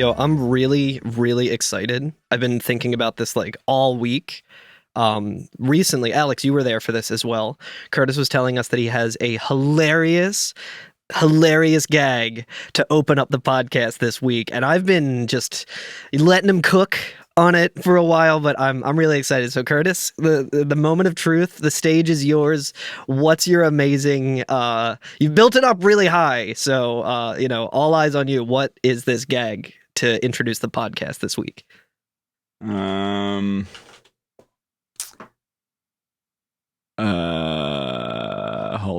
Yo, I'm really, really excited. I've been thinking about this like all week. Recently, Alex, you were there for this as well. Curtis was telling us that he has a hilarious gag to open up the podcast this week, and I've been just letting him cook on it for a while, but I'm really excited. So Curtis, the moment of truth, the stage is yours. What's your amazing you've built it up really high, so all eyes on you. What is this gag to introduce the podcast this week? Hold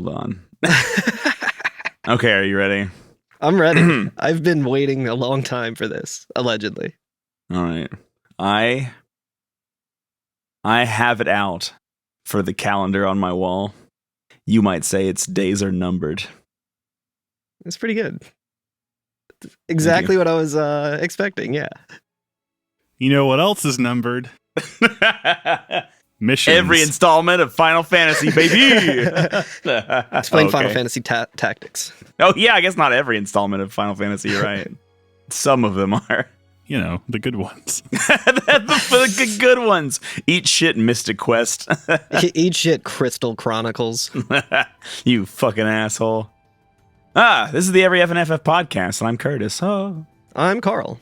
on. Okay, are you ready? I'm ready. I've been waiting a long time for this, allegedly. All right. I have it out for the calendar on my wall. You might say its days are numbered. It's pretty good. Exactly what I was expecting, yeah. You know what else is numbered? Missions. Every installment of Final Fantasy, baby! It's playing Final Fantasy Tactics. Oh, yeah, I guess not every installment of Final Fantasy, you're right. Some of them are. You know, the good ones. the good ones. Eat shit, Mystic Quest. Eat shit, Crystal Chronicles. You fucking asshole. This is the Every FNFF podcast, and I'm Curtis. Oh. I'm Carl.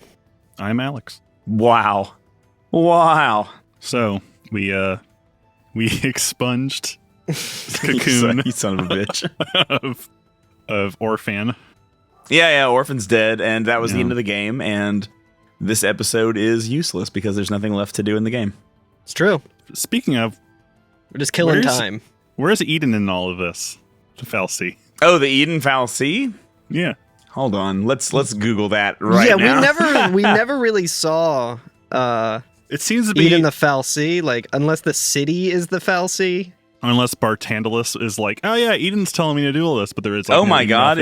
I'm Alex. Wow. So, we expunged Cocoon. You son of a bitch. of Orphan. Yeah, Orphan's dead, and that was the end of the game, and this episode is useless because there's nothing left to do in the game. It's true. Speaking of... We're just killing time. Where's Eden in all of this? The Fal'Cie. Oh, the Eden Fal'Cie? Yeah. Hold on. Let's Google that now. Yeah, we never really saw it seems to be Eden the Fal'Cie, like, unless the city is the Fal'Cie. Unless Bartandalus is like, oh yeah, Eden's telling me to do all this, but there is like, oh my god,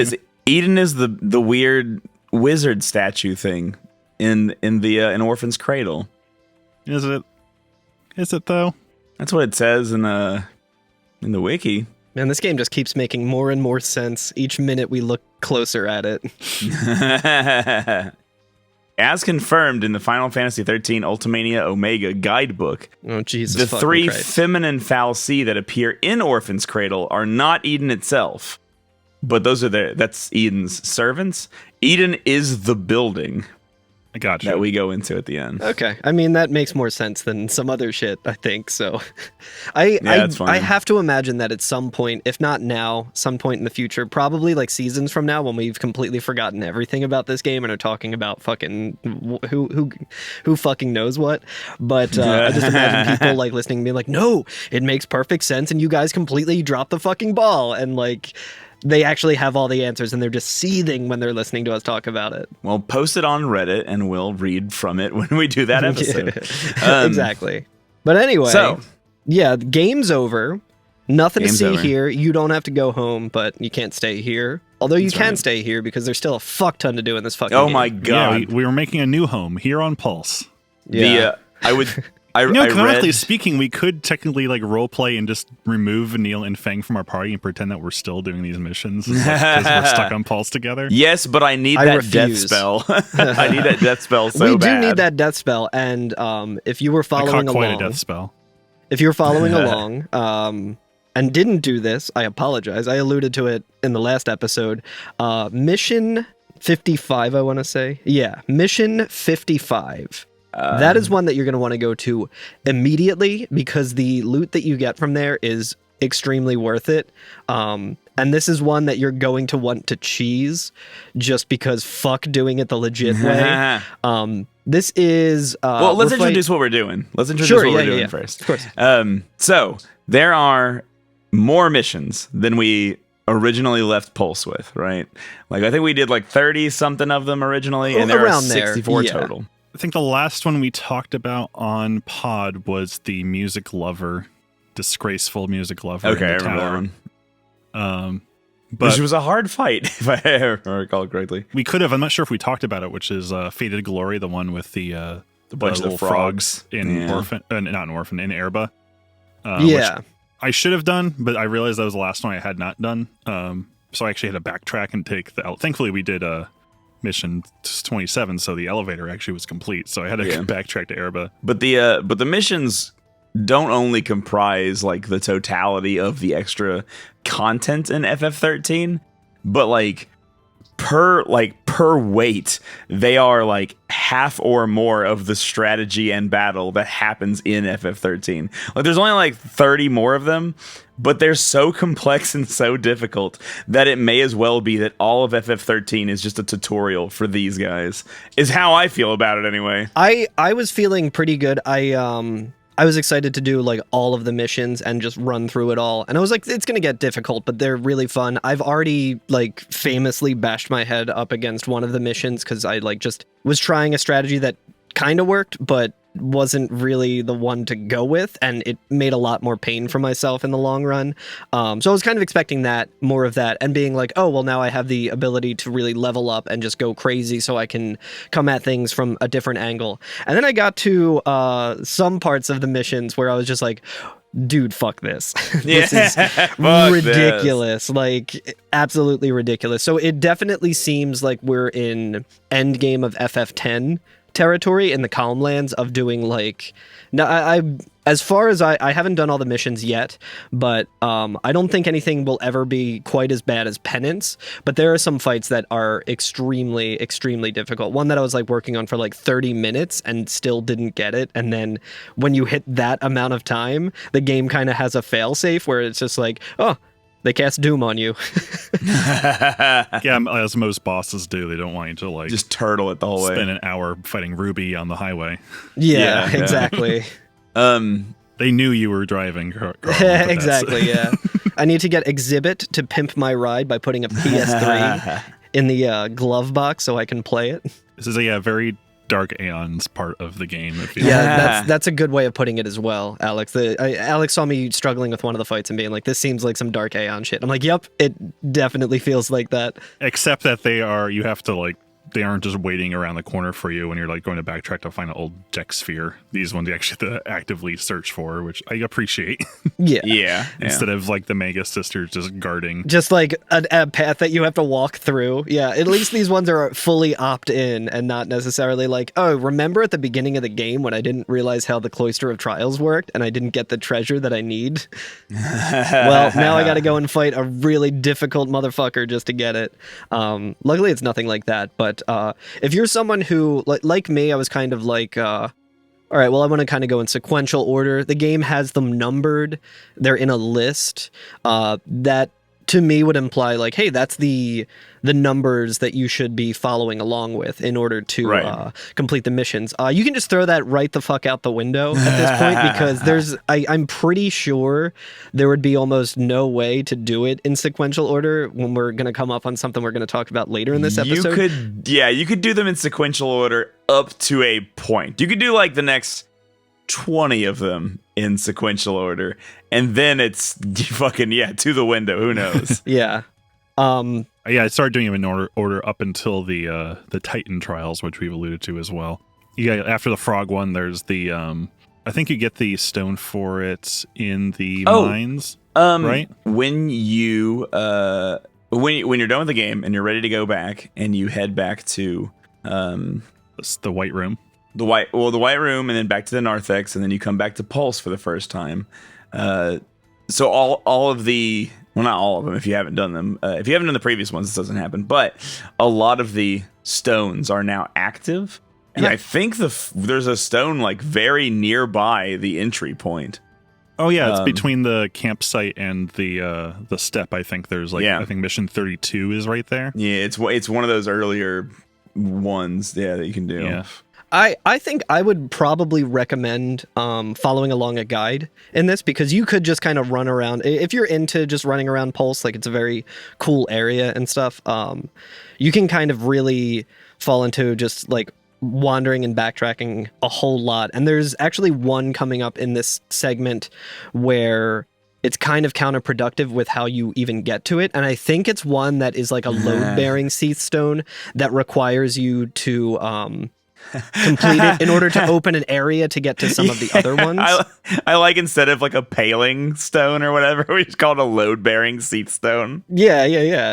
Eden is the weird wizard statue thing in Orphan's Cradle. Is it? Is it though? That's what it says in the wiki. Man, this game just keeps making more and more sense each minute we look closer at it. As confirmed in the Final Fantasy XIII Ultimania Omega guidebook, oh Jesus! The three Christ. feminine Fal'Cie that appear in Orphan's Cradle are not Eden itself, but that's Eden's servants. Eden is the building. I got you. That we go into at the end. Okay, I mean that makes more sense than some other shit, I think. So, I have to imagine that at some point, if not now, some point in the future, probably like seasons from now, when we've completely forgotten everything about this game and are talking about fucking who fucking knows what. But I just imagine people like listening and being like, "No, it makes perfect sense," and you guys completely dropped the fucking ball, and like. They actually have all the answers, and they're just seething when they're listening to us talk about it. Well, post it on Reddit, and we'll read from it when we do that episode. Exactly. But anyway, game's over. Nothing to see here. You don't have to go home, but you can't stay here. Although you can stay here because there's still a fuck ton to do in this fucking game. My god. Yeah, we were making a new home here on Pulse. Yeah. Canonically speaking, we could technically like role play and just remove Neil and Fang from our party and pretend that we're still doing these missions because we're stuck on Pulse together. Yes, but I need that death spell. I need that death spell so bad. We do need that death spell, and if you were following quite along, a death spell. If you're following along, and didn't do this, I apologize. I alluded to it in the last episode. Mission 55, I want to say. Yeah, Mission 55. That is one that you're going to want to go to immediately because the loot that you get from there is extremely worth it. And this is one that you're going to want to cheese just because fuck doing it the legit way. This is... well, let's introduce what we're doing. Let's introduce what we're doing first. Of course. So, there are more missions than we originally left Pulse with, right? Like, I think we did like 30-something of them originally, and there are 64 total. I think the last one we talked about on Pod was the music lover, disgraceful music lover. Okay, in the I remember tower. that one. But which was a hard fight, if I recall correctly. We could have. I'm not sure if we talked about it, which is Fated Glory, the one with the bunch of frogs in Orphan, not in Orphan, in Erba. Which I should have done, but I realized that was the last one I had not done. So I actually had to backtrack and take the. Thankfully, we did mission 27, so the elevator actually was complete. So I had to backtrack to Erba. But the missions don't only comprise like the totality of the extra content in FF13, but like per weight, they are like half or more of the strategy and battle that happens in FF13. Like there's only like 30 more of them, but they're so complex and so difficult that it may as well be that all of FF13 is just a tutorial for these guys, is how I feel about it anyway. I was feeling pretty good. I was excited to do like all of the missions and just run through it all. And I was like, it's going to get difficult, but they're really fun. I've already like famously bashed my head up against one of the missions because I like just was trying a strategy that kind of worked, but wasn't really the one to go with, and it made a lot more pain for myself in the long run. So I was kind of expecting that, more of that, and being like, oh, well, now I have the ability to really level up and just go crazy so I can come at things from a different angle. And then I got to some parts of the missions where I was just like, dude, fuck this. This is ridiculous. Like, absolutely ridiculous. So it definitely seems like we're in endgame of FF10 territory in the Calm Lands of doing like, now I as far as I haven't done all the missions yet, but I don't think anything will ever be quite as bad as Penance, but there are some fights that are extremely difficult. One that I was like working on for like 30 minutes and still didn't get it, and then when you hit that amount of time, the game kind of has a failsafe where it's just like, oh, they cast Doom on you. Yeah, as most bosses do. They don't want you to like just turtle it the whole way. Spend an hour fighting Ruby on the highway. Yeah, exactly. They knew you were driving, Carl, exactly, yeah. I need to get Exhibit to pimp my ride by putting a PS3 in the glove box so I can play it. This is a very Dark Aeons part of the game. Yeah, that's a good way of putting it as well, Alex. Alex saw me struggling with one of the fights and being like, this seems like some Dark Aeon shit. I'm like, yep, it definitely feels like that. Except that you have to like, they aren't just waiting around the corner for you when you're like going to backtrack to find an old Deck Sphere. These ones you actually have to actively search for, which I appreciate. Yeah. Instead of like the Mega Sisters just guarding. Just like a path that you have to walk through. Yeah, at least these ones are fully opt-in and not necessarily like, oh, remember at the beginning of the game when I didn't realize how the Cloister of Trials worked and I didn't get the treasure that I need? Well, now I gotta go and fight a really difficult motherfucker just to get it. Luckily, it's nothing like that, but if you're someone who, like me, I was kind of like, all right, well, I want to kind of go in sequential order. The game has them numbered. They're in a list that, to me, would imply like, hey, that's the numbers that you should be following along with in order to complete the missions. You can just throw that right the fuck out the window at this point because I'm pretty sure there would be almost no way to do it in sequential order when we're going to come up on something we're going to talk about later in this episode. You could do them in sequential order up to a point. You could do like the next 20 of them in sequential order, and then it's fucking to the window. Who knows? Yeah. I started doing them in order up until the Titan trials, which we've alluded to as well. Yeah, after the frog one, there's the I think you get the stone for it in the mines, right? When you when you're done with the game and you're ready to go back, and you head back to the White Room. The White Room, and then back to the Narthex, and then you come back to Pulse for the first time. So all of the, well, not all of them if you haven't done them. If you haven't done the previous ones, this doesn't happen. But a lot of the stones are now active, and I think there's a stone like very nearby the entry point. Oh yeah, it's between the campsite and the step. I think there's I think mission 32 is right there. Yeah, it's one of those earlier ones. Yeah, that you can do. Yeah. I think I would probably recommend following along a guide in this, because you could just kind of run around. If you're into just running around Pulse, like it's a very cool area and stuff, you can kind of really fall into just like wandering and backtracking a whole lot. And there's actually one coming up in this segment where it's kind of counterproductive with how you even get to it. And I think it's one that is like a load-bearing Seath Stone that requires you to complete it in order to open an area to get to some of the other ones. I like, instead of like a paling stone or whatever, we just call it a load-bearing seat stone. Yeah,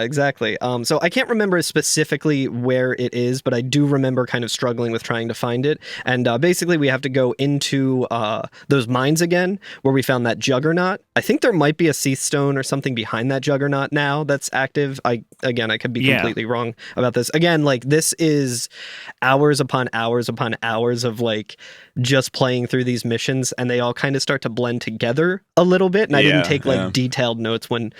exactly. So I can't remember specifically where it is, but I do remember kind of struggling with trying to find it. And basically, we have to go into those mines again, where we found that juggernaut. I think there might be a Seath stone or something behind that juggernaut now that's active. I could be completely wrong about this. Again, like, this is hours upon hours of like just playing through these missions, and they all kind of start to blend together a little bit. And I didn't take like detailed notes when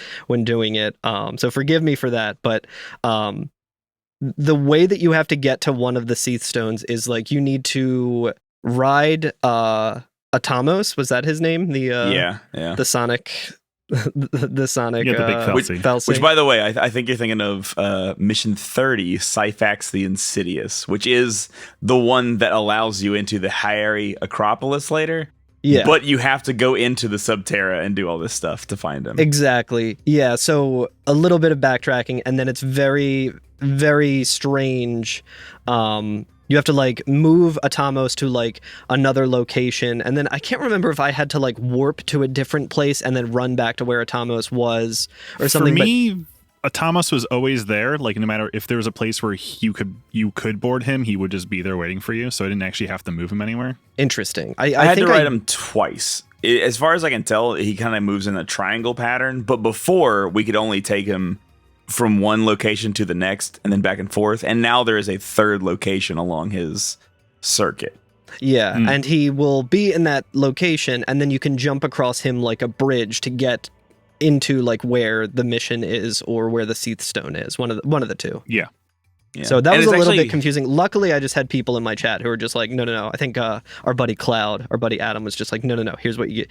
doing it. So forgive me for that. But the way that you have to get to one of the Seath stones is like you need to ride Atamos. Was that his name? The Sonic. The Sonic, the big Felsi. Which, by the way, I think you're thinking of Mission 30, Syphax the Insidious, which is the one that allows you into the Hyeri Acropolis later. Yeah. But you have to go into the Subterra and do all this stuff to find him. Exactly. Yeah, so a little bit of backtracking, and then it's very, very strange. You have to like move Atamos to like another location, and then I can't remember if I had to like warp to a different place and then run back to where Atamos was or something. For me, Atamos was always there. Like, no matter if there was a place where you could board him, he would just be there waiting for you. So I didn't actually have to move him anywhere. Interesting. I had to ride him twice. As far as I can tell, he kind of moves in a triangle pattern. But before, we could only take him from one location to the next and then back and forth. And now there is a third location along his circuit. Yeah, and he will be in that location, and then you can jump across him like a bridge to get into like where the mission is or where the Seath stone is. One of the two. Yeah. So that was a little bit confusing. Luckily, I just had people in my chat who were just like, no. I think our buddy Cloud, our buddy Adam was just like, no. Here's what you're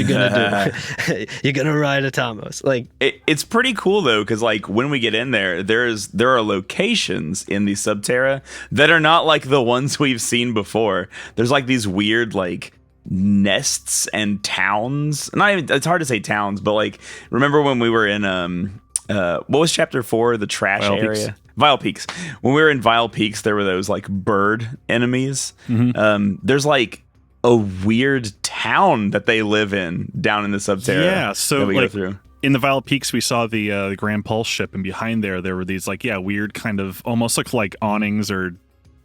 gonna do. You're gonna ride Atamos. Like, it's pretty cool though, because like when we get in there, there are locations in the Subterra that are not like the ones we've seen before. There's like these weird like nests and towns. Not even, it's hard to say towns, but like, remember when we were in what was chapter 4, the trash area? Vile Peaks. When we were in Vile Peaks, there were those like bird enemies. There's like a weird town that they live in down in the Subterra. Yeah, so we like, go through. In the Vile Peaks, we saw the Gran Pulse ship, and behind there were these like weird kind of almost look like awnings, or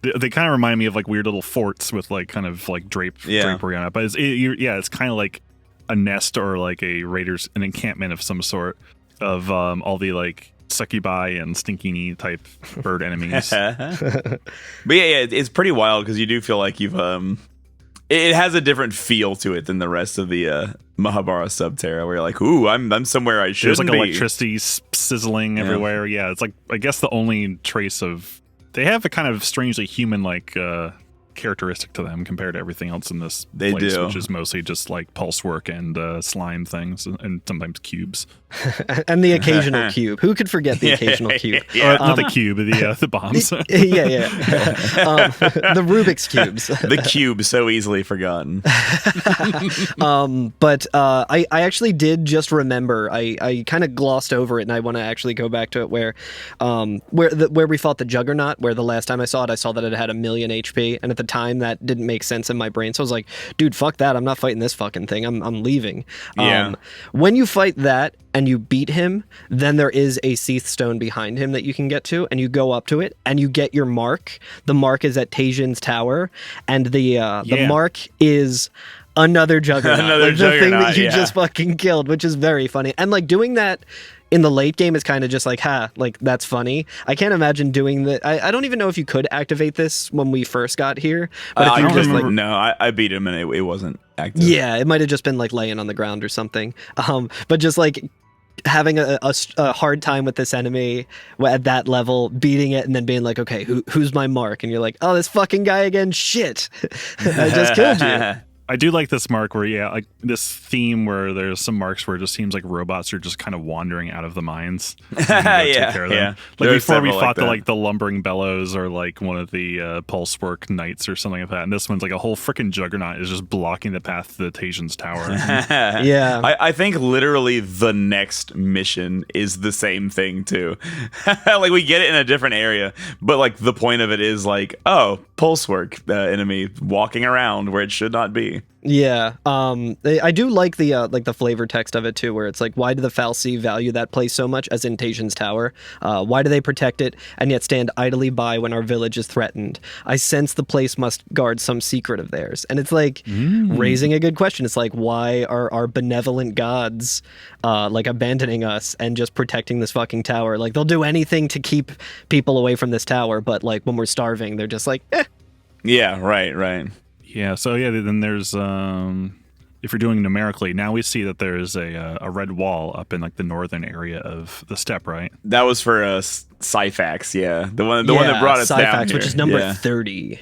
they kind of remind me of like weird little forts with like kind of like drapery on it. But it's kind of like a nest or like an encampment of some sort of all the like succubi and stinky type bird enemies. But it's pretty wild because you do feel like you've it has a different feel to it than the rest of the Mahabharata Subterra, where you're like, ooh, I'm somewhere I shouldn't be. There's like electricity sizzling everywhere. Yeah, it's like, I guess the only trace of, they have a kind of strangely human like characteristic to them compared to everything else in this place, which is mostly just like pulse work and slime things and sometimes cubes. And the occasional cube. Who could forget the occasional cube? Not the cube, the bombs. The Rubik's cubes. The cube, so easily forgotten. But I actually did just remember. I kind of glossed over it, and I want to actually go back to it where we fought the Juggernaut. Where the last time I saw that it had 1 million HP, and at the time that didn't make sense in my brain. So I was like, dude, fuck that. I'm not fighting this fucking thing. I'm leaving. When you fight that and you beat him, then there is a Seath stone behind him that you can get to, and you go up to it and you get your mark. The mark is at Tajin's tower, and the mark is another Juggernaut. The thing that you just fucking killed, which is very funny. And like doing that in the late game is kind of just like, like that's funny. I can't imagine doing that. I don't even know if you could activate this when we first got here. But if you just like, no, I beat him and it wasn't active. Yeah, it might have just been like laying on the ground or something. But just like having a hard time with this enemy at that level, beating it, and then being like, okay, who's my mark? And you're like, oh, this fucking guy again. Shit, I just killed you. I do like this mark where, like this theme where there's some marks where it just seems like robots are just kind of wandering out of the mines. Yeah. Like before we fought the lumbering bellows or like one of the pulse work knights or something like that. And this one's like a whole freaking juggernaut is just blocking the path to the Tasian's tower. Yeah. I think literally the next mission is the same thing too. Like we get it in a different area, but like the point of it is like, oh, pulse work enemy walking around where it should not be. Yeah, I do like the flavor text of it too, where it's like, why do the Fal'Cie value that place so much, as in Tasian's tower? Why do they protect it and yet stand idly by when our village is threatened? I sense the place must guard some secret of theirs, and it's like raising a good question. It's like, why are our benevolent gods like abandoning us and just protecting this fucking tower? Like they'll do anything to keep people away from this tower, but like when we're starving, they're just like, eh. Yeah, right. Yeah, so then there's if you're doing numerically, now we see that there's a red wall up in like the northern area of the steppe, right? That was for Syphax, yeah. The one that brought us Syphax, down here. which is number 30.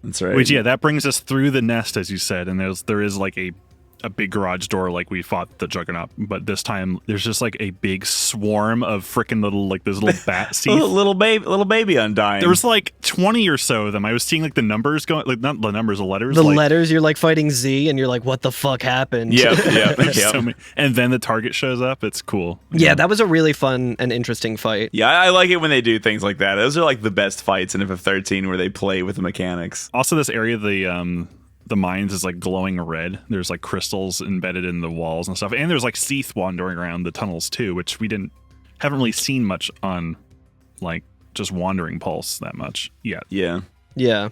That's right. Which that brings us through the nest, as you said, and there is like a big garage door like we fought the Juggernaut, but this time there's just like a big swarm of freaking little like those little bat seeds. little baby undying. There was like 20 or so of them. I was seeing like the numbers going, like not the numbers, the letters. The letters, you're like fighting Z and you're like, what the fuck happened? Yep. So many, and then the target shows up. It's cool. Yeah, that was a really fun and interesting fight. Yeah, I like it when they do things like that. Those are like the best fights in FF13 where they play with the mechanics. Also, this area, the mines is like glowing red. There's like crystals embedded in the walls and stuff, and there's like Seath wandering around the tunnels too, which we haven't really seen much on like just wandering Pulse that much yet. Yeah.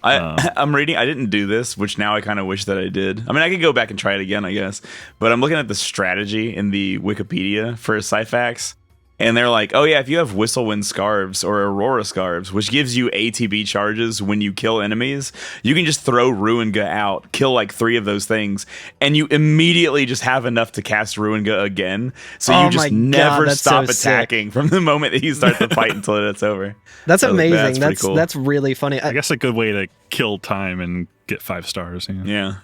I'm reading. I didn't do this, which now I kind of wish that I did. I mean, I could go back and try it again, I guess. But I'm looking at the strategy in the Wikipedia for Syphax. And they're like, oh yeah, if you have Whistlewind Scarves or Aurora Scarves, which gives you ATB charges when you kill enemies, you can just throw Ruinga out, kill like 3 of those things, and you immediately just have enough to cast Ruinga again. So you just never stop attacking from the moment that you start the fight until it's over. That's amazing. That's cool. That's really funny. I guess a good way to kill time and get 5 stars. Yeah.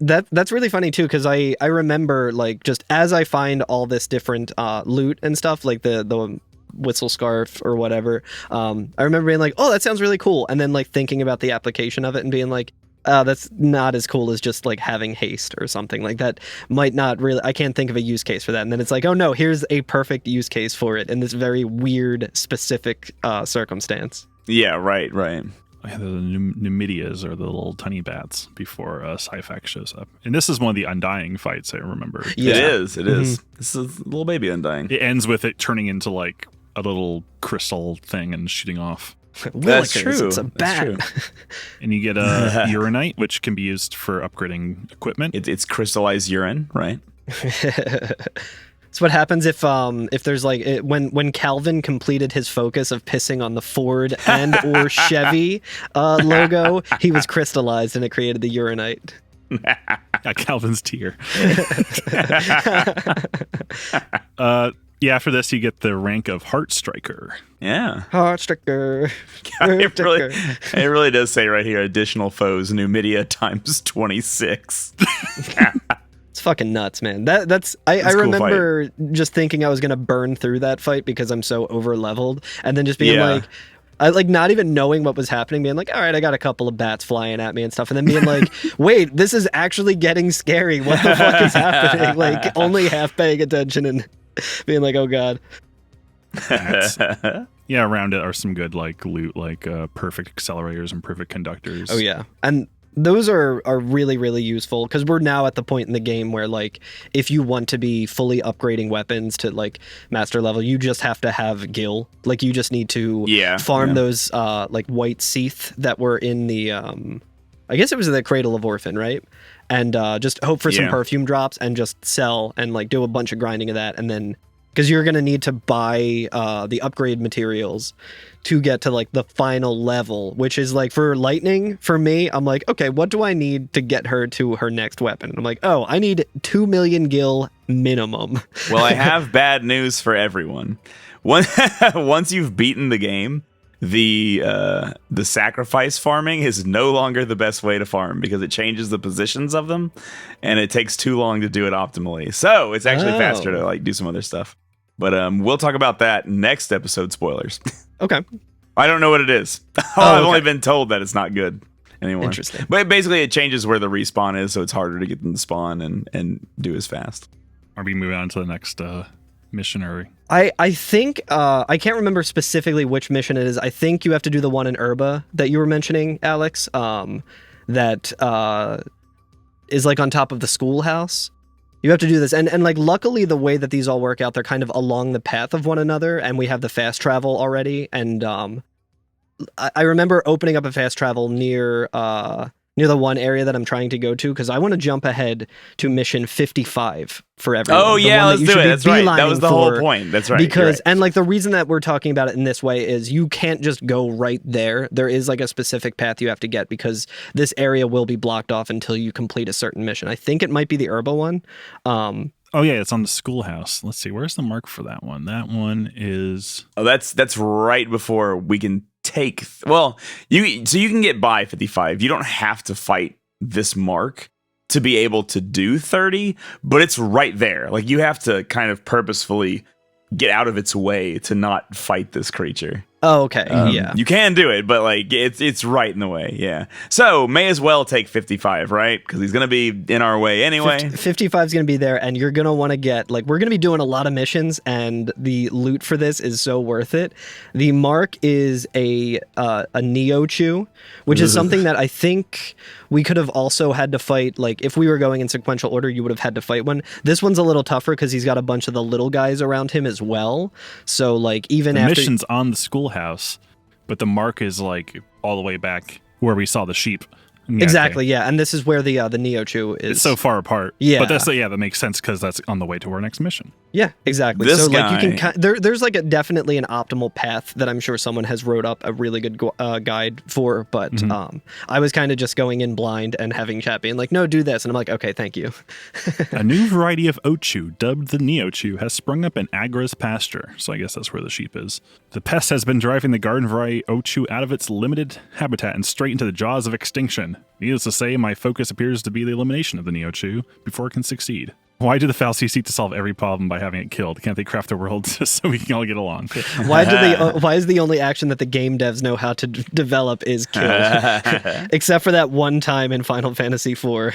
That's really funny too, because I remember like just as I find all this different loot and stuff, like the whistle scarf or whatever, I remember being like, oh, that sounds really cool, and then like thinking about the application of it and being like, that's not as cool as just like having haste or something like that. Might not really, I can't think of a use case for that. And then it's like, oh no, here's a perfect use case for it in this very weird specific circumstance. Yeah, right. The Numidias are the little tiny bats before Syphax shows up. And this is one of the Undying fights, I remember. Yeah. It is. This is a little baby Undying. It ends with it turning into like a little crystal thing and shooting off. That's true. It's a bat. And you get a Uranite, which can be used for upgrading equipment. It's crystallized urine, right? It's what happens if there's like when Calvin completed his focus of pissing on the Ford and or Chevy logo, he was crystallized and it created the Uranite. Calvin's tear. After this, you get the rank of Heart Striker. Yeah. Heart Striker. It really does say right here, additional foes, Numidia times 26. It's fucking nuts, man. That's I remember just thinking I was gonna burn through that fight because I'm so over leveled, and then just being like, I like not even knowing what was happening, being like, all right, I got a couple of bats flying at me and stuff, and then being like, wait, this is actually getting scary. What the fuck is happening? Like only half paying attention and being like, oh god. Around it are some good like loot, like perfect accelerators and perfect conductors. Oh yeah, and those are really, really useful because we're now at the point in the game where like if you want to be fully upgrading weapons to like master level, you just have to have Gil. Like you just need to farm those like white Seath that were in the I guess it was the Cradle of Orphan, right? And just hope for some perfume drops and just sell and like do a bunch of grinding of that, and then because you're going to need to buy the upgrade materials to get to like the final level, which is like for Lightning, for me, I'm like, okay, what do I need to get her to her next weapon? I'm like, oh, I need 2 million gil minimum. Well, I have bad news for everyone. Once you've beaten the game, the sacrifice farming is no longer the best way to farm because it changes the positions of them, and it takes too long to do it optimally. So it's actually faster to like do some other stuff. But we'll talk about that next episode. Spoilers. Okay. I don't know what it is. I've only been told that it's not good anymore. Interesting. But basically, it changes where the respawn is, so it's harder to get them to spawn and do as fast. Are we moving on to the next mission? I think I can't remember specifically which mission it is. I think you have to do the one in Urba that you were mentioning, Alex. That is like on top of the schoolhouse. You have to do this, and like luckily the way that these all work out, they're kind of along the path of one another, and we have the fast travel already. And I remember opening up a fast travel near the one area that I'm trying to go to because I want to jump ahead to mission 55 for everyone. Oh yeah, let's do it. That's right. That was the whole point. That's right. Because right. And like the reason that we're talking about it in this way is you can't just go right there. There is like a specific path you have to get because this area will be blocked off until you complete a certain mission. I think it might be the Urba one. Oh yeah, it's on the schoolhouse. Let's see, where's the mark for that one? That one is. Oh, that's right before we can take. Well, you can get by 55. You don't have to fight this mark to be able to do 30, but it's right there. Like you have to kind of purposefully get out of its way to not fight this creature. Oh, okay. Yeah. You can do it, but like it's right in the way. Yeah. So may as well take 55, right? Because he's gonna be in our way anyway. 55 is gonna be there, and you're gonna want to get like we're gonna be doing a lot of missions, and the loot for this is so worth it. The mark is a Neo Chew, which is something that I think we could have also had to fight. Like if we were going in sequential order, you would have had to fight one. This one's a little tougher because he's got a bunch of the little guys around him as well. So like even the after mission's on the schoolhouse, but the mark is like all the way back where we saw the sheep. Exactly, yeah, and this is where the Neo Chew is. It's so far apart. Yeah, but that makes sense because that's on the way to our next mission. Yeah, exactly. This so guy, like you can there's like definitely an optimal path that I'm sure someone has wrote up a really good guide for, but I was kind of just going in blind and having chat being like, no, do this, and I'm like, okay, thank you. A new variety of oat chew, dubbed the Neo Chew, has sprung up in Agra's pasture. So I guess that's where the sheep is. The pest has been driving the garden variety oat chew out of its limited habitat and straight into the jaws of extinction. Needless to say, my focus appears to be the elimination of the Neo Chew before it can succeed. Why do the Falsies seek to solve every problem by having it killed? Can't they craft a world just so we can all get along? Why is the only action that the game devs know how to develop is kill? Except for that one time in Final Fantasy IV. You're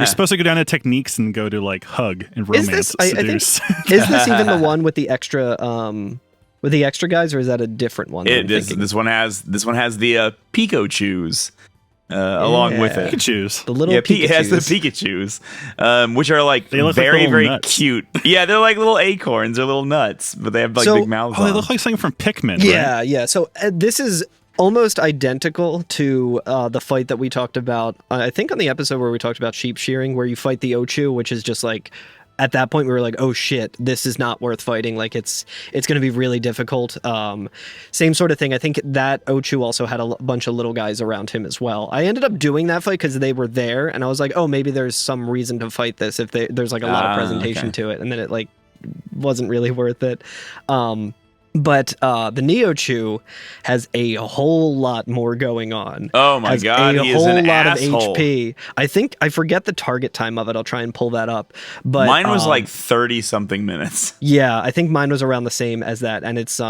supposed to go down to techniques and go to like hug and romance. I think, is this even the one with the extra guys, or is that a different one? This one has the Pico Chews. Along with it, Pikachus. The little Pikachus. It has the Pikachus, which are like they look very, like very nuts. Cute. Yeah, they're like little acorns or little nuts, but they have like big mouths. Oh, they look like something from Pikmin. Yeah, right? yeah. So this is almost identical to the fight that we talked about. I think on the episode where we talked about sheep shearing, where you fight the Ochu, which is just like. At that point, we were like, oh shit, this is not worth fighting. Like, it's going to be really difficult. Same sort of thing. I think that Ochu also had a bunch of little guys around him as well. I ended up doing that fight because they were there, and I was like, oh, maybe there's some reason to fight this if there's like a lot of presentation to it. And then it like wasn't really worth it. But the Neo Chew has a whole lot more going on. Oh my god, he is an asshole. Of HP. I forget the target time of it. I'll try and pull that up. But mine was like 30 something minutes. Yeah, I think mine was around the same as that, and it's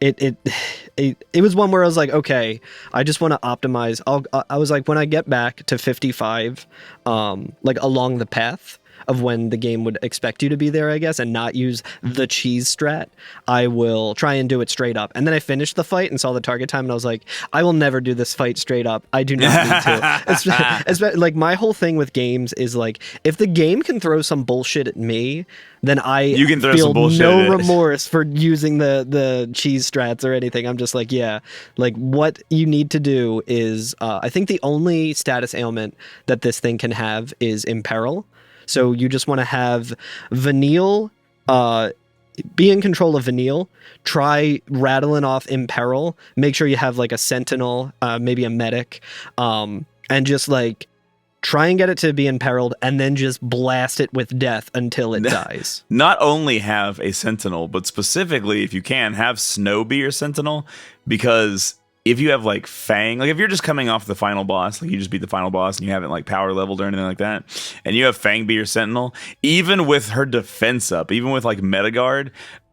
it was one where I was like, okay, I just want to optimize. I was like, when I get back to 55, like along the path of when the game would expect you to be there, I guess, and not use the cheese strat, I will try and do it straight up. And then I finished the fight and saw the target time, and I was like, I will never do this fight straight up. I do not need to. It's like my whole thing with games is like, if the game can throw some bullshit at me, then you can throw feel some bullshit no remorse for using the cheese strats or anything. I'm just like, yeah, like what you need to do is, I think the only status ailment that this thing can have is imperil. So you just want to have Vanille, be in control of Vanille, try rattling off Imperil, make sure you have like a Sentinel, maybe a Medic, and just like try and get it to be imperiled, and then just blast it with death until it dies. Not only have a sentinel, but specifically, if you can, have Snow be your sentinel, because if you have like Fang, like if you're just coming off the final boss, like you just beat the final boss and you haven't like power leveled or anything like that, and you have Fang be your sentinel, even with her defense up, even with like Metaguard,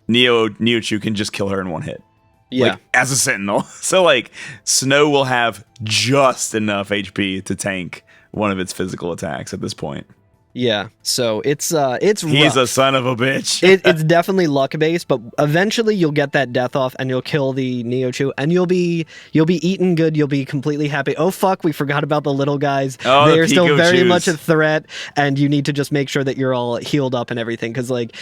Neochu can just kill her in one hit. Yeah. Like, as a sentinel. So like Snow will have just enough HP to tank one of its physical attacks at this point. Yeah, so it's He's rough. a son of a bitch. It's definitely luck based, but eventually you'll get that death off and you'll kill the Neochu and you'll be eaten good. You'll be completely happy. Oh fuck, we forgot about the little guys. Oh, they're still very Pikachu's. much a threat, and you need to just make sure that you're all healed up and everything. Because like,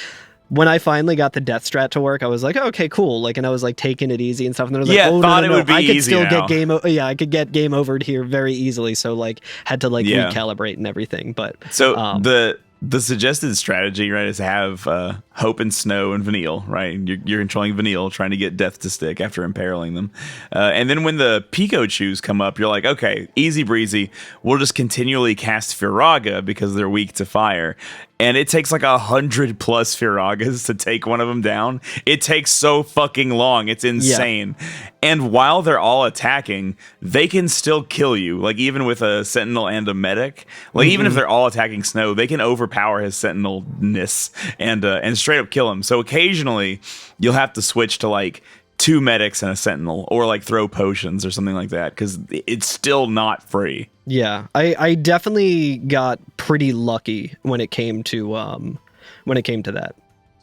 when I finally got the death strat to work, I was like, okay, cool. Like, and I was like taking it easy and stuff. And then I was like, oh, thought no, it no, would be I could easy still now. get I could get game overed here very easily. So like, had to like recalibrate and everything. But so the suggested strategy, right, is to have Hope and Snow and Vanille, right? You're controlling Vanille, trying to get death to stick after imperiling them. And then when the Pikachu's come up, you're like, okay, easy breezy. We'll just continually cast Firaga because they're weak to fire. And it takes like 100 plus Firagas to take one of them down. It takes so fucking long. It's insane. Yeah. And while they're all attacking, they can still kill you. Like even with a Sentinel and a Medic, like even if they're all attacking Snow, they can overpower his Sentinel-ness and straight up kill him. So occasionally you'll have to switch to like 2 Medics and a Sentinel, or like throw potions or something like that, because it's still not free. Yeah, I definitely got pretty lucky when it came to that.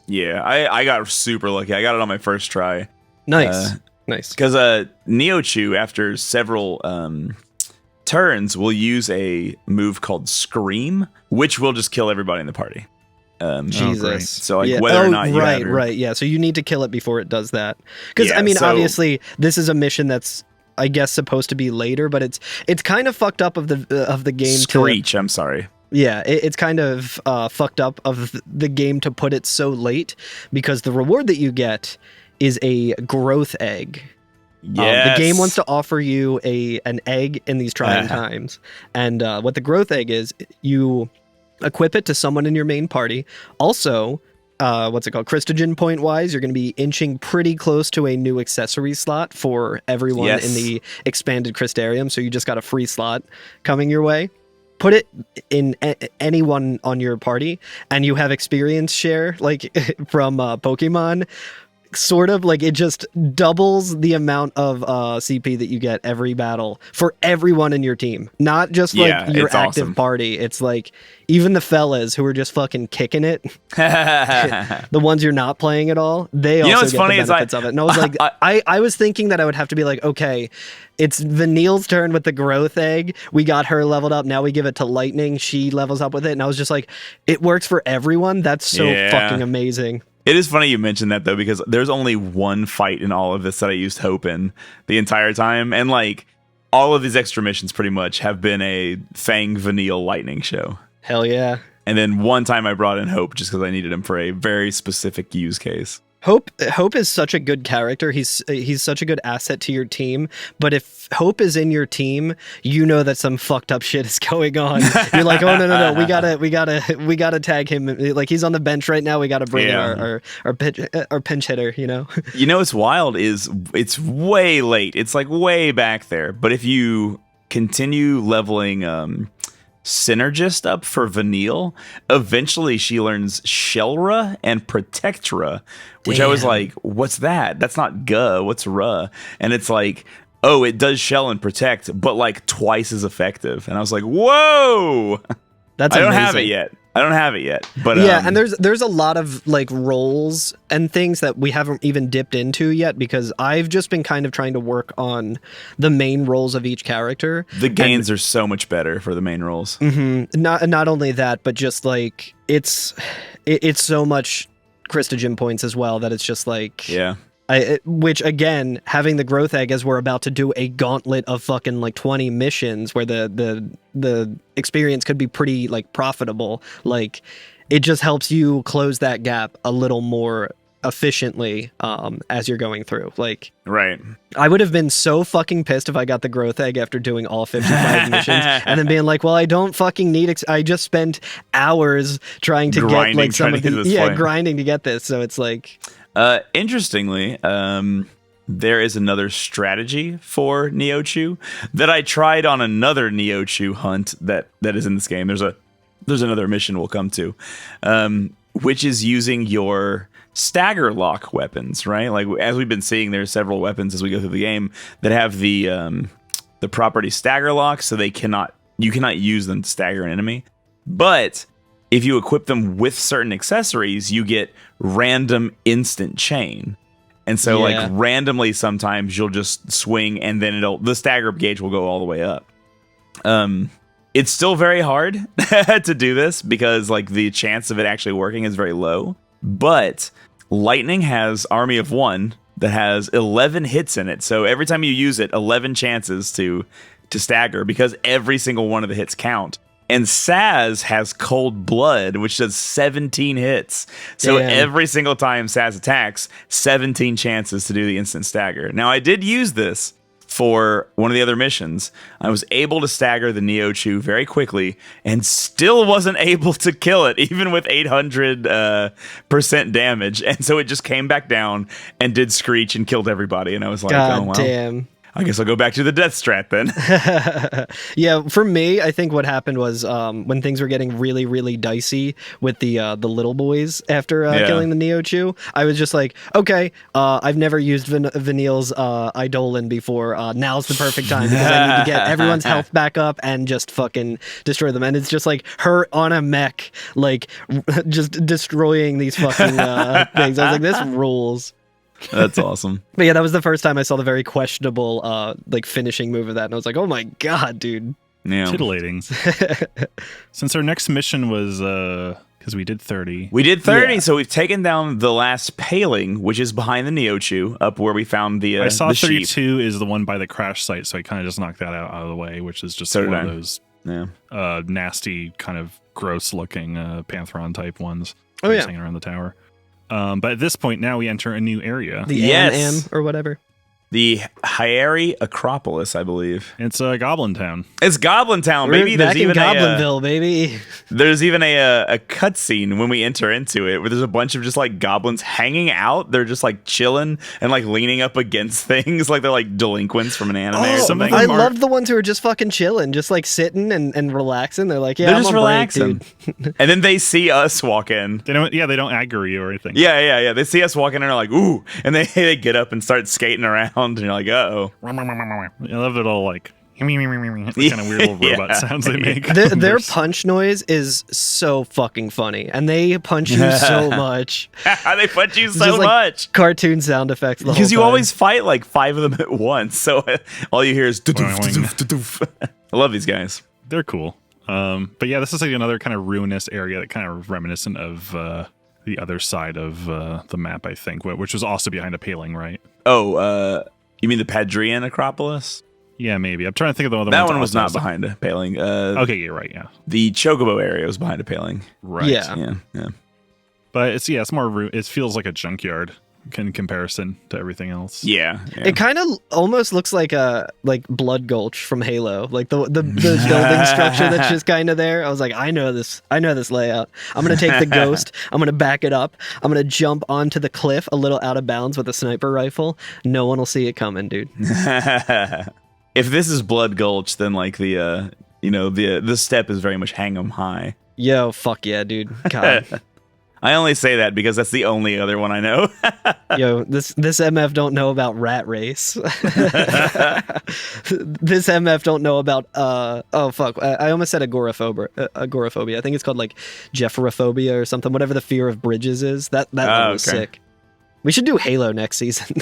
Yeah, I got super lucky. I got it on my first try. Nice. Because Neochu, after several turns, will use a move called Scream, which will just kill everybody in the party. Jesus. So like whether or not you have your... right, yeah. So you need to kill it before it does that. Because Yeah, I mean, so- obviously, this is a mission that's, I guess, supposed to be later, but it's kind of fucked up of the game. Screech, I'm sorry. Yeah, it's kind of fucked up of the game to put it so late, because the reward that you get is a growth egg. Yes. The game wants to offer you an egg in these trying times, and what the growth egg is, you equip it to someone in your main party. Also, what's it called? Christogen point wise, you're going to be inching pretty close to a new accessory slot for everyone in the expanded Crystarium. So you just got a free slot coming your way. Put it in anyone on your party, and you have experience share, like from Pokemon. Sort of like it just doubles the amount of CP that you get every battle for everyone in your team, not just like your active party. It's like even the fellas who are just fucking kicking it, the ones you're not playing at all, they also get the benefits of it. And I was like, I was thinking that I would have to be like, okay, it's Vanille's turn with the growth egg. We got her leveled up. Now we give it to Lightning. She levels up with it. And I was just like, it works for everyone. That's so fucking amazing. It is funny you mentioned that, though, because there's only one fight in all of this that I used Hope in the entire time. And, like, all of these extra missions pretty much have been a Fang Vanille Lightning show. Hell yeah. And then one time I brought in Hope just because I needed him for a very specific use case. Hope is such a good character. He's such a good asset to your team. But if Hope is in your team, you know that some fucked up shit is going on. You're like, oh no, we gotta tag him. Like he's on the bench right now. We gotta bring in our pinch hitter. You know. You know what's wild is it's way late. It's like way back there. But if you continue leveling Synergist up for Vanille, eventually she learns Shellra and Protectra, which I was like, what's that? That's not Guh, what's Ruh? And it's like, oh, it does shell and protect, but like twice as effective. And I was like, whoa! That's I don't amazing. have it yet. But yeah, and there's a lot of like roles and things that we haven't even dipped into yet, because I've just been kind of trying to work on the main roles of each character. The gains are so much better for the main roles. Mm-hmm. Not only that, but just like it's so much Christogen points as well that it's just like which again, having the growth egg as we're about to do a gauntlet of fucking like 20 missions where the experience could be pretty like profitable. Like it just helps you close that gap a little more efficiently as you're going through. Like, Right. I would have been so fucking pissed if I got the growth egg after doing all 55 missions and then being like, well, I don't fucking need I just spent hours trying to Grinding, get like some trying of to the get to this point. grinding to get this. So it's like, Interestingly, there is another strategy for Neochu that I tried on another Neochu hunt that is in this game. There's another mission we'll come to, which is using your stagger lock weapons, right? Like, as we've been seeing, there's several weapons as we go through the game that have the property stagger lock, so you cannot use them to stagger an enemy. But if you equip them with certain accessories, you get random instant chain. And so like randomly sometimes you'll just swing and then the stagger gauge will go all the way up. It's still very hard to do this because like the chance of it actually working is very low. But Lightning has Army of One that has 11 hits in it. So every time you use it, 11 chances to stagger because every single one of the hits count. And Saz has Cold Blood, which does 17 hits. So every single time Saz attacks, 17 chances to do the instant stagger. Now, I did use this for one of the other missions. I was able to stagger the Neochu very quickly and still wasn't able to kill it, even with 800% damage. And so it just came back down and did Screech and killed everybody. And I was like, God oh, well. damn. I guess I'll go back to the death strat then. Yeah, for me, I think what happened was when things were getting really, really dicey with the little boys after killing the Neochu, I was just like, okay, I've never used Vanille's Eidolon before. Now's the perfect time because I need to get everyone's health back up and just fucking destroy them. And it's just like her on a mech, like just destroying these fucking things. I was like, this rules. That's awesome. But yeah, that was the first time I saw the very questionable like finishing move of that, and I was like, oh my god, dude. Yeah. Titillating. Since our next mission was because we did 30. We did 30, so we've taken down the last paling, which is behind the Neochu, up where we found the I saw the 32 sheep. is the one by the crash site, so I kind of just knocked that out of the way, which is just one of those nasty, kind of gross looking Pantheron type ones. Oh yeah, hanging around the tower. But at this point, now we enter a new area. The Am or whatever. The Hyeri Acropolis, I believe. It's Goblin Town. It's Goblin Town, baby. Back in Goblinville, baby. There's even a cutscene when we enter into it where there's a bunch of just like goblins hanging out. They're just like chilling and like leaning up against things like they're like delinquents from an anime or something. I love the ones who are just fucking chilling, just like sitting and relaxing. They're like, yeah, they're I'm just on relaxing. break, dude. And then they see us walk in. They don't aggro you or anything. Yeah. They see us walk in and they're like, ooh. And they get up and start skating around and you're like, uh-oh. I love it all like kind of weird little robot sounds they make. Their punch noise is so fucking funny, and they punch you so much. They punch you so just, like, much. Cartoon sound effects. Because you always fight like 5 of them at once, so all you hear is doof, doof, doof. I love these guys. They're cool. But yeah, this is like another kind of ruinous area that kind of reminiscent of the other side of the map, I think, which was also behind a paling, right? Oh, you mean the Padrian Acropolis? Yeah, maybe. I'm trying to think of the other that ones. That one was not behind a paling. Okay, you're right, yeah. The Chocobo area was behind a paling. Right. Yeah. But it's more, it feels like a junkyard in comparison to everything else. Yeah. It kind of almost looks like Blood Gulch from Halo, like the building structure that's just kind of there. I was like, I know this layout. I'm gonna take the ghost, I'm gonna back it up, I'm gonna jump onto the cliff a little out of bounds with a sniper rifle. No one will see it coming, dude. If this is Blood Gulch, then like the step is very much hang 'em high. Yo, fuck yeah, dude. God. I only say that because that's the only other one I know. Yo, this MF don't know about Rat Race. This MF don't know about oh fuck, I almost said agoraphobia. I think it's called like Jeffrophobia or something. Whatever the fear of bridges is. That one was sick. We should do Halo next season.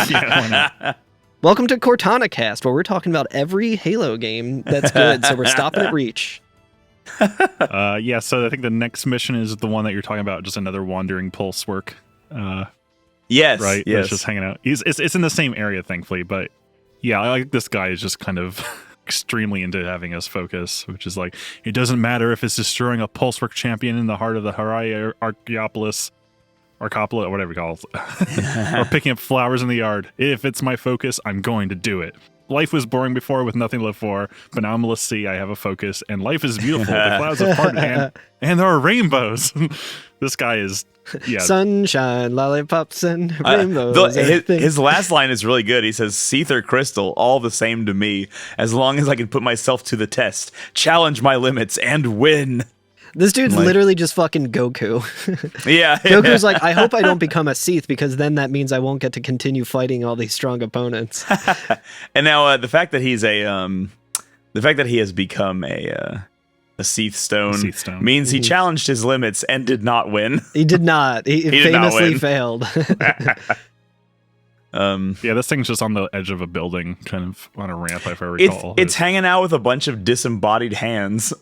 Yeah, why not? Welcome to Cortana Cast, where we're talking about every Halo game that's good. So we're stopping at Reach. Yeah, so I think the next mission is the one that you're talking about, just another wandering pulse work. Yes, right. Yes, it's just hanging out. It's in the same area, thankfully, but yeah, I like this guy is just kind of extremely into having us focus, which is like it doesn't matter if it's destroying a pulse work champion in the heart of the Hyeri Archaeopolis. or copula, or whatever you call it, or picking up flowers in the yard. If it's my focus, I'm going to do it. Life was boring before with nothing to live for, but now I'm able to see I have a focus, and life is beautiful. The clouds have parted, and there are rainbows. This guy is, yeah. Sunshine, lollipops, and rainbows. His last line is really good. He says, "Seath or crystal, all the same to me, as long as I can put myself to the test, challenge my limits, and win." This dude's literally just fucking Goku. Yeah. Goku's like, I hope I don't become a Seath, because then that means I won't get to continue fighting all these strong opponents. And now the fact that he has become a Seath Stone means he challenged his limits and did not win. He did not. He famously failed. Yeah, this thing's just on the edge of a building, kind of on a ramp, if I recall. It's hanging out with a bunch of disembodied hands.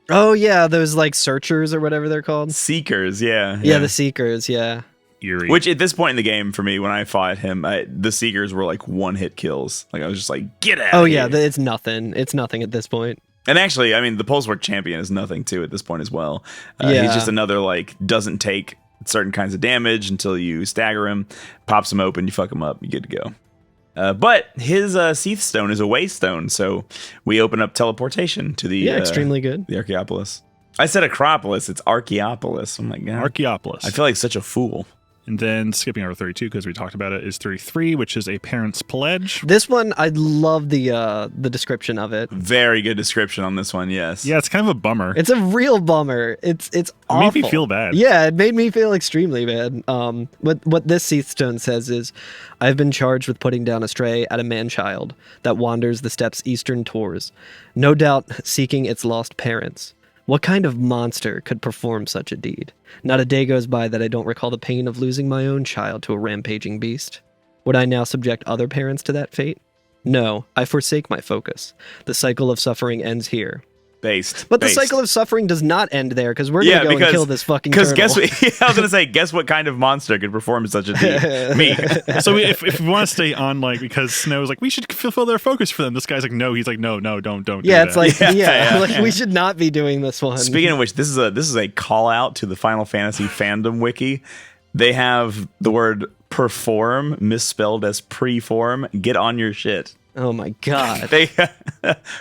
Oh yeah, those like searchers or whatever they're called. Seekers, yeah. Yeah, the Seekers, yeah. Eerie. Which at this point in the game, for me, when I fought him, the Seekers were like one-hit kills. Like I was just like, get out. Oh of yeah, here. it's nothing. It's nothing at this point. And actually, I mean, the Pulsework champion is nothing too at this point as well. Yeah. He's just another like doesn't take certain kinds of damage until you stagger him, pops him open, you fuck him up, you good to go. But his Seath Stone is a way stone, so we open up teleportation to the extremely good. the Archaeopolis. I said Acropolis, it's Archaeopolis. Oh my god, Archaeopolis. I feel like such a fool. And then skipping over 32, because we talked about it, is 33, which is a parent's pledge. This one, I love the description of it. Very good description on this one. Yes. Yeah, it's kind of a bummer. It's a real bummer. It's awful. It made me feel bad. Yeah, it made me feel extremely bad. What this Seath Stone says is, I've been charged with putting down a stray at a man-child that wanders the steppes' eastern tors, no doubt seeking its lost parents. What kind of monster could perform such a deed? Not a day goes by that I don't recall the pain of losing my own child to a rampaging beast. Would I now subject other parents to that fate? No, I forsake my focus. The cycle of suffering ends here. But the cycle of suffering does not end there, because we're going to go and kill this fucking turtle. Because I was going to say, guess what kind of monster could perform such a deed? Me. So if we want to stay on, like, because Snow's like, we should fulfill their focus for them. This guy's like, no. He's like, no, don't do that. It's like, like, we should not be doing this one. Speaking of which, this is a call out to the Final Fantasy fandom wiki. They have the word perform misspelled as preform. Get on your shit. Oh my god. They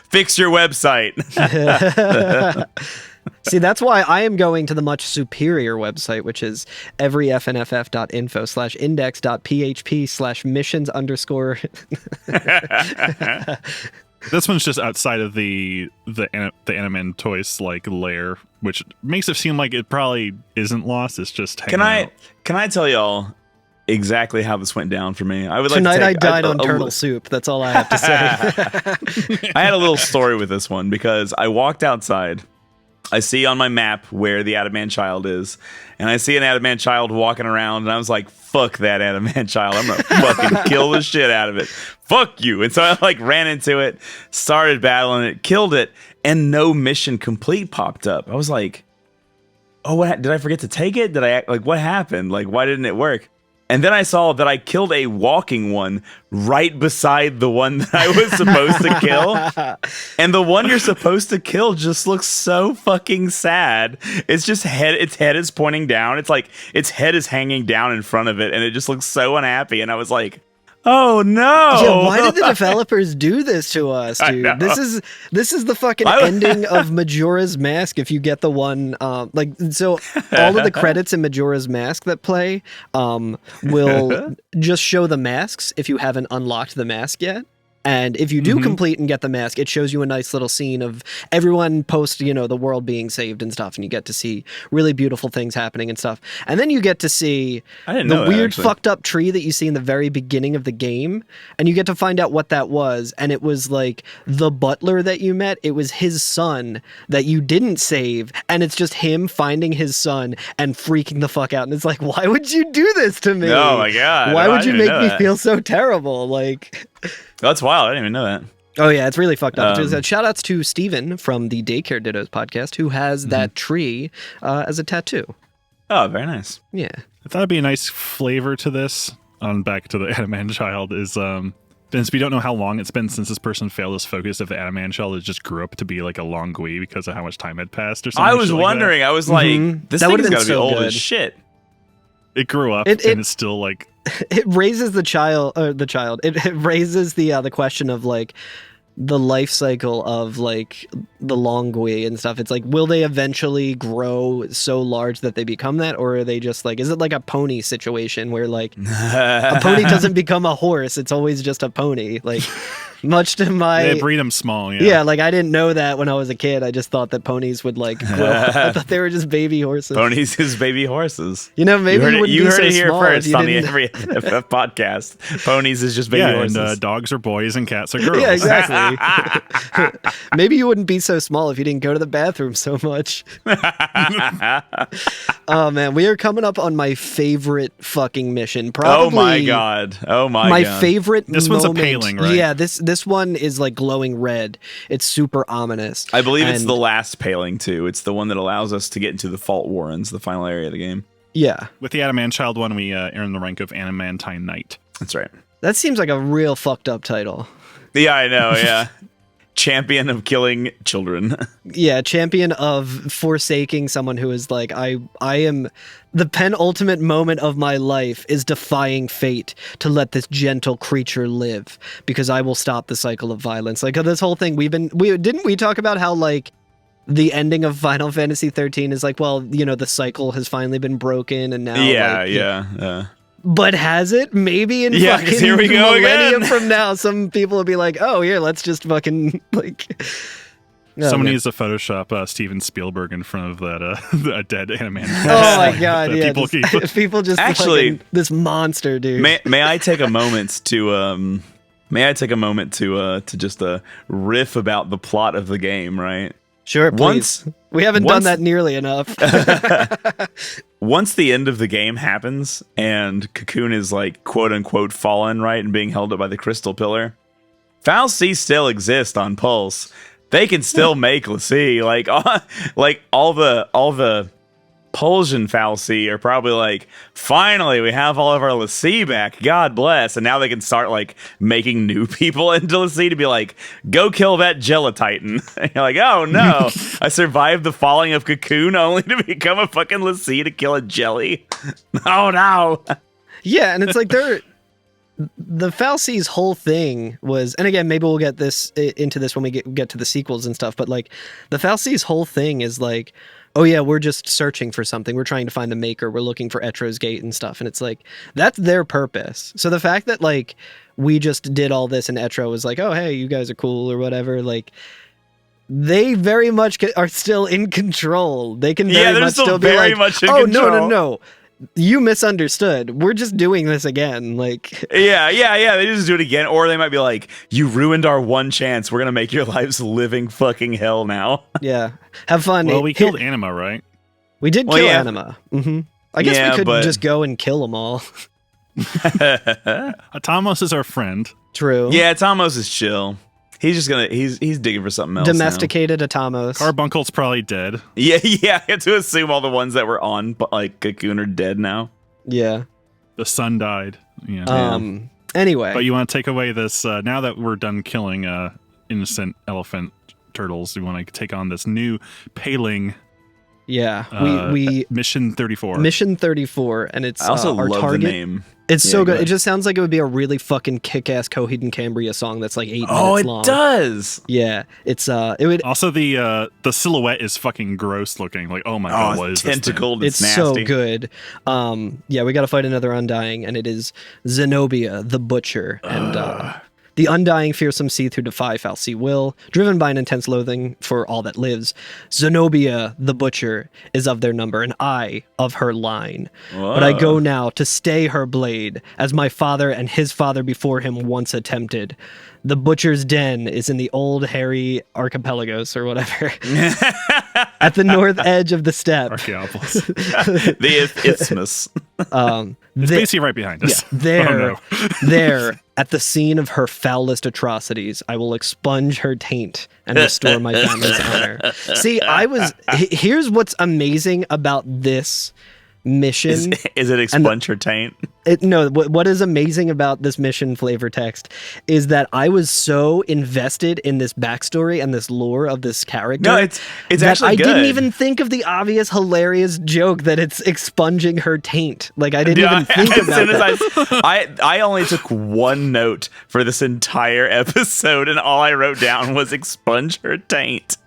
fix your website. See, that's why I am going to the much superior website, which is everyffnff.info/index.php/missions_. This one's just outside of the Animan Toys like layer, which makes it seem like it probably isn't lost. It's just hanging out. Can I tell y'all exactly how this went down for me? Tonight I died on turtle soup. That's all I have to say. I had a little story with this one, because I walked outside. I see on my map where the Adamant Child is, and I see an Adamant Child walking around, and I was like, fuck that Adamant Child. I'm gonna fucking kill the shit out of it. Fuck you. And so I like ran into it, started battling it, killed it, and no mission complete popped up. I was like, oh, what did I forget to take it? What happened? Like, why didn't it work? And then I saw that I killed a walking one right beside the one that I was supposed to kill. And the one you're supposed to kill just looks so fucking sad. It's just its head is pointing down. It's like its head is hanging down in front of it, and it just looks so unhappy. And I was like, oh no! Yeah, why did the developers do this to us, dude? This is the fucking ending of Majora's Mask. If you get the one, all of the credits in Majora's Mask that play, will just show the masks if you haven't unlocked the mask yet. And if you do complete and get the mask, it shows you a nice little scene of everyone post, the world being saved and stuff, and you get to see really beautiful things happening and stuff. And then you get to see the weird fucked up tree that you see in the very beginning of the game, and you get to find out what that was. And it was like the butler that you met, it was his son that you didn't save, and it's just him finding his son and freaking the fuck out. And it's like, why would you do this to me? Oh my god. Why would you make me feel so terrible? Like... That's wild. I didn't even know that. Oh, yeah. It's really fucked up. Shout outs to Steven from the Daycare Dittos podcast, who has that tree as a tattoo. Oh, very nice. Yeah. I thought it'd be a nice flavor to this. On back to the Adamant Child is, since we don't know how long it's been since this person failed his focus, if the Adamant Child just grew up to be like a long Gui because of how much time had passed or something. I was wondering. I was like, this thing is going to be old as shit. It grew up It- and it's still like It raises the child. It raises the question of like the life cycle of like the Longui and stuff. It's like, will they eventually grow so large that they become that, or are they just like, is it like a pony situation where like a pony doesn't become a horse? It's always just a pony. Like, much to my they breed them small. yeah, like I didn't know that when I was a kid. I just thought that ponies would like grow up. I thought they were just baby horses. Ponies is baby horses. You know, maybe you heard it here small first if you on the didn't- Every FF podcast. Ponies is just baby Yeah, horses. and dogs are boys and cats are girls. Yeah, exactly. Maybe you wouldn't be so small if you didn't go to the bathroom so much. Oh man, we are coming up on my favorite fucking mission. Probably Oh my god. Oh my god. favorite. This one's a moment. paling, right? Yeah, this one is like glowing red. It's super ominous. I believe it's And- the last paling too. It's the one that allows us to get into the Fault Warrens, the final area of the game. Yeah, With the Adamantchild one, we earn the rank of Adamantine Knight. That's right. that seems like a real fucked up title. Yeah, I know, yeah. Champion of killing children. Yeah, champion of forsaking someone who is like, I am the penultimate moment of my life is defying fate to let this gentle creature live because I will stop the cycle of violence. Like this whole thing didn't we talk about how like the ending of Final Fantasy 13 is like, well, you know, the cycle has finally been broken and now Yeah. But has it? Maybe in Yeah, 'cause fucking here we go millennium again. from now, some people will be like, "Oh, here, let's just fucking like." Oh, Someone man. needs to Photoshop Steven Spielberg in front of that a dead Adamantine. Oh my god! That Yeah, people just Actually, fucking, this monster, dude. May I take a moment to just riff about the plot of the game, right? Sure, please. We haven't done that nearly enough. Once the end of the game happens and Cocoon is like quote unquote fallen, right, and being held up by the crystal pillar, Fal'Cie still exists on Pulse. They can still make Lassie. Like all the Pulsian Fal'Cie are probably like, finally we have all of our Lassie back. God bless. And now they can start like making new people into Lassie to be like, go kill that Gelatitan. And you're like, oh no, I survived the falling of Cocoon only to become a fucking Lassie to kill a jelly. Oh no. Yeah, and it's like the Fal'Cie's whole thing was, and again, maybe we'll get into this when we get to the sequels and stuff, but like the Fal'Cie's whole thing is like, oh yeah, we're just searching for something. We're trying to find the maker. We're looking for Etro's Gate and stuff. And it's like, that's their purpose. So the fact that like we just did all this and Etro was like, oh, hey, you guys are cool or whatever. Like they very much are still in control. They can very much still be very like, much in oh, control. no. You misunderstood. We're just doing this again. Like, Yeah. They just do it again. Or they might be like, you ruined our one chance. We're going to make your lives living fucking hell now. yeah, have fun. Well, we killed Anima, right? We did Well, kill yeah. Anima. Mm-hmm. I guess Yeah, we could but- just go and kill them all. Atamos is our friend. True. Yeah, Tomos is chill. He's just gonna he's digging for something else. Domesticated Atamos. Carbuncle's probably dead. Now. Yeah. I have to assume all the ones that were on like Cocoon are dead now. Yeah. The sun died. Yeah. Anyway. But you want to take away this, now that we're done killing innocent elephant turtles, we want to take on this new paling yeah. We Mission 34. Mission 34, and it's I also our love target. the name. It's Yeah, so go good. ahead. It just sounds like it would be a really fucking kick-ass Coheed and Cambria song that's like 8 Oh, minutes it long. does. Yeah. It's it would Also, the silhouette is fucking gross looking. Like, oh my god, what is this thing? tentacled. it's It's so nasty. good. Yeah, we got to fight another Undying, and it is Zenobia the Butcher, and the Undying fearsome seeth who defy Fal'Cie will, driven by an intense loathing for all that lives. Zenobia the Butcher is of their number, and I of her line. But I go now to stay her blade, as my father and his father before him once attempted. The Butcher's den is in the old hairy archipelagos or whatever, at the north edge of the steppe. Archaeopolis. The isthmus. It's basically right behind us. There, Oh, no. there, at the scene of her foulest atrocities, I will expunge her taint and restore my family's honor. See, here's what's amazing about this mission. Is it expunge her taint? No, what is amazing about this mission flavor text is that I was so invested in this backstory and this lore of this character. No, it's that actually I good. didn't even think of the obvious hilarious joke that it's expunging her taint. Like I didn't even think about that. I only took one note for this entire episode, and all I wrote down was expunge her taint.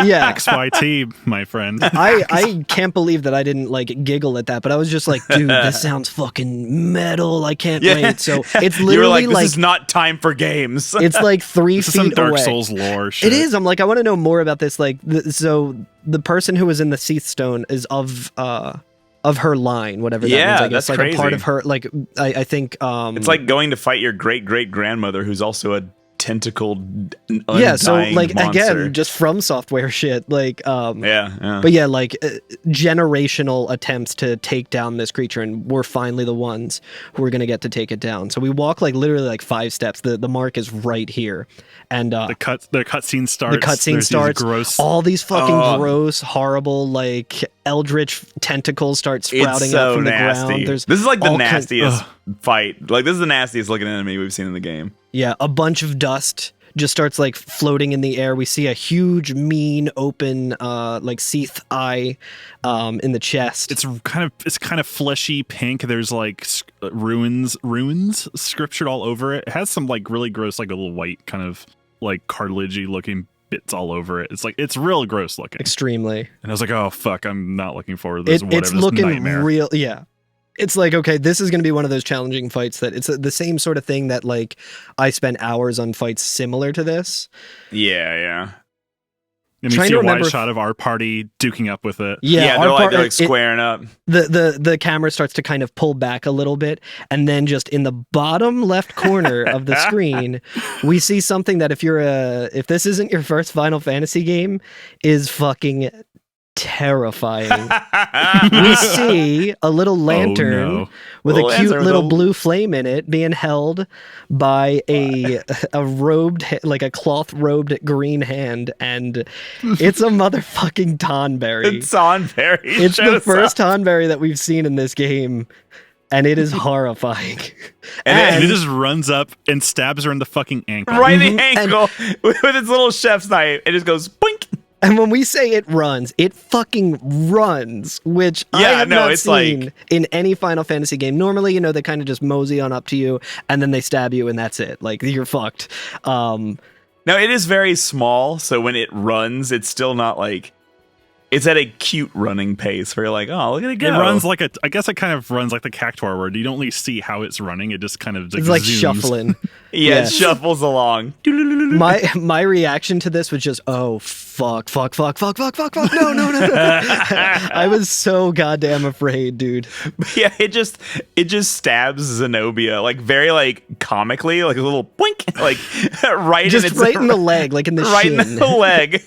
Yeah. XYT, my friend. I can't believe that I didn't like giggle at that, but I was just like, dude, this sounds fucking metal. I can't wait. So it's literally you were like, this like is not time for games. it's like 3 This is feet some Dark away. Souls lore shit. It is. I'm like, I want to know more about this. Like, so the person who was in the Seath Stone is of her line, whatever that means. I guess that's like crazy. a part of her. Like, I think. It's like going to fight your great-great-grandmother, who's also a tentacled, yeah. So like monster. again, just from software shit. Like, yeah. But yeah, like generational attempts to take down this creature, and we're finally the ones who are gonna get to take it down. So we walk like literally like 5 steps. The mark is right here, and the cutscene starts. The cutscene There's starts. these gross. All these fucking gross, horrible, like eldritch tentacles start sprouting It's so up from nasty. the ground. This is like the all nastiest fight. Like this is the nastiest looking enemy we've seen in the game. Yeah, a bunch of dust just starts like floating in the air. We see a huge, mean, open, like Seath eye in the chest. It's kind of fleshy pink. There's like runes scriptured all over it. It has some like really gross, like a little white kind of like cartilagey looking bits all over it. It's like it's real gross looking. Extremely. And I was like, oh fuck, I'm not looking forward to this. It's looking nightmare. real. Yeah. It's like, okay, this is going to be one of those challenging fights that it's the same sort of thing that like I spent hours on fights similar to this. Yeah. And we Trying see to a remember wide shot of our party duking up with it. Yeah, they're like squaring up. The camera starts to kind of pull back a little bit, and then just in the bottom left corner of the screen, we see something that if this isn't your first Final Fantasy game, is fucking terrifying. We see a little lantern with a cute little blue flame in it being held by a robed, like a cloth robed green hand, and it's a motherfucking Tonberry. It's Tonberry. It's the first Tonberry that we've seen in this game, and it is horrifying. And it just runs up and stabs her in the fucking ankle. Right in the ankle with its little chef's knife. It just goes boink. And when we say it runs, it fucking runs, which I have not seen in any Final Fantasy game. Normally, they kind of just mosey on up to you, and then they stab you, and that's it. Like, you're fucked. No, it is very small, so when it runs, it's still not like... It's at a cute running pace where you're like, oh, look at it go. It runs like I guess it kind of runs like the Cactuar, where you don't really see how it's running. It just kind of it's like zooms. shuffling. It shuffles along. My reaction to this was just, oh, fuck, no. I was so goddamn afraid, dude. But yeah, it just stabs Zenobia, like very like comically, like a little boink, like right in the leg, like in the right shin. in the leg.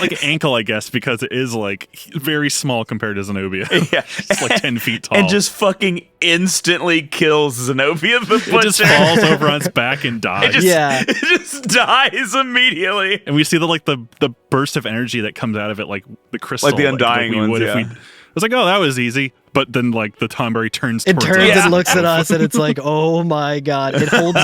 Like ankle, I guess, because it is like very small compared to Zenobia. Yeah. It's like 10 feet tall. And just fucking instantly kills Zenobia the Butcher. It just falls over on its back and dies. It just dies immediately. And we see the burst of energy that comes out of it, like the crystal. Like the Undying ones, I was like, oh, that was easy. But then, like, the Tonberry turns It towards turns us. and looks at us, and it's like, oh my god! It holds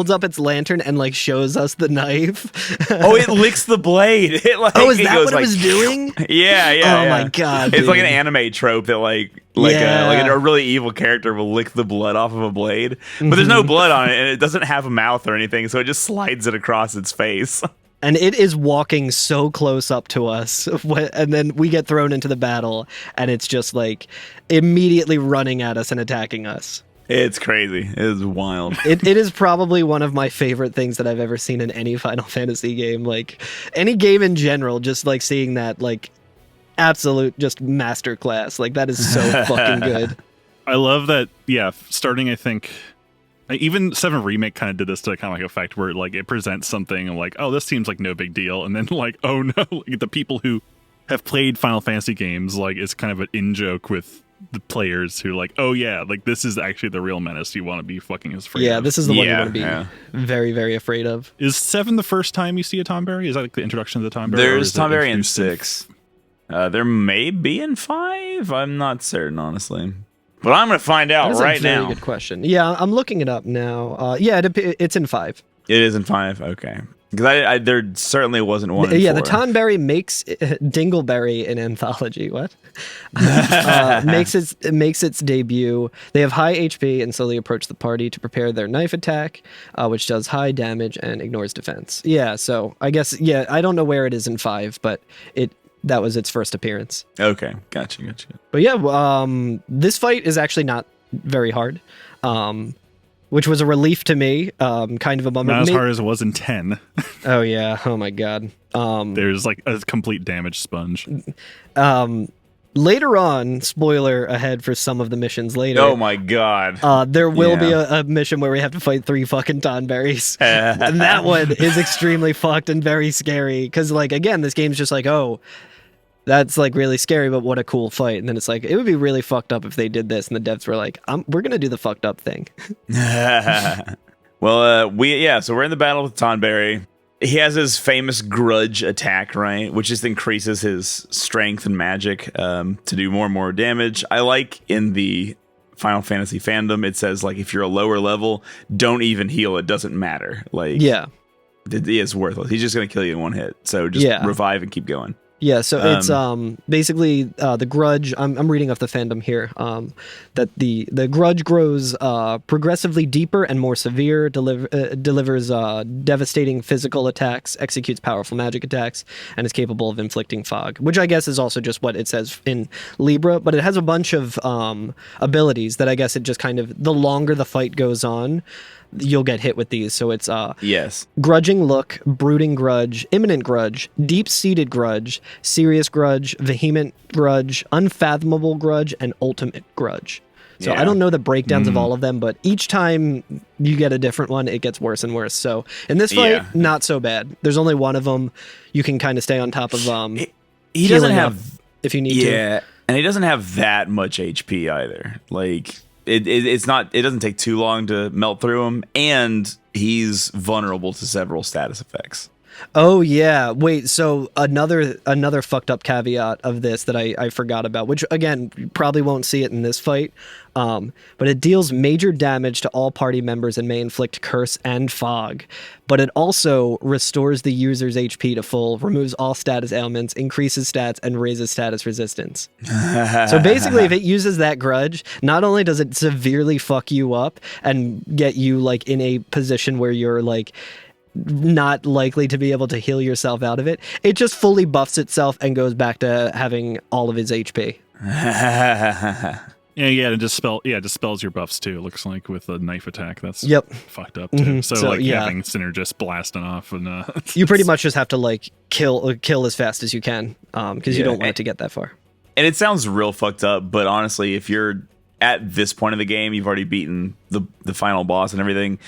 up its lantern and like shows us the knife. Oh, it licks the blade. It like is that goes what like, it was doing? Yeah. Oh my god! It's dude. like an anime trope that like a really evil character will lick the blood off of a blade, but there's no blood on it, and it doesn't have a mouth or anything, so it just slides it across its face. And it is walking so close up to us, and then we get thrown into the battle, and it's just like immediately running at us and attacking us. It's crazy. It is wild. It is probably one of my favorite things that I've ever seen in any Final Fantasy game. Like any game in general, just like seeing that like absolute just masterclass. Like that is so fucking good. I love that. Yeah, starting I think. Even 7 Remake kind of did this to kind of like effect where like it presents something and like, oh, this seems like no big deal, and then like, oh no, like, the people who have played Final Fantasy games, like it's kind of an in joke with the players who like, oh yeah, like this is actually the real menace you want to be fucking afraid of. Yeah, this is the one you want to be very, very afraid of. Is 7 the first time you see a Tonberry? Is that like the introduction to the Tonberry? There's Tonberry in 6. There may be in 5. I'm not certain, honestly. But I'm going to find out That is right a very now. good question. Yeah, I'm looking it up now. Yeah, it's in 5. It is in 5? Okay. Because there certainly wasn't one in 4. The Tonberry makes Dingleberry an anthology. What? Makes its debut. They have high HP and slowly approach the party to prepare their knife attack, which does high damage and ignores defense. Yeah, so I guess I don't know where it is in 5, but that was its first appearance. Okay, gotcha. But yeah, this fight is actually not very hard. Which was a relief to me, kind of a bummer. Not as hard as it was in 10. Oh yeah, oh my god. There's like a complete damage sponge. Later on, spoiler ahead for some of the missions later. Oh my god. There will be a mission where we have to fight 3 fucking Tonberries. And that one is extremely fucked and very scary. Because, like, again, this game's just like, oh, that's like really scary, but what a cool fight. And then it's like, it would be really fucked up if they did this. And the devs were like, we're going to do the fucked up thing. Well, so we're in the battle with Tonberry. He has his famous grudge attack, right? Which just increases his strength and magic to do more and more damage. I like in the Final Fantasy fandom, it says, like, if you're a lower level, don't even heal. It doesn't matter. Like, yeah, it's worthless. He's just going to kill you in one hit. So just revive and keep going. Yeah, so it's basically the grudge. I'm reading off the fandom here. That the grudge grows progressively deeper and more severe. Delivers devastating physical attacks, executes powerful magic attacks, and is capable of inflicting fog. Which I guess is also just what it says in Libra. But it has a bunch of abilities that I guess it just kind of, the longer the fight goes on, you'll get hit with these. So it's grudging look, brooding grudge, imminent grudge, deep-seated grudge, serious grudge, vehement grudge, unfathomable grudge, and ultimate grudge. So I don't know the breakdowns of all of them, but each time you get a different one, it gets worse and worse. So in this fight, not so bad. There's only one of them. You can kind of stay on top of he doesn't have if you need to. Yeah, and he doesn't have that much HP either. Like, it's not. It doesn't take too long to melt through him, and he's vulnerable to several status effects. Oh yeah, wait. So another fucked up caveat of this that I forgot about, which again you probably won't see it in this fight, but it deals major damage to all party members and may inflict curse and fog. But it also restores the user's HP to full, removes all status ailments, increases stats, and raises status resistance. So basically, if it uses that grudge, not only does it severely fuck you up and get you like in a position where you're like not likely to be able to heal yourself out of it, it just fully buffs itself and goes back to having all of his HP. It dispels your buffs too. It looks like with a knife attack. That's fucked up too. Mm-hmm. So having Synergist blasting off and you pretty much just have to like kill as fast as you can because you don't want it to get that far. And it sounds real fucked up, but honestly, if you're at this point of the game, you've already beaten the final boss and everything,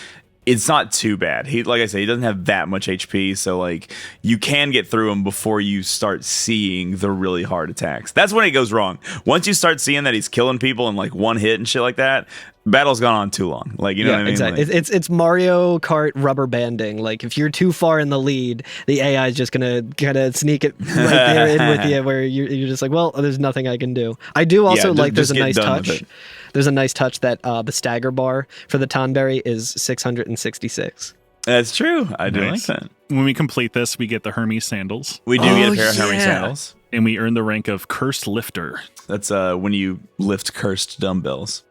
it's not too bad. He, like I say, he doesn't have that much HP, so like you can get through him before you start seeing the really hard attacks. That's when it goes wrong. Once you start seeing that he's killing people in like one hit and shit like that, battle's gone on too long. Like, you know what I mean? Exactly. Like, it's Mario Kart rubber banding. Like if you're too far in the lead, the AI is just gonna kind of sneak it right there in with you, where you're just like, well, there's nothing I can do. I do also like there's a nice touch. There's a nice touch that the stagger bar for the Tonberry is 666. That's true. I do like that. When we complete this, we get the Hermes sandals. We do get a pair of Hermes sandals. And we earn the rank of Cursed Lifter. That's when you lift cursed dumbbells.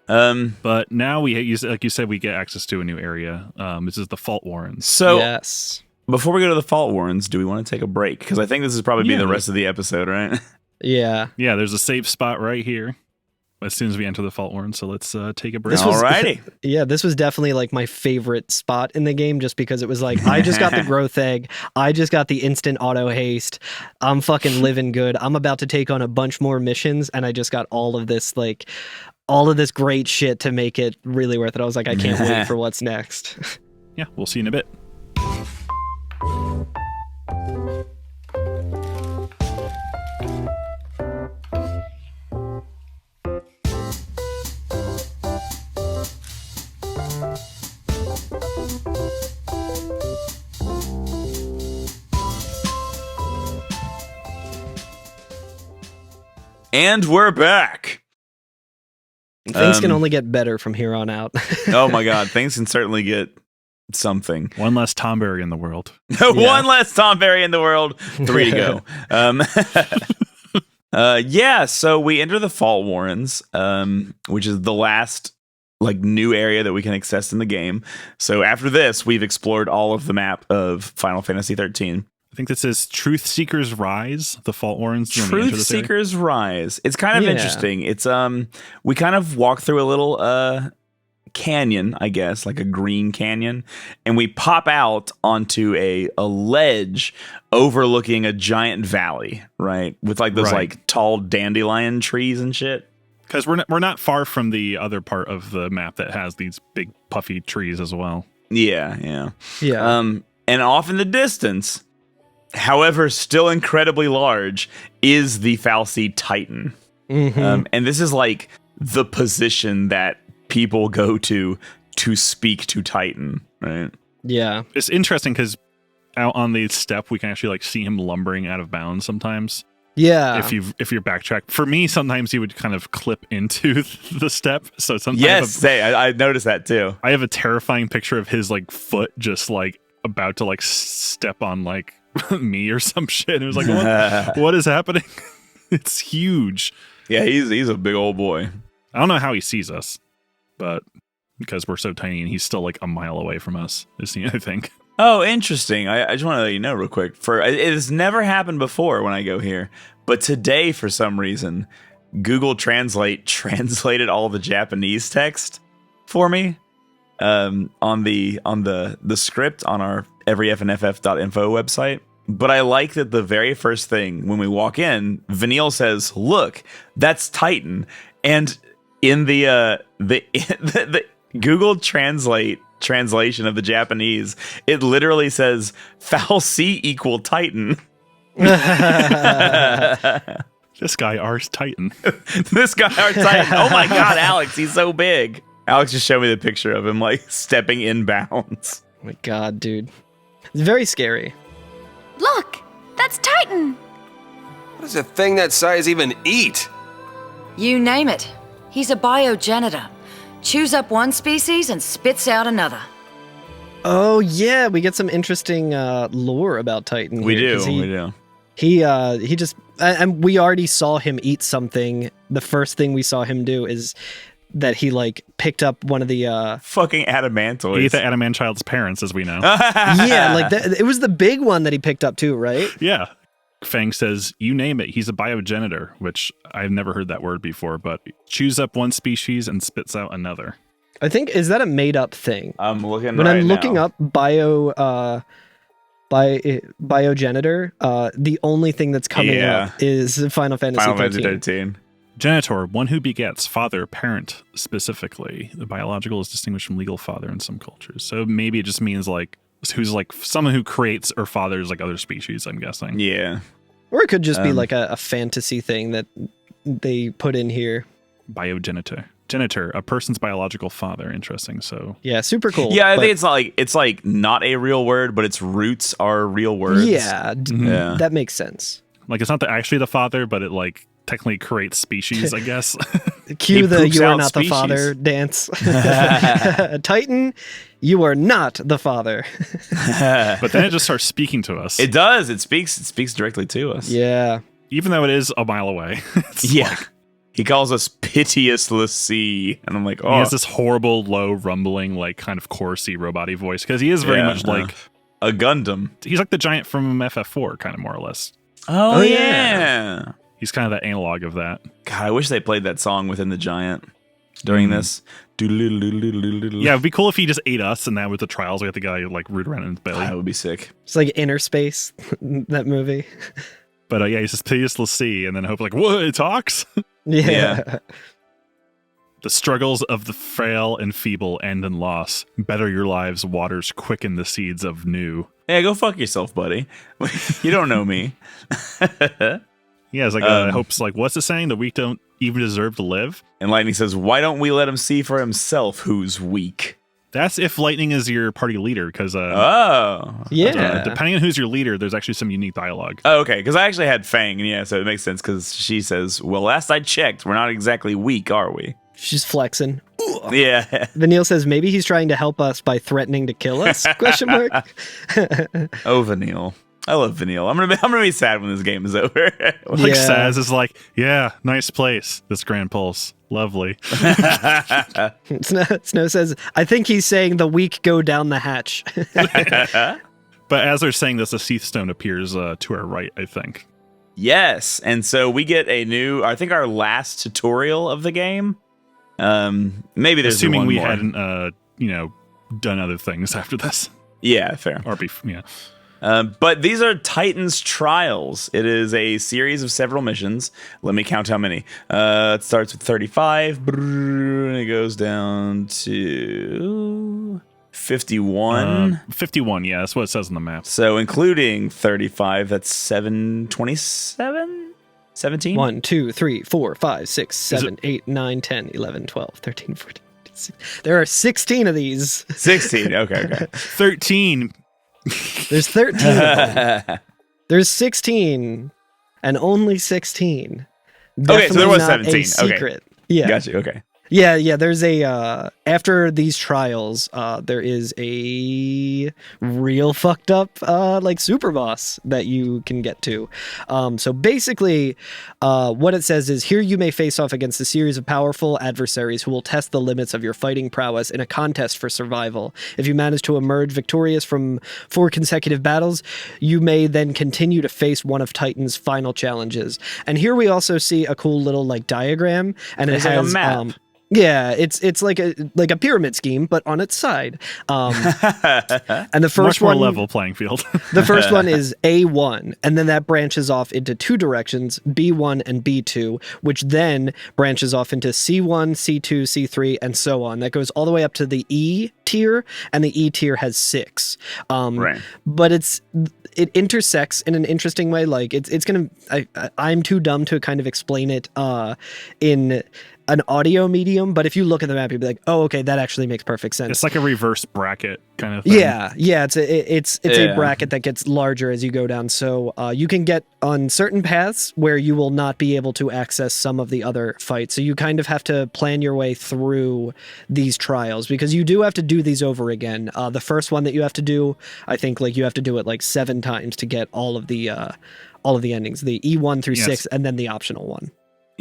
But now like you said, we get access to a new area. This is the Fault Warrens. So before we go to the Fault Warrens, do we want to take a break? Because I think this is probably be the rest of the episode, right? Yeah. Yeah, there's a safe spot right here as soon as we enter the Fault Warren, so let's take a break. Alrighty. Yeah, this was definitely like my favorite spot in the game, just because it was like, I just got the growth egg, I just got the instant auto haste, I'm fucking living good, I'm about to take on a bunch more missions, and I just got all of this great shit to make it really worth it. I was like, I can't wait for what's next. Yeah, we'll see you in a bit. And we're back. Things can only get better from here on out. Oh my god, things can certainly get something. One less Tomberry in the world. One less Tomberry in the world. 3 to go. So we enter the Fault Warrens, which is the last new area that we can access in the game. So after this, we've explored all of the map of Final Fantasy 13. I think this is Truth Seekers Rise, the Fault Warrens. Truth Seekers Rise. It's kind of interesting. It's we kind of walk through a little canyon, I guess, like a green canyon, and we pop out onto a ledge overlooking a giant valley, right? With those tall dandelion trees and shit. Because we're not far from the other part of the map that has these big puffy trees as well. Yeah. And off in the distance, however, still incredibly large, is the Fal'Cie Titan. Mm-hmm. And this is the position that people go to speak to Titan, right? Yeah. It's interesting because out on the step, we can actually see him lumbering out of bounds sometimes. Yeah. If you're backtrack. For me, sometimes he would kind of clip into the step. So sometimes I noticed that too. I have a terrifying picture of his foot just about to step on me or some shit. It was what is happening? It's huge. Yeah, he's a big old boy. I don't know how he sees us, but because we're so tiny and he's still a mile away from us, is the other thing. Oh, interesting. I just want to let you know real quick. It has never happened before when I go here, but today, for some reason, Google Translate translated all the Japanese text for me on the script on our everyfnff.info website. But I like that the very first thing when we walk in, Vanille says, "Look, that's Titan," and in the Google translation of the Japanese, it literally says Fal'Cie equal Titan. This guy ours Titan. This guy ours Titan. Oh my god, Alex, he's so big. Alex just showed me the picture of him stepping in bounds. Oh my god, dude. It's very scary. Look, that's Titan. What does a thing that size even eat? You name it. He's a biogenitor. Chews up one species and spits out another. Oh yeah, we get some interesting lore about Titan. We here, do. He just and we already saw him eat something. The first thing we saw him do is that he picked up one of the fucking adamantoids. He ate the adamantchild's parents, as we know. Yeah, it was the big one that he picked up too, right? Yeah. Fang says, you name it, he's a biogenitor, which I've never heard that word before, but chews up one species and spits out another. I think, is that a made up thing? I'm looking when right I'm looking now. up biogenitor, the only thing that's coming up is Final Fantasy 13. Genitor, one who begets, father, parent, specifically. The biological is distinguished from legal father in some cultures. So maybe it just means who's someone who creates or fathers other species, I'm guessing. Yeah. Or it could just be a fantasy thing that they put in here. Biogenitor. Genitor, a person's biological father. Interesting. So yeah, super cool. Yeah, I think it's not a real word, but its roots are real words. Yeah, that makes sense. It's not actually the father, but it technically creates species, I guess. Cue the "You are not the father" dance. Titan, you are not the father. But then it just starts speaking to us. It does. It speaks directly to us. Yeah. Even though it is a mile away. He calls us piteous Lassie. And I'm like, oh. He has this horrible, low, rumbling, kind of chorusy, robot-y voice. Because he is very much a Gundam. He's like the giant from FF4, kind of more or less. Oh yeah. He's kind of that analog of that. God, I wish they played that song within the giant during this. Yeah, it'd be cool if he just ate us and that with the trials we had the guy root around in his belly. That would be sick. It's like Inner Space, that movie. But he's just piteous Lassie, and then hope what, it talks? Yeah. The struggles of the frail and feeble end in loss. Better your lives, waters quicken the seeds of new. Yeah, go fuck yourself, buddy. You don't know me. Yeah, it's hopes what's it saying? The weak don't even deserve to live? And Lightning says, why don't we let him see for himself who's weak? That's if Lightning is your party leader, because Yeah. depending on who's your leader, there's actually some unique dialogue. Oh, okay, because I actually had Fang, and yeah, so it makes sense because she says, "Well, last I checked, we're not exactly weak, are we?" She's flexing. Yeah. Vanille says maybe he's trying to help us by threatening to kill us? Question mark. Oh, Vanille. I love Vanille. I'm gonna be sad when this game is over. Like Yeah. Saz is like, yeah, nice place. This Gran Pulse, lovely. Snow says, I think he's saying the weak go down the hatch. But as they're saying this, a Seath Stone appears to our right, I think. Yes, and so we get a new, I think our last tutorial of the game. Maybe there's Assuming one we more. hadn't, done other things after this. Yeah, fair. Or yeah. But these are Titan's Trials. It is a series of several missions. Let me count how many. It starts with 35, and it goes down to 51. 51, yeah, that's what it says on the map. So including 35, that's 727? 17? 1, 2, 3, 4, 5, 6, 7, 8, 9, 10, 11, 12, 13, 14. 15. There are 16 of these. 16. Okay. 13. There's 13 of them. There's 16 and only 16. Okay, so there was Definitely 17. not a Okay. secret. Yeah. Gotcha. Okay. Yeah, there's a after these trials, there is a real fucked up like super boss that you can get to. So basically, what it says is here you may face off against a series of powerful adversaries who will test the limits of your fighting prowess in a contest for survival. If you manage to emerge victorious from 4 consecutive battles, you may then continue to face one of Titan's final challenges. And here we also see a cool little like diagram, and It's it like a has map. Yeah, it's like a pyramid scheme, but on its side. And the first Much more one, level playing field. the first one is A1, and then that branches off into 2 directions, B1 and B2, which then branches off into C1, C2, C3, and so on. That goes all the way up to the E tier, and the E tier has 6. Right. But it intersects in an interesting way. Like it's gonna. I'm too dumb to kind of explain it in an audio medium, but if you look at the map, you'd be like, "Oh, okay, that actually makes perfect sense." It's like a reverse bracket kind of thing. Yeah, it's a Yeah. bracket that gets larger as you go down. So you can get on certain paths where you will not be able to access some of the other fights. So you kind of have to plan your way through these trials because you do have to do these over again. The first one that you have to do, I think, like you have to do it like 7 times to get all of the endings, the E1 through Yes. 6, and then the optional one.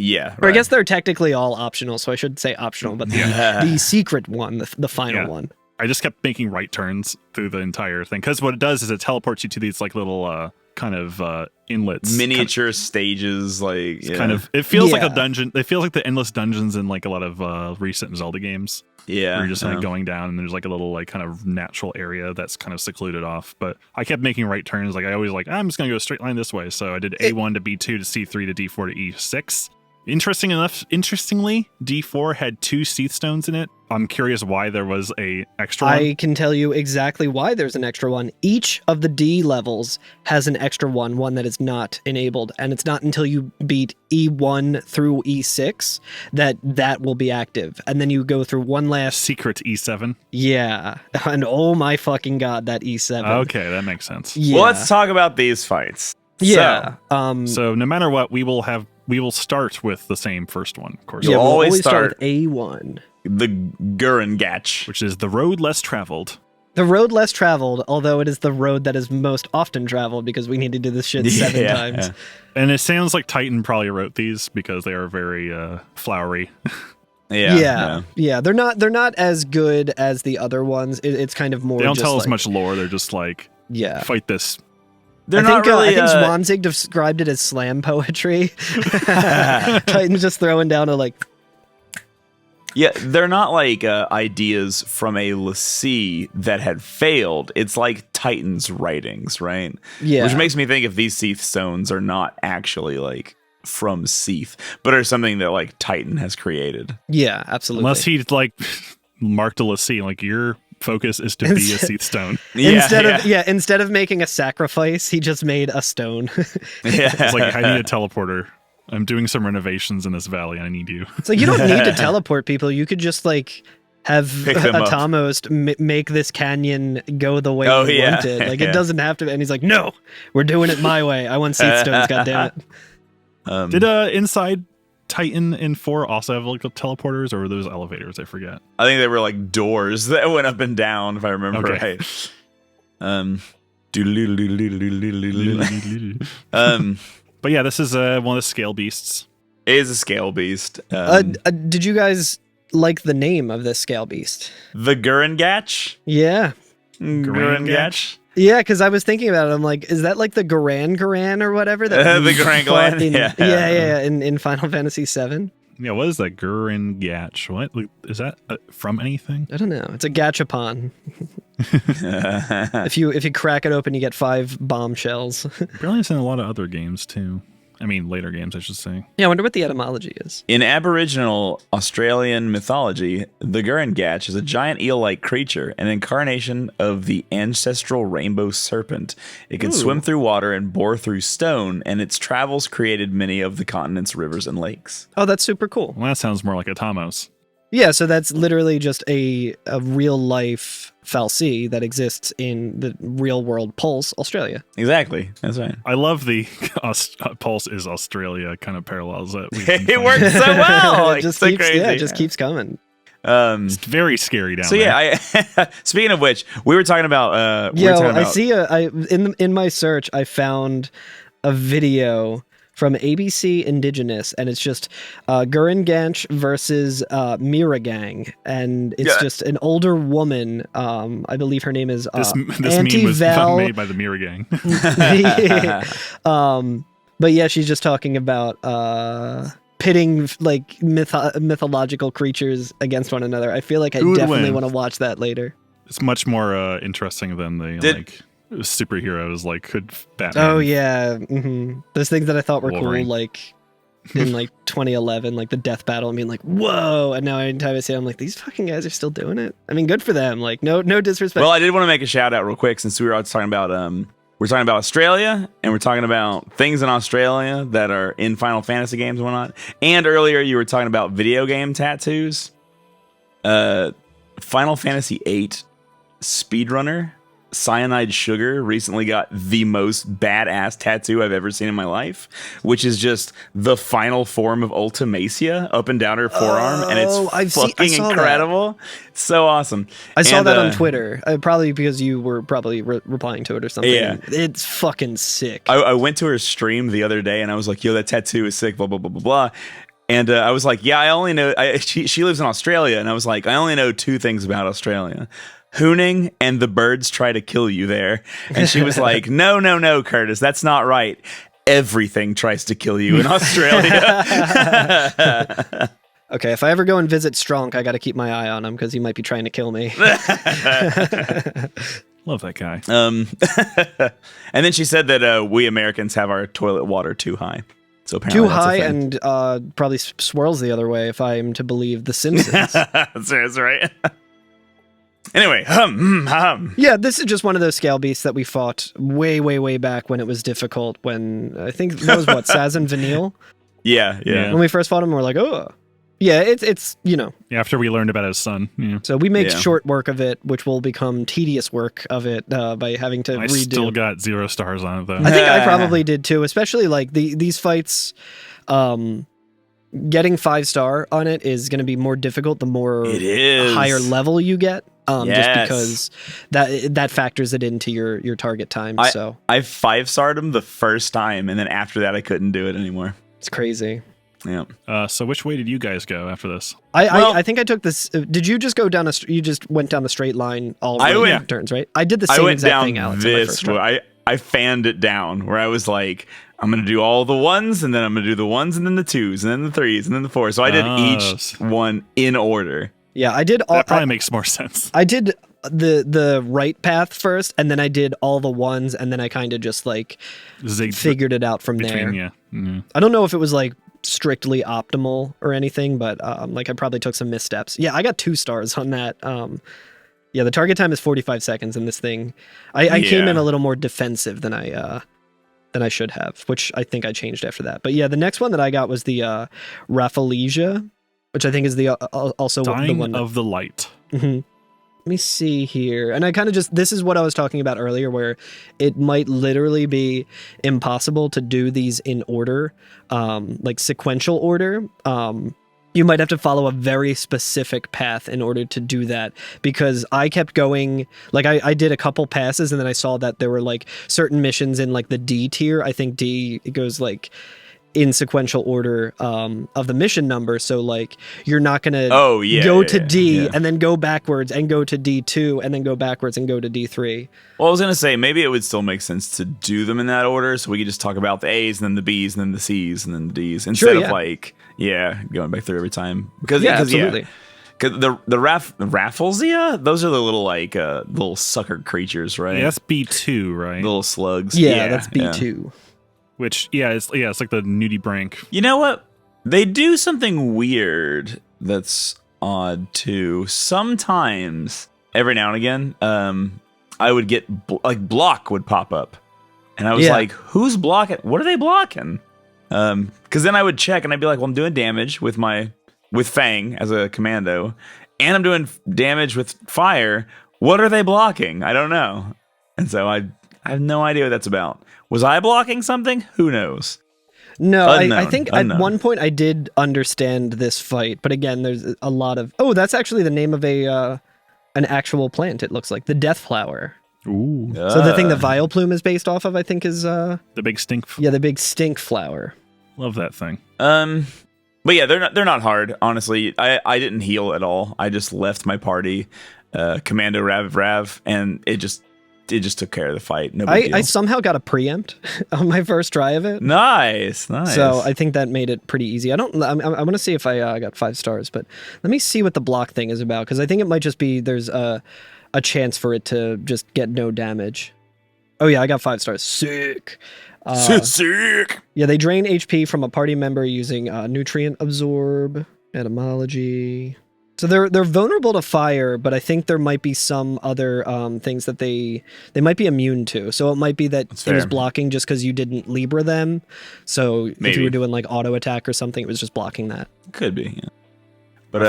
Yeah. Or I guess they're technically all optional, so I should say optional, but the secret one, the final Yeah. one. I just kept making right turns through the entire thing because what it does is it teleports you to these like little kind of inlets, Miniature stages, like Kind of. It feels like Yeah. a dungeon. It feels like the endless dungeons in like a lot of recent Zelda games. Yeah. Where you're just like yeah. going down and there's like a little like kind of natural area that's kind of secluded off. But I kept making right turns. Like I always like I'm just gonna go a straight line this way. So I did A1 to B2 to C3 to D4 to E6. Interestingly, D4 had 2 Seath Stones in it. I'm curious why there was a extra one. I can tell you exactly why there's an extra one. Each of the D levels has an extra one that is not enabled, and it's not until you beat E1 through E6 that will be active. And then you go through one last Secret E7. yeah, and oh my fucking god, that E7. Okay, that makes sense. Yeah. Well, let's talk about these fights. Yeah. So no matter what, we will start with the same first one, of course. Yeah, You'll we'll always always start start- with A1. The Gurengach. Which is the road less traveled. The road less traveled, although it is the road that is most often traveled because we need to do this shit 7 Yeah, times. yeah. And it sounds like Titan probably wrote these because they are very flowery. Yeah. They're not as good as the other ones. It's kind of more. They don't just tell us like, much lore. They're just like, Yeah. fight this. They're I not think, really. I think Zwanzig described it as slam poetry. Titan's just throwing down a like. Yeah, they're not like ideas from a Lassie that had failed. It's like Titan's writings, right? Yeah. Which makes me think if these Seath Stones are not actually like from Seath, but are something that like Titan has created. Yeah, absolutely. Unless he like marked a Lassie, like your focus is to be a Seath Stone. Instead of making a sacrifice, he just made a stone. It's like, I need a teleporter. I'm doing some renovations in this valley. I need you. It's like you don't need to teleport people. You could just like have Pick them up. Atamos make this canyon go the way Oh, we yeah. want it. Like, Yeah. it doesn't have to. And he's like, no, we're doing it my way. I want seed stones, goddammit. Did Inside Titan in 4 also have like teleporters, or were those elevators? I forget. I think they were like doors that went up and down, if I remember Okay. right. Um, But yeah, this is one of the scale beasts. it is a scale beast. Did you guys like the name of this scale beast? The Gurengach? Yeah. Gurengach? Yeah, because I was thinking about it. I'm like, is that like the Garan or whatever? That The Garanglan? Yeah. in Final Fantasy VII. Yeah, what is that? Gurren Gatch? What? Like, is that from anything? I don't know. It's a gachapon. If you crack it open, you get 5 bombshells. Apparently it's in a lot of other games too. I mean, later games, I should say. Yeah, I wonder what the etymology is. In Aboriginal Australian mythology, the Gurengach is a giant eel-like creature, an incarnation of the ancestral rainbow serpent. It can swim through water and bore through stone, and its travels created many of the continent's rivers and lakes. Oh, that's super cool. Well, that sounds more like Atamos. Yeah, so that's literally just a real life fal'Cie that exists in the real world Pulse, Australia. Exactly. That's right. I love the Pulse is Australia kind of parallels that we've been It finding. works so well. It just so keeps, crazy. yeah, it just keeps coming. It's very scary down So there. yeah, speaking of which, we were talking about. I see in my search I found a video from ABC Indigenous, and it's just Gurengach versus Miragang, and it's just an older woman. I believe her name is This meme Auntie was Val. made by the Mirror Gang. But yeah, she's just talking about pitting like mythological creatures against one another. I feel like I Who would definitely win? want to watch that later. It's much more interesting than the like superheroes. Like, could Batman? Oh yeah, those things that I thought were Wolverine. cool, like in like 2011, like the death battle, and being like, whoa! And now anytime I see it, I'm like, these fucking guys are still doing it. I mean, good for them. Like, no disrespect. Well, I did want to make a shout out real quick since we were talking about we're talking about Australia and we're talking about things in Australia that are in Final Fantasy games and whatnot. And earlier you were talking about video game tattoos. Final Fantasy VIII speedrunner Cyanide Sugar recently got the most badass tattoo I've ever seen in my life, which is just the final form of Ultimacia up and down her forearm, and it's fucking incredible. It's so awesome. I saw that on Twitter, probably because you were probably replying to it or something. Yeah. It's fucking sick. I went to her stream the other day, and I was like, yo, that tattoo is sick, blah, blah, blah, blah, blah. And I was like, yeah, I only know... She lives in Australia, and I was like, I only know 2 things about Australia. Hooning and the birds try to kill you there. And she was like, no, Curtis, that's not right. Everything tries to kill you in Australia. Okay, if I ever go and visit Strunk, I got to keep my eye on him because he might be trying to kill me. Love that guy. And then she said that we Americans have our toilet water too high. So apparently Too that's a high thing. and probably swirls the other way if I am to believe The Simpsons. That's right. Anyway, Yeah, this is just one of those scale beasts that we fought way back when it was difficult. When I think that was what Saz and Vanille. Yeah. When we first fought him, we were like, oh, yeah, it's After we learned about his son. Yeah. So we make Yeah. short work of it, which will become tedious work of it by having to I redo. still got 0 stars on it though. I think I probably did too, especially like these fights. Getting 5-star on it is going to be more difficult the more It is. higher level you get. Just Yes. because that factors it into your target time. So I 5-starred him the first time, and then after that, I couldn't do it anymore. it's crazy. Yeah. So which way did you guys go after this? I think I took this. Did you just go down you just went down the straight line all turns, right? I did the I same went exact down thing, Alex. In my this first way. run. I fanned it down where I was like, I'm going to do all the 1s, and then I'm going to do the 1s, and then the 2s, and then the 3s, and then the 4s. So I did each one in order. Yeah, I did all. That probably makes more sense. I did the right path first, and then I did all the 1s, and then I kind of just like Zigged figured it out from there. yeah. Mhm. I don't know if it was like strictly optimal or anything, but like I probably took some missteps. Yeah, I got 2 stars on that. Yeah, the target time is 45 seconds in this thing. I came in a little more defensive than I should have, which I think I changed after that. But yeah, the next one that I got was the Rafflesia, which I think is the also the Dying one of the Light. Mhm. Let me see here. And I kind of this is what I was talking about earlier, where it might literally be impossible to do these in order, like sequential order. You might have to follow a very specific path in order to do that, because I kept going, like I did a couple passes and then I saw that there were like certain missions in like the D tier. I think D, it goes like in sequential order of the mission number, so like you're not gonna go to D and then go backwards and go to D2 and then go backwards and go to D3. Well, I was gonna say maybe it would still make sense to do them in that order, so we could just talk about the A's and then the B's and then the C's and then the D's instead of like going back through every time. Because absolutely. Cause the raffles, those are the little like little sucker creatures, right? Yeah, that's B2, right? Little slugs. Yeah, that's B2. Yeah. Which, it's like the nudie brank. You know what? They do something weird that's odd too. Sometimes, every now and again, I would get block would pop up, and I was like, "Who's blocking? What are they blocking?" Because then I would check, and I'd be like, "Well, I'm doing damage with Fang as a commando, and I'm doing damage with fire. What are they blocking? I don't know." And so I have no idea what that's about. Was I blocking something? Who knows? No, I think at one point I did understand this fight, but again, there's a lot of... Oh, that's actually the name of an actual plant, it looks like. The Death Flower. Ooh. So the thing the Vileplume is based off of, I think, is... the big stink... Yeah, the big stink flower. Love that thing. But yeah, they're not hard, honestly. I didn't heal at all. I just left my party, Commando Rav, and it just took care of the fight. No big deal. I somehow got a preempt on my first try of it. Nice. So I think that made it pretty easy. I want to see if I got 5 stars, but let me see what the block thing is about, because I think it might just be there's a chance for it to just get no damage. Oh yeah, I got 5 stars. Sick. Sick. Yeah, they drain HP from a party member using nutrient absorb, etymology. So they're vulnerable to fire, but I think there might be some other things that they might be immune to. So it might be that it was blocking just because you didn't Libra them. So if you were doing like auto attack or something, it was just blocking that. Could be, yeah. But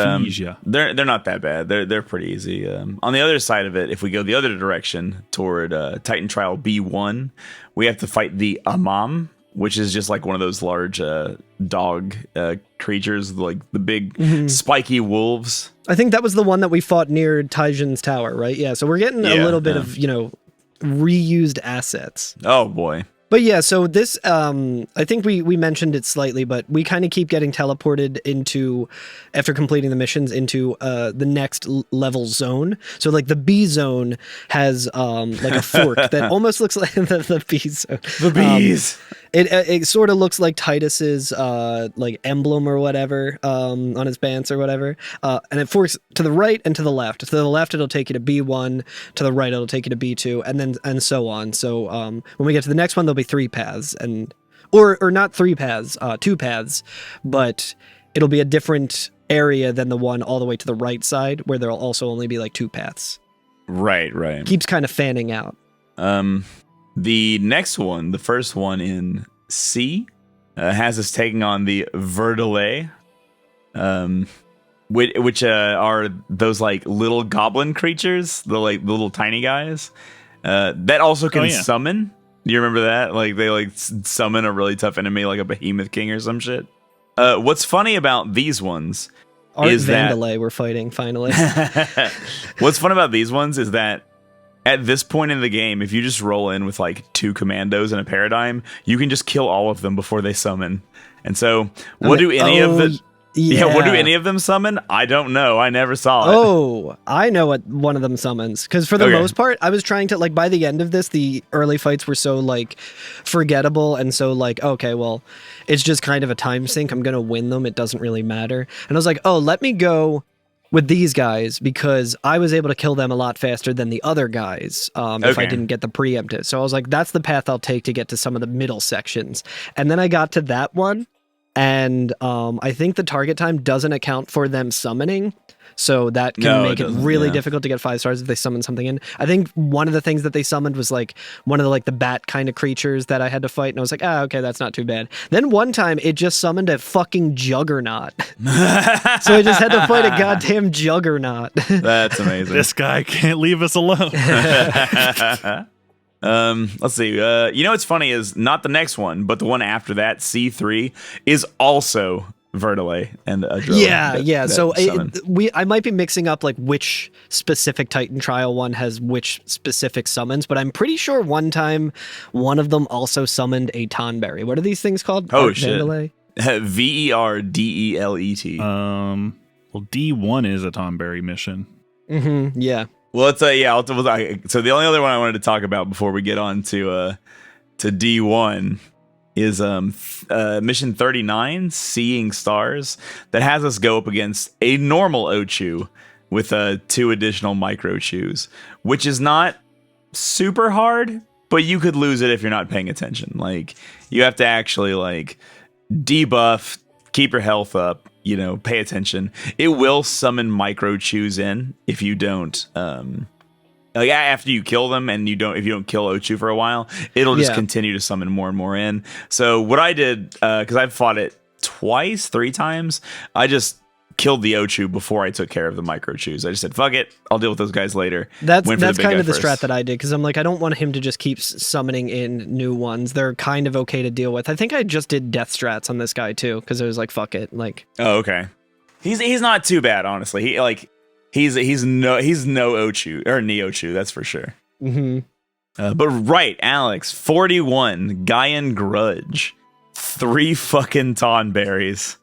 they're not that bad. They're pretty easy. On the other side of it, if we go the other direction toward Titan Trial B1, we have to fight the Amam, which is just like one of those large dog creatures, like the big spiky wolves. I think that was the one that we fought near Taijin's tower, right? Yeah, so we're getting a little bit of, reused assets. Oh, boy. But yeah, so this, I think we mentioned it slightly, but we kind of keep getting teleported into, after completing the missions, into the next level zone. So like the B zone has like a fork that almost looks like the B zone. The bees. It sort of looks like Titus's like emblem or whatever on his pants or whatever, and it forks to the right and to the left. To the left, it'll take you to B1. To the right, it'll take you to B2, and so on. So when we get to the next one, there'll be 3 paths, or not 3 paths, 2 paths, but it'll be a different area than the one all the way to the right side, where there'll also only be like 2 paths. Right. Keeps kind of fanning out. The next one, the first one in C, has us taking on the Verdele, which are those like little goblin creatures, the little tiny guys that also can summon. Do you remember that? Like they like summon a really tough enemy, like a behemoth king or some shit. What's funny about these ones is Vandalay we're fighting finally. What's fun about these ones is that at this point in the game, if you just roll in with like 2 commandos and a paradigm, you can just kill all of them before they summon. And so, what do any of them summon? I don't know. I never saw it. Oh, I know what one of them summons. Because for the most part, I was trying to, like, by the end of this, the early fights were so, like, forgettable and so, like, okay, well, it's just kind of a time sink. I'm going to win them. It doesn't really matter. And I was like, oh, let me go with these guys because I was able to kill them a lot faster than the other guys if I didn't get the preemptive. So I was like, that's the path I'll take to get to some of the middle sections. And then I got to that one, and I think the target time doesn't account for them summoning. So that can make it really difficult to get 5 stars if they summon something in. I think one of the things that they summoned was like one of the like the bat kind of creatures that I had to fight, and I was like, okay, that's not too bad. Then one time it just summoned a fucking juggernaut. So I just had to fight a goddamn juggernaut. That's amazing. This guy can't leave us alone. Let's see. You know what's funny is not the next one, but the one after that, C3, is also Vertile and Adroa. So I might be mixing up like which specific Titan Trial one has which specific summons, but I'm pretty sure one time one of them also summoned a Tonberry. What are these things called? Oh shit! Verdelet? Verdelet. Well, D1 is a Tonberry mission. Mm-hmm. Yeah. Well, it's so the only other one I wanted to talk about before we get on to D1 is mission 39, Seeing Stars, that has us go up against a normal Ochu with 2 additional micro chews, which is not super hard, but you could lose it if you're not paying attention. Like, you have to actually like debuff, keep your health up, pay attention. It will summon micro chews in if you don't like after you kill them, and if you don't kill Ochu for a while, it'll just continue to summon more and more in. So what I did, because I've fought it 3 times, I just killed the Ochu before I took care of the micro chews. I just said, fuck it, I'll deal with those guys later. That's kind of the strat that I did, because I'm like, I don't want him to just keep summoning in new ones. They're kind of okay to deal with. I think I just did death strats on this guy too, because it was like, fuck it. Like, oh, okay. He's not too bad, honestly. He's no Ochu or Neochu, that's for sure. Mm-hmm. But right, Alex, 41 Gaian Grudge, 3 fucking Tonberries.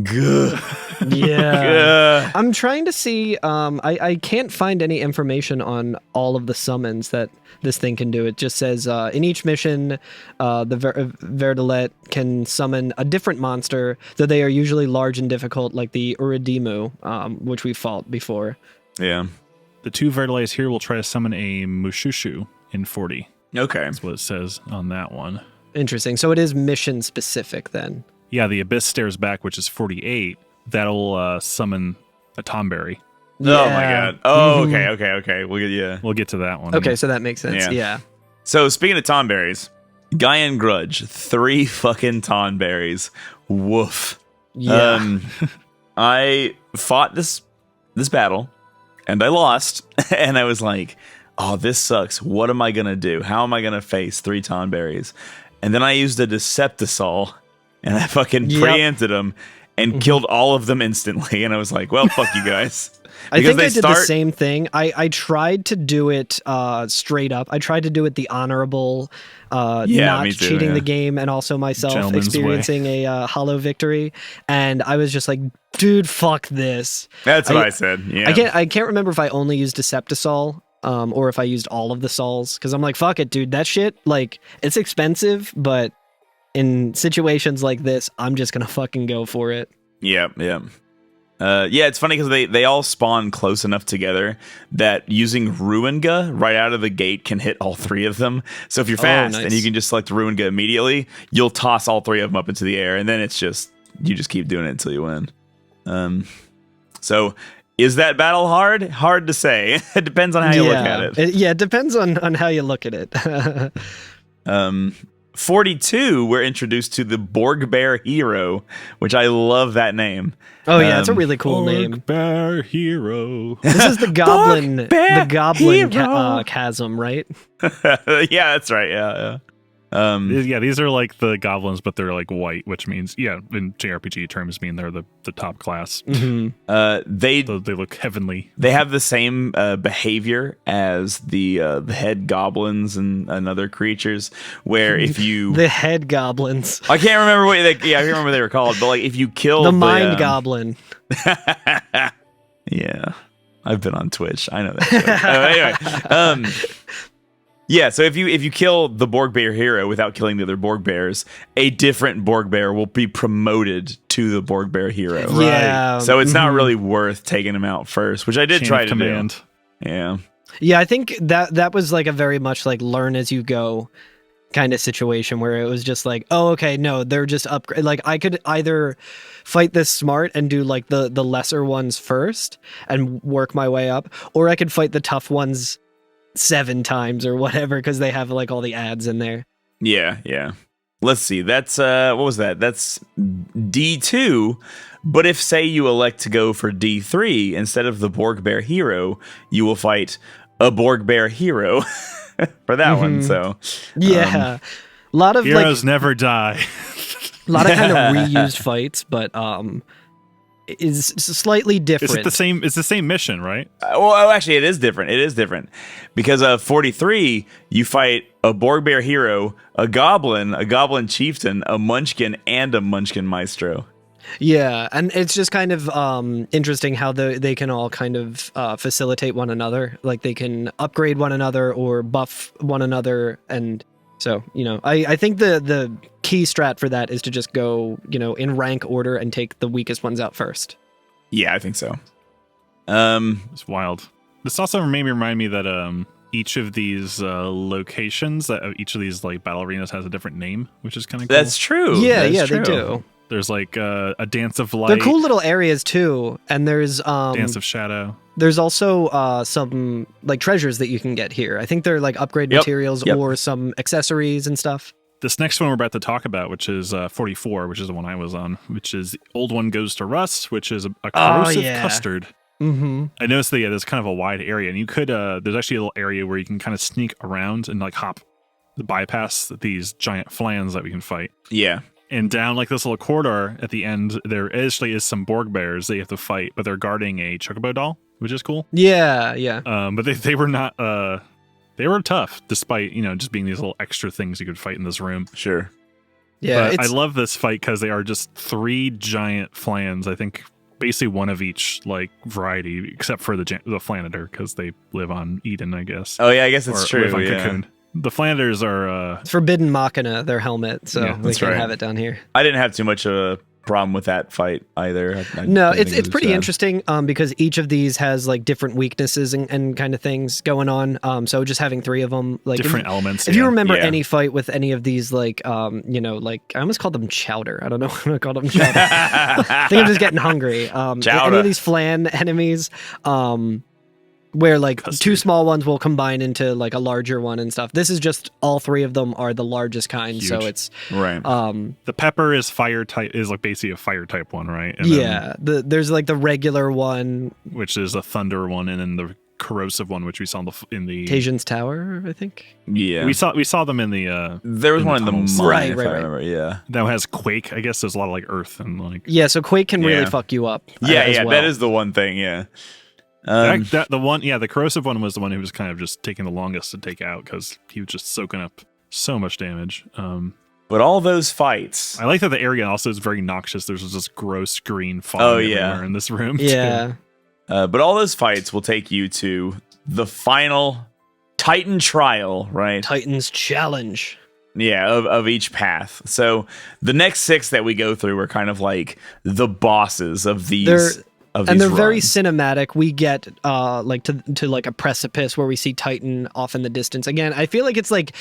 Good. Yeah. I'm trying to see. I can't find any information on all of the summons that this thing can do. It just says in each mission, the Verdelet can summon a different monster, though they are usually large and difficult, like the Uridimu, which we fought before. Yeah. The 2 Verdelets here will try to summon a Mushushu in 40. Okay. That's what it says on that one. Interesting. So it is mission specific then. Yeah, the Abyss Stares Back, which is 48, that'll summon a Tonberry. Yeah. Oh my god. Oh, okay. We'll get to that one. Okay, so that makes sense. Yeah. So speaking of Tonberries, Gaian Grudge, 3 fucking Tonberries. Woof. Yeah. I fought this battle and I lost, and I was like, oh, this sucks. What am I gonna do? How am I gonna face 3 Tonberries? And then I used a Deceptisol, and I fucking preempted them and killed all of them instantly. And I was like, well, fuck you guys. I think I did the same thing. I tried to do it straight up. I tried to do it the honorable, not cheating the game, and also myself experiencing a hollow victory. And I was just like, dude, fuck this. That's what I said. Yeah. I can't remember if I only used Deceptisol or if I used all of the sols, because I'm like, fuck it, dude. That shit, like, it's expensive, but in situations like this, I'm just gonna fucking go for it. Yeah. It's funny because they all spawn close enough together that using Ruinga right out of the gate can hit all 3 of them. So if you're fast and you can just select Ruinga immediately, you'll toss all 3 of them up into the air, and then it's just you just keep doing it until you win. So is that battle hard? Hard to say. It depends on how you look at it. It depends on how you look at it. 42, we're introduced to the Borg Bear Hero, which I love that name. Oh yeah, it's a really cool name. Borg Bear Hero. This is the goblin, chasm, right? Yeah, that's right. Yeah. These are like the goblins, but they're like white, which means, in JRPG terms, mean they're the top class. Mm-hmm. They look heavenly. They have the same behavior as the head goblins and other creatures. Where if you the head goblins, I can't remember what I can't remember what they were called, but like if you kill the mind goblin. Yeah, I've been on Twitch. I know that. Anyway. Yeah, so if you kill the Borg Bear Hero without killing the other Borg Bears, a different Borg Bear will be promoted to the Borg Bear Hero. Right. Yeah. So it's not really worth taking him out first, which I did try to do. Yeah. Yeah, I think that was like a very much like learn as you go kind of situation where it was just like, oh, okay, no, they're just upgrade. Like I could either fight this smart and do like the lesser ones first and work my way up, or I could fight the tough ones 7 times or whatever because they have like all the ads in there. Yeah. Let's see. That's what was that? That's D2. But if say you elect to go for D3 instead of the Borg Bear Hero, you will fight a Borg Bear Hero for that one. So yeah, a lot of heroes never die. a lot of kind of reused fights, but is slightly different. Is it the same? It's the same mission, right? Actually, it is different. It is different because 43, you fight a Borg Bear Hero, a Goblin Chieftain, a Munchkin, and a Munchkin Maestro. Yeah, and it's just kind of interesting how they can all kind of facilitate one another. Like they can upgrade one another or buff one another, and so I think the key strat for that is to just go in rank order and take the weakest ones out first. Yeah, I think so. It's wild. This also made me remind me that each of these locations, that each of these like battle arenas has a different name, which is kind of cool. That's true. Yeah, That's yeah, true. they do. There's like a Dance of Light. They're cool little areas too, and there's Dance of Shadow. There's also some like treasures that you can get here. I think they're like upgrade materials or some accessories and stuff. This next one we're about to talk about, which is 44, which is the one I was on, which is the old one goes to Rust, which is a corrosive custard. Mm-hmm. I noticed that there's kind of a wide area, and you could there's actually a little area where you can kind of sneak around and like bypass these giant flans that we can fight. Yeah. And down like this little corridor at the end, there actually is some Borg bears that you have to fight, but they're guarding a Chocobo doll, which is cool. Yeah, yeah. But they were not. They were tough, despite just being these little extra things you could fight in this room. Sure. Yeah, but I love this fight because they are just 3 giant flans. I think basically one of each like variety, except for the Flanitor because they live on Eden, I guess. Oh yeah, I guess it's true. Live on Yeah. Cocoon. The Flanders are it's Forbidden Machina, their helmet, so Yeah, we can't have it down here. I didn't have too much of a problem with that fight either. No, it's pretty interesting because each of these has like different weaknesses and kind of things going on. So just having 3 of them, like different elements. If you remember any fight with any of these, like like I almost called them chowder. I don't know what I called them chowder. I think I'm just getting hungry. Any of these flan enemies, where like Custard. 2 small ones will combine into like a larger one and stuff. This is just all 3 of them are the largest kind. Huge. So it's right. The pepper is fire type, is like basically a fire type one, right? And yeah. There's like the regular one, which is a thunder one, and then the corrosive one, which we saw in the Tajin's Tower, I think. Yeah. we saw them in the there was in one in the tunnels. mine, Right, if right, I right. remember. Yeah. that has Quake. I guess there's a lot of like earth and like Yeah, so Quake can really Yeah. fuck you up. Yeah, as yeah, well. that is the one thing, yeah. the corrosive one was the one who was kind of just taking the longest to take out because he was just soaking up so much damage. But all those fights. I like that the area also is very noxious. There's this gross green fog everywhere in this room. Yeah. But all those fights will take you to the final Titan trial, right? Titan's Challenge. Yeah, of each path. So the next 6 that we go through are kind of like the bosses of these. They're very cinematic. We get like to like a precipice where we see Titan off in the distance. Again, I feel like it's like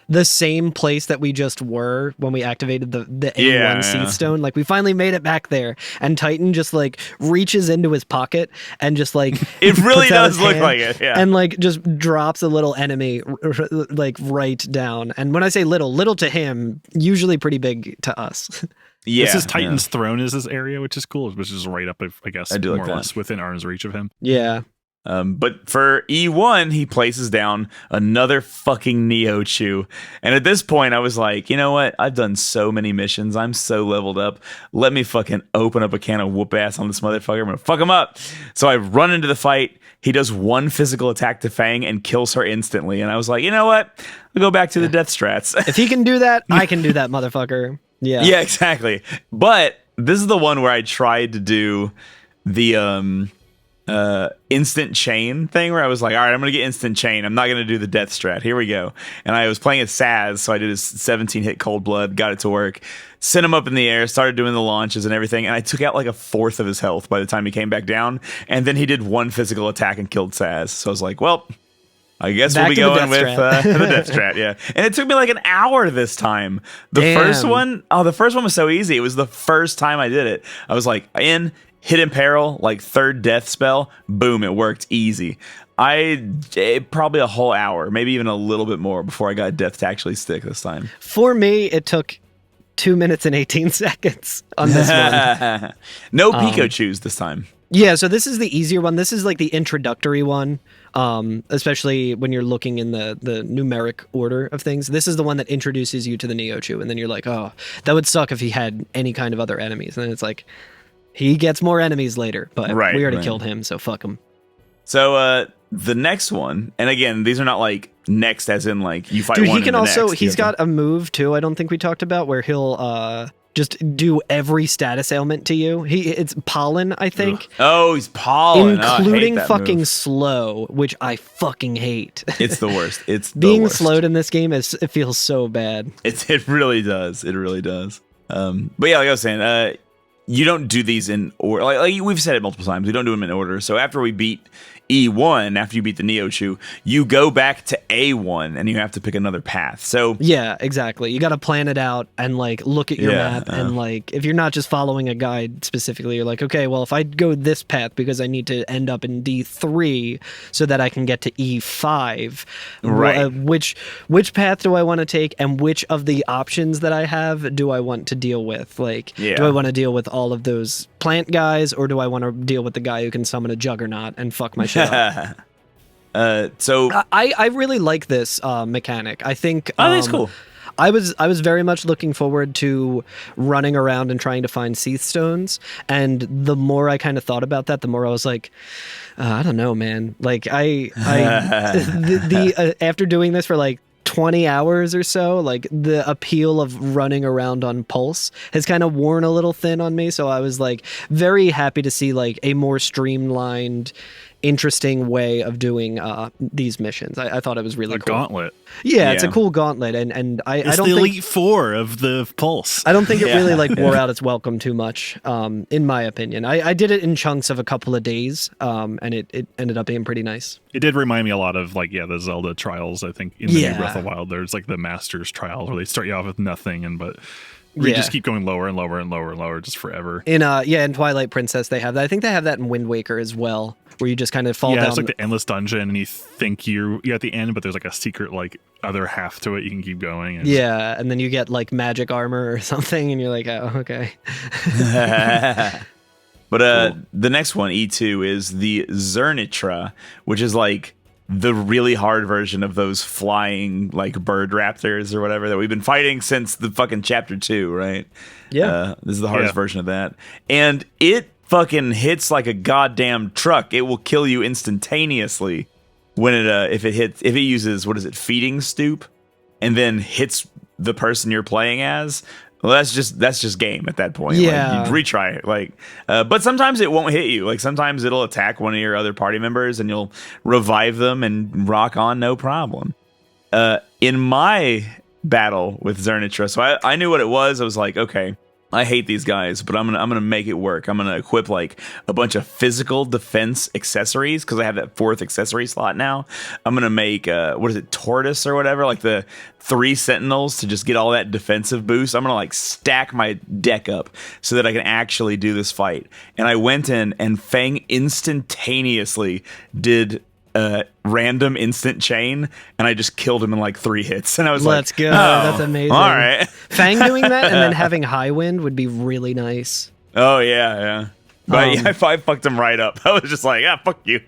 the same place that we just were when we activated the A1 seed stone. Like we finally made it back there, and Titan just like reaches into his pocket and just like it really puts out does his look hand like it, yeah. and like just drops a little enemy like right down. And when I say little to him, usually pretty big to us. Yeah, this is Titan's throne is this area, which is cool, which is right up, I guess, I do like more or that. less within arm's reach of him. Yeah. But for E1, he places down another fucking Neo Chew. And at this point, I was like, you know what? I've done so many missions. I'm so leveled up. Let me fucking open up a can of whoop ass on this motherfucker. I'm going to fuck him up. So I run into the fight. He does 1 physical attack to Fang and kills her instantly. And I was like, you know what? I'll go back to the death strats. If he can do that, I can do that, motherfucker. Yeah. Yeah, exactly. But this is the one where I tried to do the instant chain thing where I was like, all right, I'm gonna get instant chain. I'm not gonna do the death strat. Here we go. And I was playing as Saz, so I did his 17 hit cold blood, got it to work, sent him up in the air, started doing the launches and everything, and I took out like a 1/4 of his health by the time he came back down. And then he did 1 physical attack and killed Saz. So I was like, well, I guess Back we'll be to the going with death the death strat, yeah. And it took me like an hour this time. The first one was so easy. It was the first time I did it. I was like, hit peril, like third death spell, boom, it worked easy. Probably a whole hour, maybe even a little bit more before I got death to actually stick this time. For me, it took 2 minutes and 18 seconds on this one. No Pikachu's this time. Yeah, so this is the easier one. This is like the introductory one, especially when you're looking in the numeric order of things. This is the one that introduces you to the Neochu, and then you're like, oh, that would suck if he had any kind of other enemies. And then it's like, he gets more enemies later, but we already killed him, so fuck him. So the next one, and again, these are not like next as in like you fight Dude, one he can and the also, next. he's got a move too, I don't think we talked about, where he'll just do every status ailment to you. It's pollen, I think. Oh, he's pollen. Including fucking slow, which I fucking hate. It's the worst. It's being the worst. slowed in this game it feels so bad. It really does. It really does. But yeah, like I was saying, you don't do these in order. Like we've said it multiple times. We don't do them in order. So after we beat E1, after you beat the Neochu, you go back to A1 and you have to pick another path. So yeah, exactly. You got to plan it out and like look at your map and like if you're not just following a guide specifically, you're like, okay, well if I go this path because I need to end up in D3 so that I can get to E5, right? Which path do I want to take and which of the options that I have do I want to deal with? Like, do I want to deal with all of those plant guys or do I want to deal with the guy who can summon a juggernaut and fuck my shit up? So I really like this mechanic. I think that's cool. I was very much looking forward to running around and trying to find Seath Stones, and the more I kind of thought about that, the more I was like, I don't know, man. Like after doing this for like 20 hours or so, like the appeal of running around on Pulse has kind of worn a little thin on me. So I was like very happy to see like a more streamlined, interesting way of doing these missions. I thought it was really cool. Gauntlet. Yeah, it's a cool gauntlet, and I don't the think Elite Four of the Pulse. I don't think it really like wore out its welcome too much, in my opinion. I did it in chunks of a couple of days, and it ended up being pretty nice. It did remind me a lot of like the Zelda trials. I think in the new Breath of the Wild, there's like the Master's trials where they start you off with nothing, but you just keep going lower and lower and lower and lower just forever. In Twilight Princess they have that. I think they have that in Wind Waker as well, where you just kind of fall down. Yeah, it's like the endless dungeon, and you think you're at the end, but there's like a secret like other half to it. You can keep going. And then you get like magic armor or something, and you're like, oh, okay. But the next one, E2, is the Zernitra, which is like the really hard version of those flying like bird raptors or whatever that we've been fighting since the fucking chapter 2, right? Yeah. This is the hardest version of that. And it fucking hits like a goddamn truck. It will kill you instantaneously when if it uses, what is it, feeding stoop, and then hits the person you're playing as. Well, that's just game at that point. Yeah. Like, you retry it. Like, but sometimes it won't hit you. Like sometimes it'll attack one of your other party members and you'll revive them and rock on no problem. In my battle with Zernitra, so I knew what it was. I was like, okay, I hate these guys, but I'm gonna make it work. I'm gonna equip like a bunch of physical defense accessories because I have that 4th accessory slot now. I'm gonna make Tortoise or whatever, like the 3 sentinels to just get all that defensive boost. I'm gonna like stack my deck up so that I can actually do this fight. And I went in and Fang instantaneously did random instant chain, and I just killed him in like 3 hits. And I was Let's go. That's amazing. All right. Fang doing that and then having high wind would be really nice. Oh yeah. But I fucked him right up. I was just like, fuck you.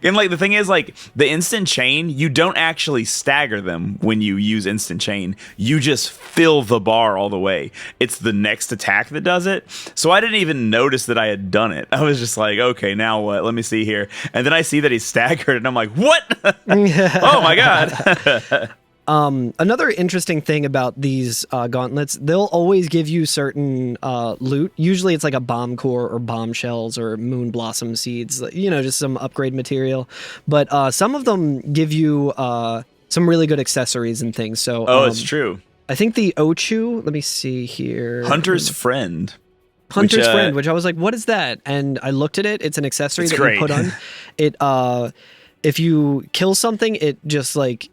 And like the thing is, like the instant chain, you don't actually stagger them when you use instant chain. You just fill the bar all the way. It's the next attack that does it. So I didn't even notice that I had done it. I was just like, okay, now what? Let me see here. And then I see that he's staggered, and I'm like, what? Oh my god. Another interesting thing about these gauntlets, they'll always give you certain loot. Usually it's like a bomb core or bombshells or moon blossom seeds, just some upgrade material. But some of them give you some really good accessories and things. So it's true. I think the Ochu, let me see here. Hunter's Friend. Hunter's Friend, which I was like, what is that? And I looked at it. It's an accessory that you put on. It if you kill something, it just like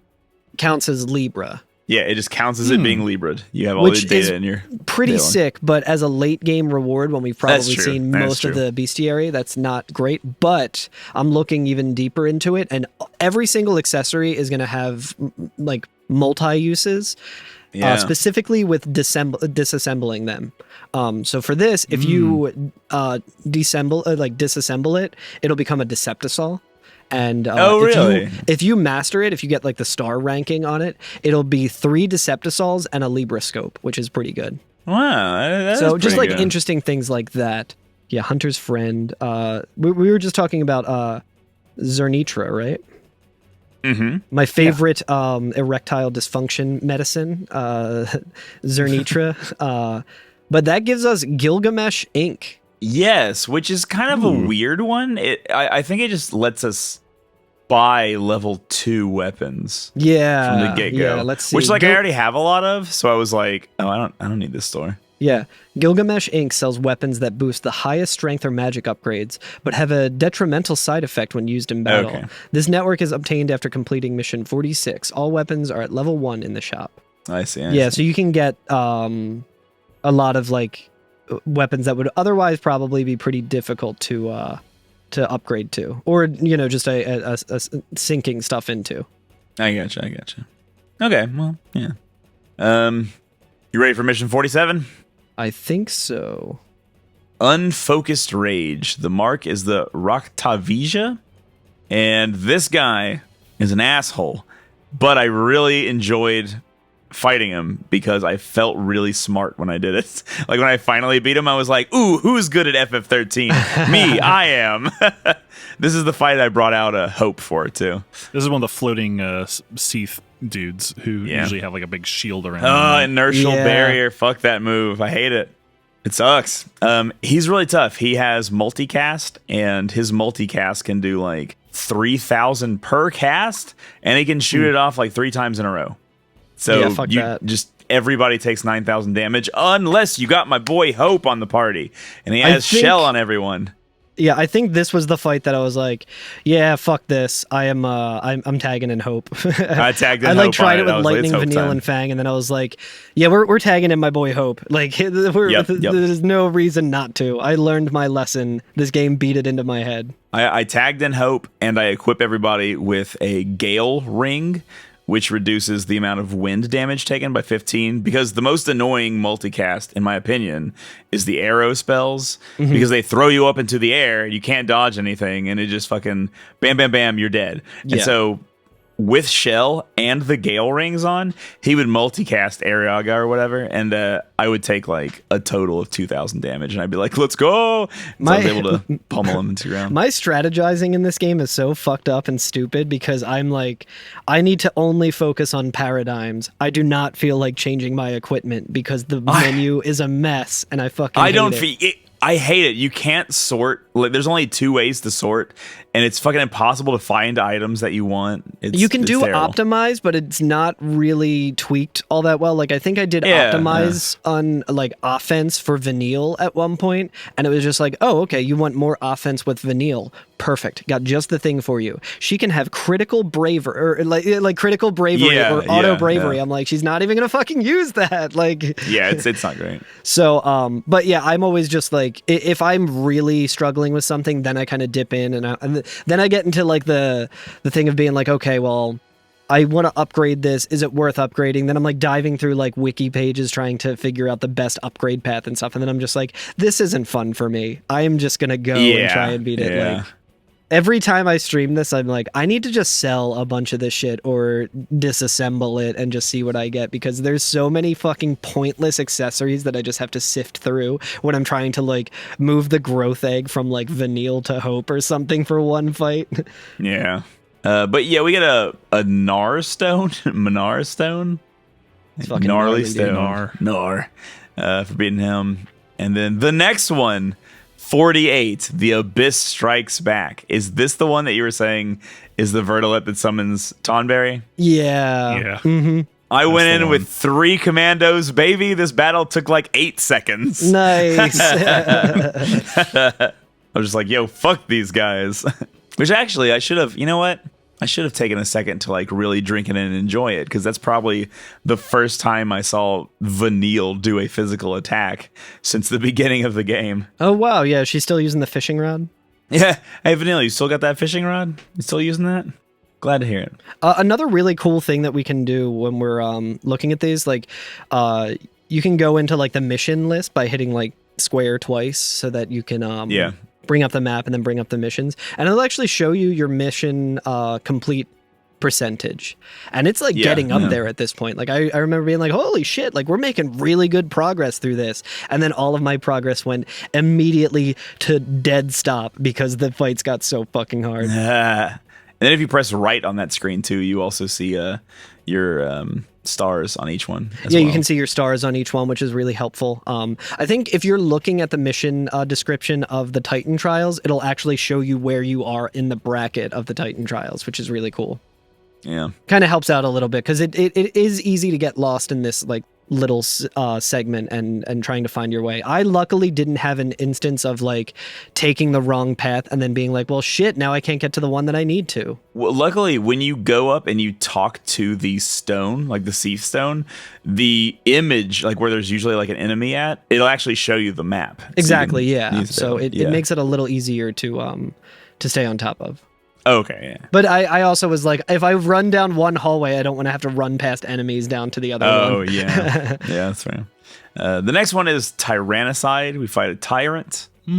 counts as Libra. Yeah, it just counts as it being Libra'd. You have all the data in your pretty data line. sick, but as a late game reward, when we've probably true. seen That's most of true. the bestiary, that's not great. But I'm looking even deeper into it, and every single accessory is going to have like multi-uses, specifically with disassembling them. So for this, if you disassemble it, it'll become a Deceptisol. And really? if you master it, if you get like the star ranking on it, it'll be 3 Deceptisols and a Librascope, which is pretty good. Wow, that So is just pretty like good. interesting things like that. Yeah, Hunter's Friend. We were just talking about Zernitra, right? Mm-hmm. My favorite erectile dysfunction medicine, Zernitra. But that gives us Gilgamesh Inc. Yes, which is kind of a weird one. I think it just lets us buy level 2 weapons. Yeah, from the get-go. Yeah, let's see. Which I already have a lot of, so I was like, oh, I don't need this store. Yeah, Gilgamesh Inc. sells weapons that boost the highest strength or magic upgrades, but have a detrimental side effect when used in battle. Okay. This network is obtained after completing mission 46. All weapons are at level 1 in the shop. I see. Yeah, so you can get a lot of like weapons that would otherwise probably be pretty difficult to upgrade to, or just a sinking stuff into. I gotcha. Okay, well, yeah. You ready for mission 47? I think so. Unfocused Rage. The mark is the Roktavija, and this guy is an asshole, but I really enjoyed fighting him because I felt really smart when I did it. Like when I finally beat him, I was like, ooh, who's good at FF13? Me, I am. This is the fight I brought out a hope for too. This is one of the floating Seath dudes who usually have like a big shield around them. Inertial barrier. Fuck that move. I hate it. It sucks. He's really tough. He has multicast, and his multicast can do like 3,000 per cast, and he can shoot it off like 3 times in a row. So fuck that. Just everybody takes 9,000 damage unless you got my boy Hope on the party, and he has shell on everyone. Yeah, I think this was the fight that I was like, yeah, fuck this. I'm tagging in Hope. I tagged in I like Hope tried on it with I was Lightning, like, it's Hope Vanille, time. and Fang, and then I was like, yeah, we're tagging in my boy Hope. Like, there's no reason not to. I learned my lesson. This game beat it into my head. I tagged in Hope, and I equip everybody with a Gale Ring, which reduces the amount of wind damage taken by 15, because the most annoying multicast, in my opinion, is the arrow spells, because they throw you up into the air, you can't dodge anything, and it just fucking bam, bam, bam, you're dead. And so with Shell and the Gale Rings on, he would multicast Ariaga or whatever, and I would take like a total of 2,000 damage, and I'd be like, let's go! So I was able to pummel him into the ground. My strategizing in this game is so fucked up and stupid because I'm like, I need to only focus on paradigms. I do not feel like changing my equipment because the menu is a mess, and I fucking hate it. I hate it. You can't sort. Like, there's only 2 ways to sort, and it's fucking impossible to find items that you want. You can do terrible. optimize, but it's not really tweaked all that well. Like I think I did optimize on like offense for Vanille at one point, and it was just like, oh, okay, you want more offense with Vanille. Perfect. Got just the thing for you. She can have critical bravery or like critical bravery or auto bravery. I'm like, she's not even gonna fucking use that. Like, yeah, it's not great. So, but yeah, I'm always just like, if I'm really struggling with something, then I kind of dip in, and then I get into like the thing of being like, okay, well, I want to upgrade this. Is it worth upgrading? Then I'm like diving through like wiki pages trying to figure out the best upgrade path and stuff. And then I'm just like, this isn't fun for me. I am just gonna go and try and beat it. Like, every time I stream this, I'm like, I need to just sell a bunch of this shit or disassemble it and just see what I get, because there's so many fucking pointless accessories that I just have to sift through when I'm trying to like move the growth egg from like Vanille to Hope or something for one fight. Yeah. But yeah, we get a Gnar stone, Minar stone, fucking gnarly gnarly, stone, Gnar, for beating him. And then the next one, 48, the Abyss Strikes Back. Is this the one that you were saying is the Vertilet that summons Tonberry? Yeah. Mm-hmm. I went in with 3 commandos, baby. This battle took like 8 seconds. Nice. I was just like, yo, fuck these guys. Which actually, I should have, you know what? I should have taken a second to like really drink it and enjoy it, because that's probably the first time I saw Vanille do a physical attack since the beginning of the game. Oh wow, yeah, she's still using the fishing rod. Yeah. Hey, Vanille, you still got that fishing rod? You still using that? Glad to hear it. Another really cool thing that we can do when we're looking at these, like, you can go into like the mission list by hitting like square twice, so that you can bring up the map and then bring up the missions, and it'll actually show you your mission complete percentage, and it's like getting up there at this point. Like I remember being like, holy shit, like we're making really good progress through this, and then all of my progress went immediately to dead stop because the fights got so fucking hard. And then if you press right on that screen too, you also see your stars on each one as well. You can see your stars on each one, which is really helpful. I think if you're looking at the mission description of the Titan Trials, it'll actually show you where you are in the bracket of the Titan Trials, which is really cool. Yeah. Kind of helps out a little bit, because it is easy to get lost in this like little segment and trying to find your way. I luckily didn't have an instance of like taking the wrong path and then being like, well shit, now I can't get to the one that I need to. Well, luckily when you go up and you talk to the stone, like the sea stone, the image, like where there's usually like an enemy at, it'll actually show you the map. Exactly. So So it makes it a little easier to stay on top of. Okay, yeah. But I also was like, if I run down one hallway, I don't want to have to run past enemies down to the other one. Oh, yeah. Yeah, that's fair. The next one is Tyrannicide. We fight a tyrant. He's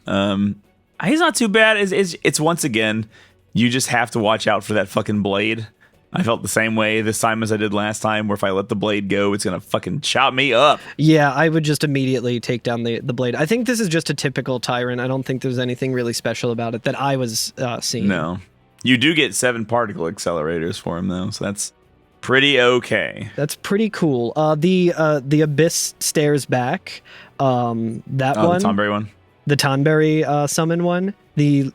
not too bad. It's once again, you just have to watch out for that fucking blade. I felt the same way this time as I did last time, where if I let the blade go, it's going to fucking chop me up. Yeah, I would just immediately take down the blade. I think this is just a typical tyrant. I don't think there's anything really special about it that I was seeing. No. You do get 7 particle accelerators for him, though, so that's pretty okay. That's pretty cool. The Abyss stares back. That one. The Tonberry one? The Tonberry summon one. The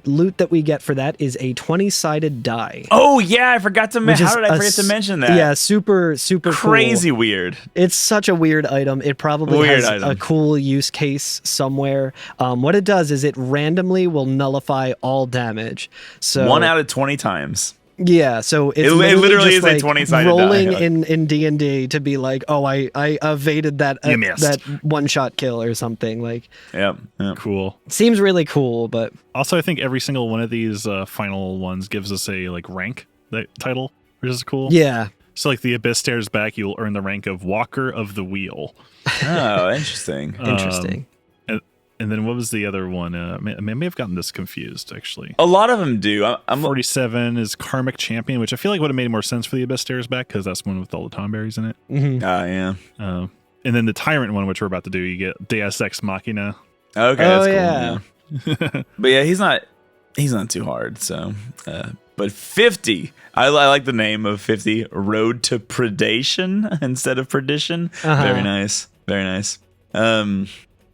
loot that we get for that is a 20-sided die. Oh yeah, I forgot to mention. How did I forget to mention that? Yeah, super crazy cool. Weird. It's such a weird item. It probably has a cool use case somewhere. What it does is it randomly will nullify all damage. So 1 out of 20 times. Yeah, so it's it literally just is like a 20-sided rolling die. in D&D to be like, oh, I evaded that that one-shot kill or something. Like, yep. Cool. Seems really cool, but also I think every single one of these final ones gives us a like rank title, which is cool. Yeah. So like the Abyss stares back, you'll earn the rank of Walker of the Wheel. Oh, interesting. Interesting. And then what was the other one? I may have gotten this confused, actually. A lot of them do. I'm 47 is Karmic Champion, which I feel like would have made more sense for the Abyss Stares Back, because that's one with all the Tonberries in it. Mm-hmm. Yeah. And then the Tyrant one, which we're about to do, you get Deus Ex Machina. Okay, that's cool. Yeah. But yeah, he's not too hard. So, but 50. I like the name of 50. Road to Predation instead of Perdition. Uh-huh. Very nice. Very nice.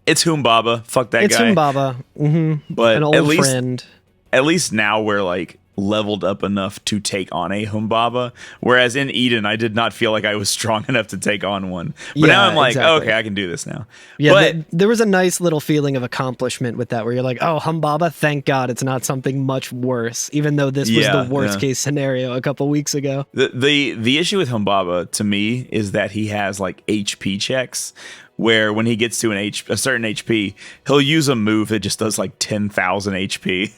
It's Humbaba. Fuck that guy. It's Humbaba. Mm-hmm. But an old friend. At least now we're like leveled up enough to take on a Humbaba. Whereas in Eden, I did not feel like I was strong enough to take on one. But now I'm like, exactly. okay, I can do this now. Yeah, but there was a nice little feeling of accomplishment with that, where you're like, oh, Humbaba, thank God it's not something much worse, even though this was the worst case scenario a couple weeks ago. The issue with Humbaba, to me, is that he has like HP checks, where when he gets to a certain HP, he'll use a move that just does like 10,000 HP,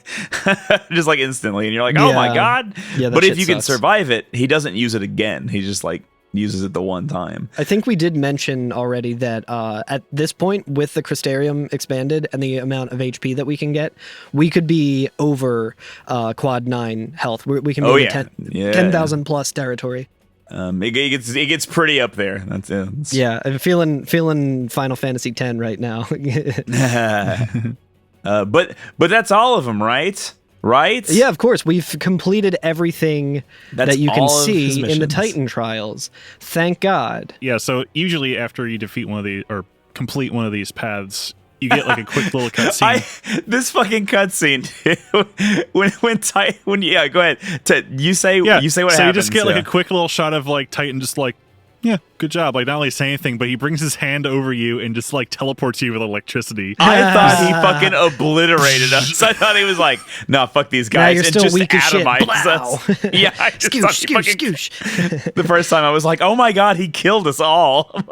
just like instantly, and you're like, oh my god! Yeah, but if you can sucks. survive it, he doesn't use it again. He just like uses it the one time. I think we did mention already that at this point, with the Crystarium expanded and the amount of HP that we can get, we could be over quad 9 health. We can be 10,000 plus territory. It gets pretty up there. That's it. Yeah, I'm feeling Final Fantasy X right now. But that's all of them, right? Right? Yeah, of course. We've completed everything that you can all of his see in the missions. Titan Trials. Thank God. Yeah, so usually after you defeat one of the or complete one of these paths, you get like a quick little cutscene. This fucking cutscene. when go ahead. You say what so happens. you just get like a quick little shot of like Titan just like Yeah, good job. Like, not only say anything, but he brings his hand over you and just like teleports you with electricity. I thought he fucking obliterated us. I thought he was like, "Nah, fuck these guys," you're and still just weak as shit. atomized us. Yeah, I just thought he fucking. Skoosh. The first time I was like, "Oh my god, he killed us all."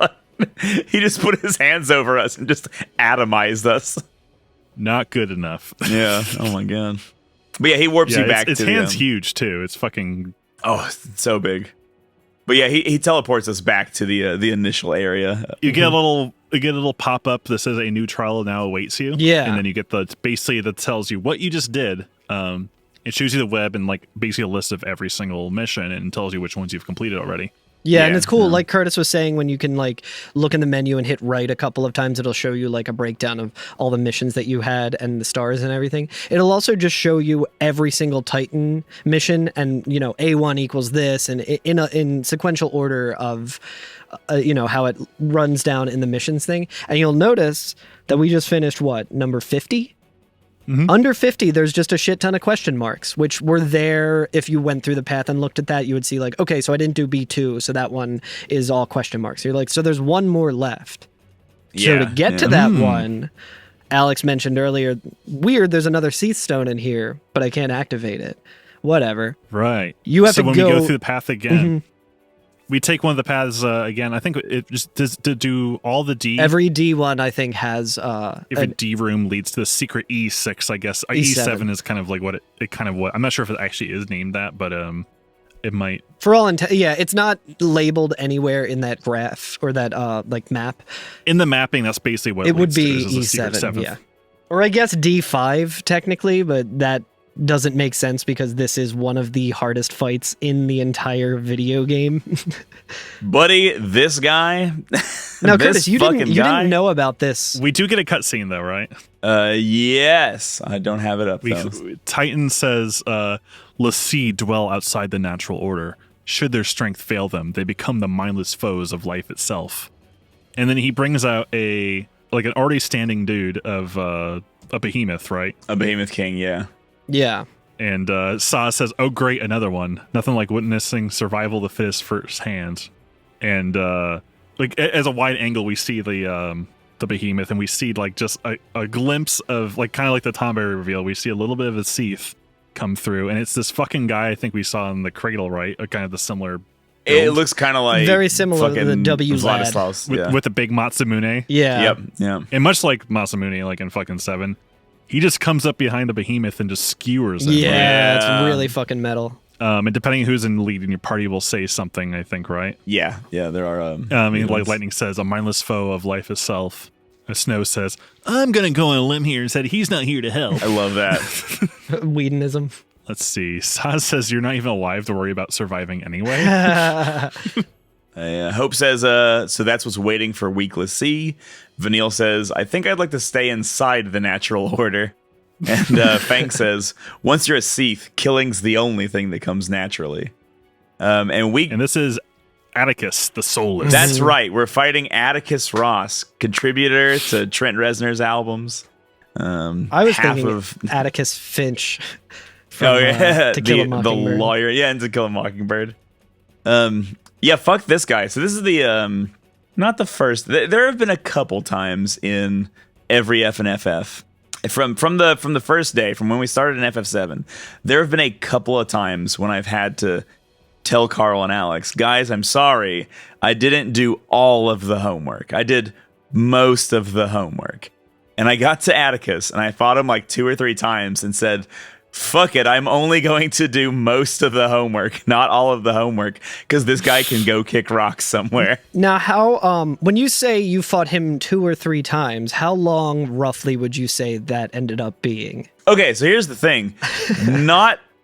He just put his hands over us and just atomized us. Not good enough. Yeah. Oh my god. But yeah, he warps you back. His to hand's the, huge too. It's fucking. Oh, it's so big. But yeah, he teleports us back to the initial area. You get a little pop up that says a new trial now awaits you. Yeah. And then you get basically that tells you what you just did. It shows you the web and like basically a list of every single mission and tells you which ones you've completed already. Yeah, and Yeah, it's cool. yeah. Like Curtis was saying, when you can like look in the menu and hit right a couple of times, it'll show you like a breakdown of all the missions that you had and the stars and everything. It'll also just show you every single Titan mission, and A1 equals this, and in sequential order of how it runs down in the missions thing. And you'll notice that we just finished number 50. Mhm. Under 50, there's just a shit ton of question marks, which were there. If you went through the path and looked at that, you would see like, okay, so I didn't do B2, so that one is all question marks. You're like, so there's one more left. So to get to that one, Alex mentioned earlier, weird, there's another Seath Stone in here, but I can't activate it. Whatever. Right. You have so to when go we go through the path again, we take one of the paths again. I think it just does to do all the D. Every D1, I think, has if a D room leads to the secret E6, I guess E7 is kind of like what I'm not sure if it actually is named that, but it might. For all it's not labeled anywhere in that graph or that like map. In the mapping, that's basically what It would leads to, be is a secret E7, seventh. yeah, or I guess D5 technically, but that doesn't make sense because this is one of the hardest fights in the entire video game. Buddy, this guy. Now, this Curtis, you fucking guy? didn't know about this. We do get a cutscene though, right? Yes. I don't have it up though. Titan says, "L'Cie dwell outside the natural order. Should their strength fail them, they become the mindless foes of life itself." And then he brings out an already standing dude of a behemoth, right? A behemoth king, yeah. Yeah. And Sa says, "Oh, great, another one. Nothing like witnessing survival of the fittest firsthand." And as a wide angle, we see the behemoth, and we see like just a glimpse of like kind of like the Tomb Raider reveal. We see a little bit of a Seath come through, and it's this fucking guy I think we saw in the cradle, right? Kind of the similar. It build. looks kind of like Very similar to the fucking W lad. Vladislaus. with, Yeah. with the big Masamune. Yeah. Yep. Yeah. And much like Masamune, like in fucking 7, he just comes up behind the behemoth and just skewers it. Yeah, it's Yeah. really fucking metal. And depending on who's in the lead in your party will say something, I think, right? Yeah. Yeah. There are. Like Lightning says, a mindless foe of life itself. Snow says, "I'm going to go on a limb here and said he's not here to help." I love that. Whedonism. Let's see. Saz says, "You're not even alive to worry about surviving anyway." Hope says, so that's what's waiting for Weakless C. Vanille says, "I think I'd like to stay inside the natural order." And Fang says, "Once you're a Seath, killing's the only thing that comes naturally." And this is Atticus, the Soulless. That's right. We're fighting Atticus Ross, contributor to Trent Reznor's albums. I was half thinking of Atticus Finch from To Kill a the Mockingbird. lawyer. Yeah, and To Kill a Mockingbird. Yeah, fuck this guy. So this is the not the first. There have been a couple times in every FNFF from the first day, from when we started in FF7. There have been a couple of times when I've had to tell Carl and Alex, "Guys, I'm sorry, I didn't do all of the homework. I did most of the homework." And I got to Atticus and I fought him like 2 or 3 times and said, "Fuck it, I'm only going to do most of the homework, not all of the homework, because this guy can go kick rocks somewhere." Now, how when you say you fought him 2 or 3 times, how long roughly would you say that ended up being? Okay, so here's the thing.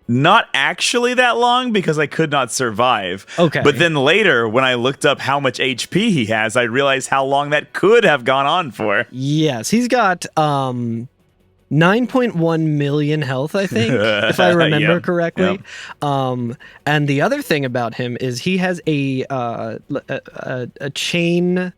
Not actually that long, because I could not survive. Okay. But then later, when I looked up how much HP he has, I realized how long that could have gone on for. Yes, he's got 9.1 million health, I think, if I remember Yep, correctly. yep. And the other thing about him is he has a chain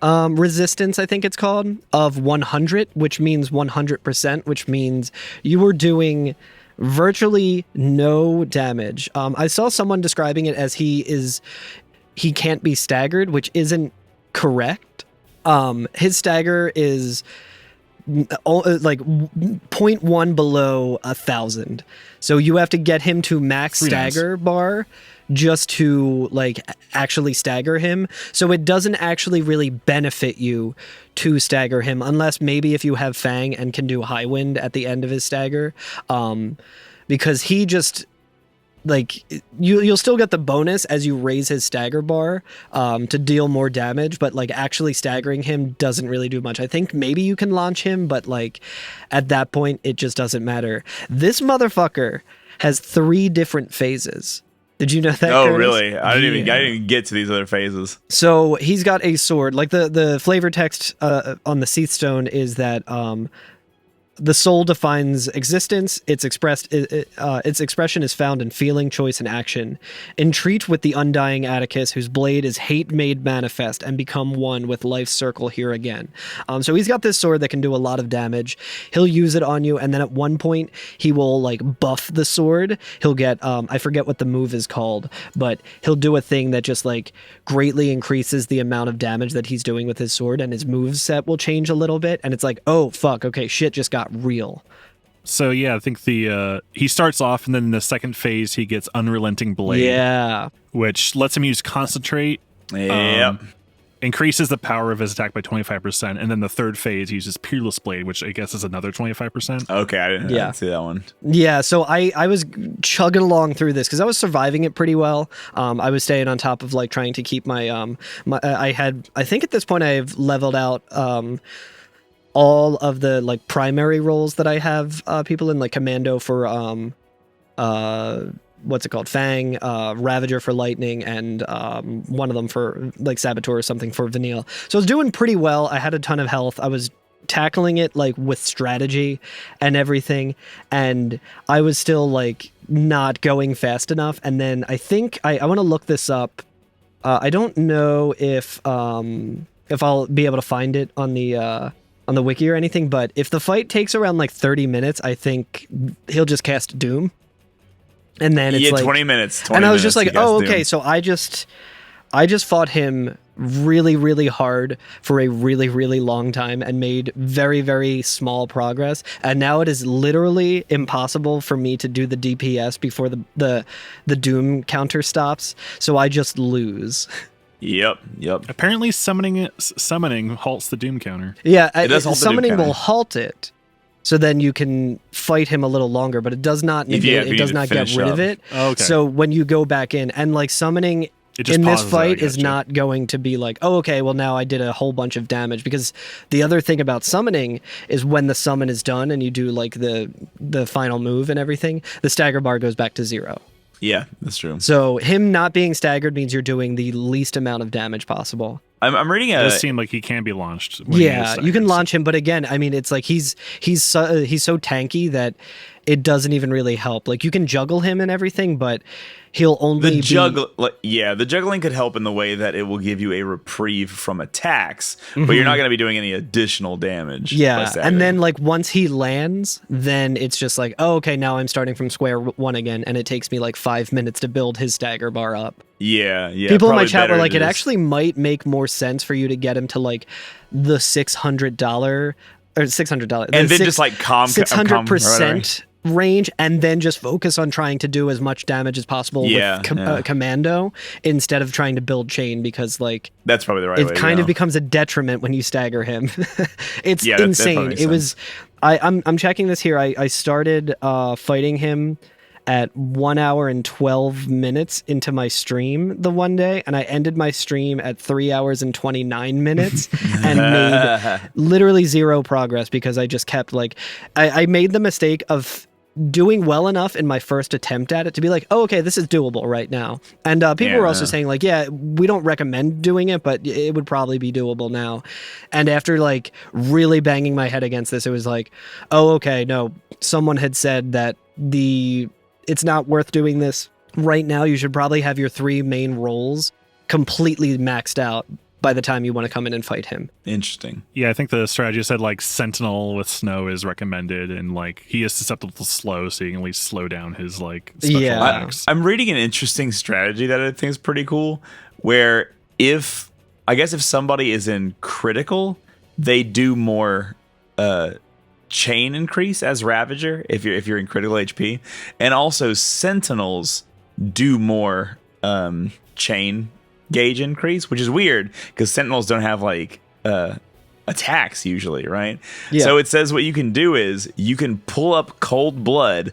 resistance, I think it's called, of 100, which means 100%, which means you were doing virtually no damage. I saw someone describing it as he is he can't be staggered, which isn't correct. His stagger is like 0.1 below 1,000. So you have to get him to max stagger bar just to like actually stagger him. So it doesn't actually really benefit you to stagger him, unless maybe if you have Fang and can do high wind at the end of his stagger, because he just like you'll still get the bonus as you raise his stagger bar to deal more damage, but like actually staggering him doesn't really do much. I think maybe you can launch him, but like at that point it just doesn't matter. This motherfucker has 3 different phases. Did you know that? Oh, Curtis? really? I didn't even get to these other phases. So he's got a sword. Like the flavor text on the Seath Stone is that the soul defines existence. Its expression is found in feeling, choice, and action. Entreat with the undying Atticus, whose blade is hate made manifest, and become one with life's circle here again. So he's got this sword that can do a lot of damage. He'll use it on you, and then at one point he will like buff the sword. He'll get I forget what the move is called, but he'll do a thing that just like greatly increases the amount of damage that he's doing with his sword, and his moveset will change a little bit. And it's like, oh fuck, okay, shit just got real. So yeah, I think he starts off, and then in the second phase he gets Unrelenting Blade. Yeah, which lets him use Concentrate. Yep. Increases the power of his attack by 25%, and then the third phase uses Peerless Blade, which I guess is another 25%. Okay, I didn't see that one. Yeah, so I was chugging along through this because I was surviving it pretty well. I was staying on top of like trying to keep my I think at this point I've leveled out all of the like primary roles that I have people in, like Commando for what's it called, Fang, Ravager for Lightning, and one of them for like Saboteur or something for Vanille. So I was doing pretty well. I had a ton of health. I was tackling it like with strategy and everything, and I was still like not going fast enough. And then I think I want to look this up. I don't know if I'll be able to find it on the wiki or anything, but if the fight takes around like 30 minutes, I think he'll just cast Doom. And then it's like 20 minutes. And I was just like, oh, okay. So I just fought him really, really hard for a really, really long time and made very, very small progress. And now it is literally impossible for me to do the DPS before the Doom counter stops. So I just lose. Yep. Apparently summoning halts the Doom counter. Yeah, summoning will halt it. So then you can fight him a little longer, but it does not negate, it does not get rid of it. Oh, okay. So when you go back in, and like summoning in this fight is not going to be like, oh, okay, well now I did a whole bunch of damage, because the other thing about summoning is when the summon is done and you do like the final move and everything, the stagger bar goes back to 0. Yeah, that's true. So him not being staggered means you're doing the least amount of damage possible. I'm reading It does seem like he can be launched. Yeah, you can launch him, but again, I mean, it's like he's so tanky that it doesn't even really help. Like you can juggle him and everything, but he'll only the juggling could help in the way that it will give you a reprieve from attacks, but you're not going to be doing any additional damage. Yeah, and then like once he lands, then it's just like, oh, okay, now I'm starting from square one again, and it takes me like 5 minutes to build his stagger bar up. Yeah. People in my chat were like, it actually might make more sense for you to get him to like the $600 or $600, and then just like 600% range, and then just focus on trying to do as much damage as possible with Commando instead of trying to build chain, because like that's probably the right way. It kind of becomes a detriment when you stagger him. It's insane. It was. I'm checking this here. I started fighting him at 1 hour and 12 minutes into my stream the one day, and I ended my stream at 3 hours and 29 minutes and made literally 0 progress, because I just kept like I made the mistake of doing well enough in my first attempt at it to be like, oh, okay, this is doable right now. And people were also saying like, yeah, we don't recommend doing it, but it would probably be doable now. And after like really banging my head against this, it was like, oh, okay, no, someone had said that it's not worth doing this right now. You should probably have your 3 main roles completely maxed out by the time you want to come in and fight him. Interesting. Yeah, I think the strategy said like Sentinel with snow is recommended, and like he is susceptible to slow, so you can at least slow down his like special attacks. I'm reading an interesting strategy that I think is pretty cool, where if somebody is in critical, they do more chain increase as Ravager if you're in critical HP, and also Sentinels do more chain gauge increase, which is weird because Sentinels don't have like attacks usually, right? Yeah. So it says what you can do is you can pull up Cold Blood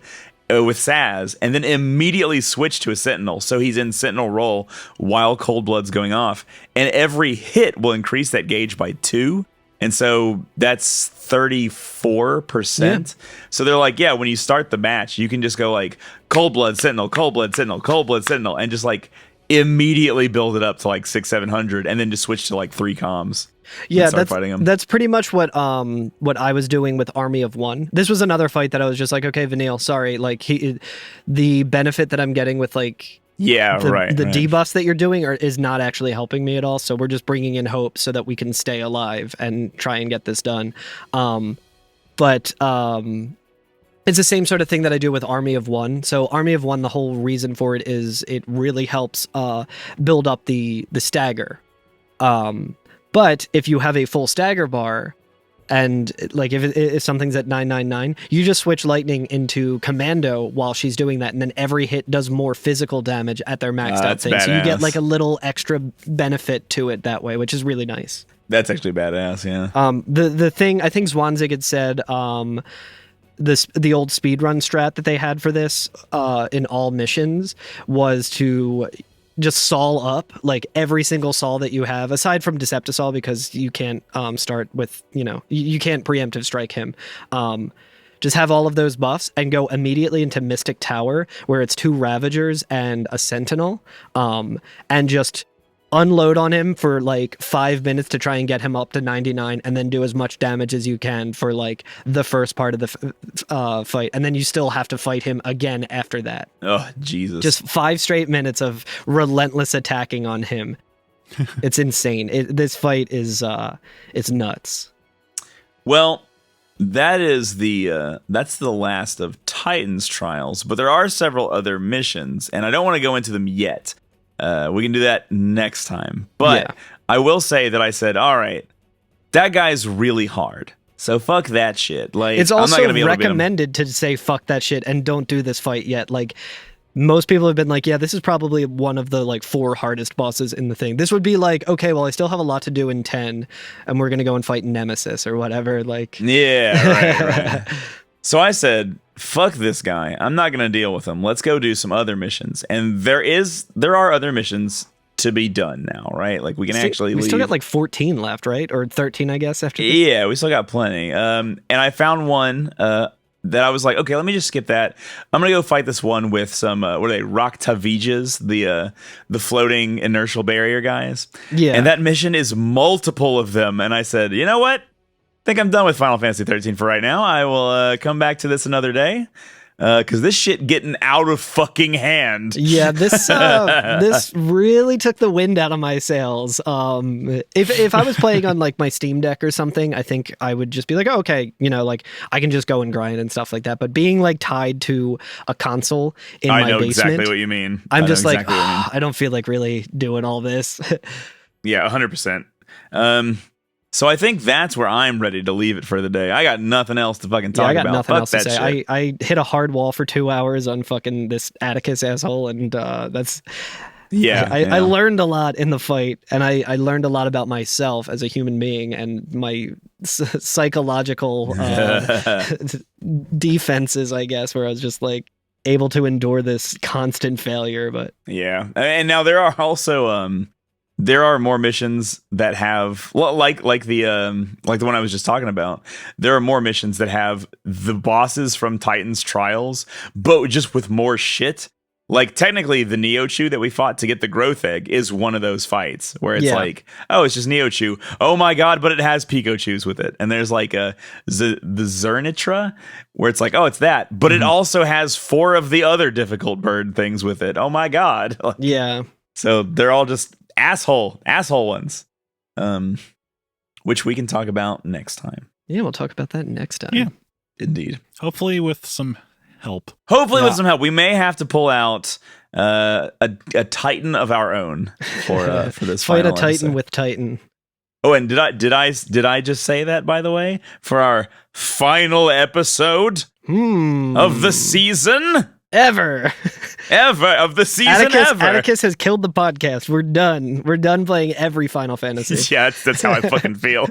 with Saz and then immediately switch to a Sentinel, so he's in Sentinel role while Cold Blood's going off, and every hit will increase that gauge by 2. And so that's 34%. So they're like, yeah, when you start the match, you can just go like Cold Blood, Sentinel, Cold Blood, Sentinel, Cold Blood, Sentinel, and just like immediately build it up to like 600-700, and then just switch to like 3 comms. Yeah, fighting him. that's pretty much what I was doing with Army of One. This was another fight that I was just like, okay, Vanille, sorry, like the benefit that I'm getting with like the debuffs that you're doing is not actually helping me at all. So we're just bringing in hope so that we can stay alive and try and get this done. But it's the same sort of thing that I do with Army of One. So Army of One, the whole reason for it is it really helps build up the stagger. But if you have a full stagger bar, and like if something's at 999, you just switch Lightning into Commando while she's doing that, and then every hit does more physical damage at their maxed out thing. Badass. So you get like a little extra benefit to it that way, which is really nice. That's actually badass, yeah. The thing I think Zwanzig had said, the old speedrun strat that they had for this in all missions was to just Sol up like every single Sol that you have, aside from Deceptisol, because you can't start with, you can't preemptive strike him. Just have all of those buffs and go immediately into Mystic Tower, where it's 2 Ravagers and a Sentinel, and just unload on him for like 5 minutes to try and get him up to 99, and then do as much damage as you can for like the first part of the fight, and then you still have to fight him again after that. Oh, Jesus. Just 5 straight minutes of relentless attacking on him. It's insane. This fight is it's nuts. Well, that is that's the last of Titan's trials, but there are several other missions, and I don't want to go into them yet. We can do that next time. But I will say that I said, all right, that guy's really hard, so fuck that shit. Like, it's I'm also not gonna be able recommended to say fuck that shit and don't do this fight yet. Like, most people have been like, yeah, this is probably one of the like 4 hardest bosses in the thing. This would be like, okay, well, I still have a lot to do in 10, and we're gonna go and fight Nemesis or whatever. Like, right. So I said, fuck this guy. I'm not going to deal with him. Let's go do some other missions. And there are other missions to be done now, right? Like, we can actually leave. We still got like 14 left, right? Or 13, I guess, after this. Yeah, we still got plenty. And I found one that I was like, okay, let me just skip that. I'm going to go fight this one with some, what are they, Roktavijas, the floating inertial barrier guys. Yeah. And that mission is multiple of them. And I said, you know what? I think I'm done with Final Fantasy 13 for right now. I will come back to this another day, because this shit getting out of fucking hand. Yeah, this really took the wind out of my sails. If I was playing on like my Steam Deck or something, I think I would just be like, oh, okay, like I can just go and grind and stuff like that. But being like tied to a console in my basement, I know exactly what you mean. I'm just like, I don't feel like really doing all this. Yeah, 100%. So I think that's where I'm ready to leave it for the day. I got nothing else to fucking talk about. I got nothing else to say. Shit. I hit a hard wall for 2 hours on fucking this Atticus asshole, and that's... Yeah, I learned a lot in the fight, and I learned a lot about myself as a human being and my psychological defenses, I guess, where I was just like able to endure this constant failure. But yeah, and now there are also... there are more missions that have like the one I was just talking about. There are more missions that have the bosses from Titan's trials, but just with more shit. Like, technically, the Neochu that we fought to get the growth egg is one of those fights where it's like, oh, it's just Neochu. Oh my god, but it has Pikachu's with it. And there's like the Zernitra, where it's like, oh, it's that, but it also has 4 of the other difficult bird things with it. Oh my god. yeah. So they're all just asshole ones. which we can talk about next time. Yeah, we'll talk about that next time. Yeah. Indeed. Hopefully with some help. Hopefully with some help. We may have to pull out a Titan of our own for this Fight a final Titan episode. with Titan. Oh, and did I just say that, by the way, for our final episode of the season Ever. of the season ever? Atticus has killed the podcast. We're done. We're done playing every Final Fantasy. Yeah, that's how I fucking feel.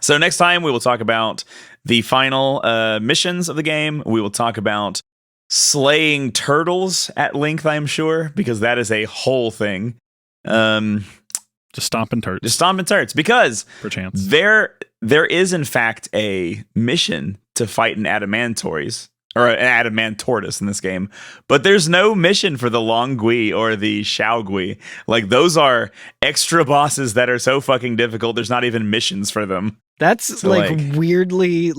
So next time we will talk about the final missions of the game. We will talk about slaying turtles at length, I'm sure, because that is a whole thing. Just stomping turds. Just stomping turrets, because perchance. there is in fact a mission to fight an adamantories or an adamantortoise in this game, but there's no mission for the Longui or the Xiaogui. Like, those are extra bosses that are so fucking difficult. There's not even missions for them. That's So, like, weirdly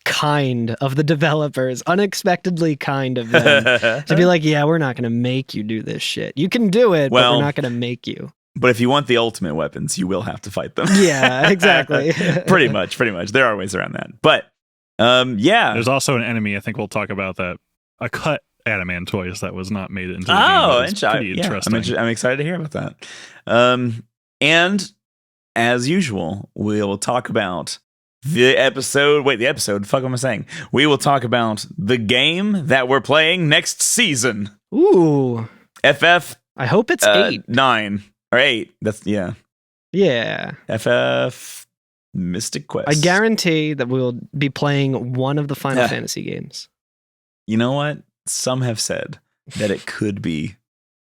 kind of the developers, unexpectedly kind of them to be like, yeah, we're not going to make you do this shit. You can do it, but Well, we're not going to make you. But if you want the ultimate weapons, you will have to fight them. Yeah, exactly. pretty much. There are ways around that. But yeah. There's also an enemy, I think we'll talk about that. A cut adamantoise that was not made into the game. Oh, That was pretty yeah, interesting. I'm excited to hear about that. And as usual, we will talk about the episode. Wait, the episode? Fuck, what am I saying? We will talk about the game that we're playing next season. Ooh. FF I hope it's 8. 9 or 8. That's yeah. Yeah. FF Mystic Quest. I guarantee that we'll be playing one of the Final Fantasy games. You know what? Some have said that it could be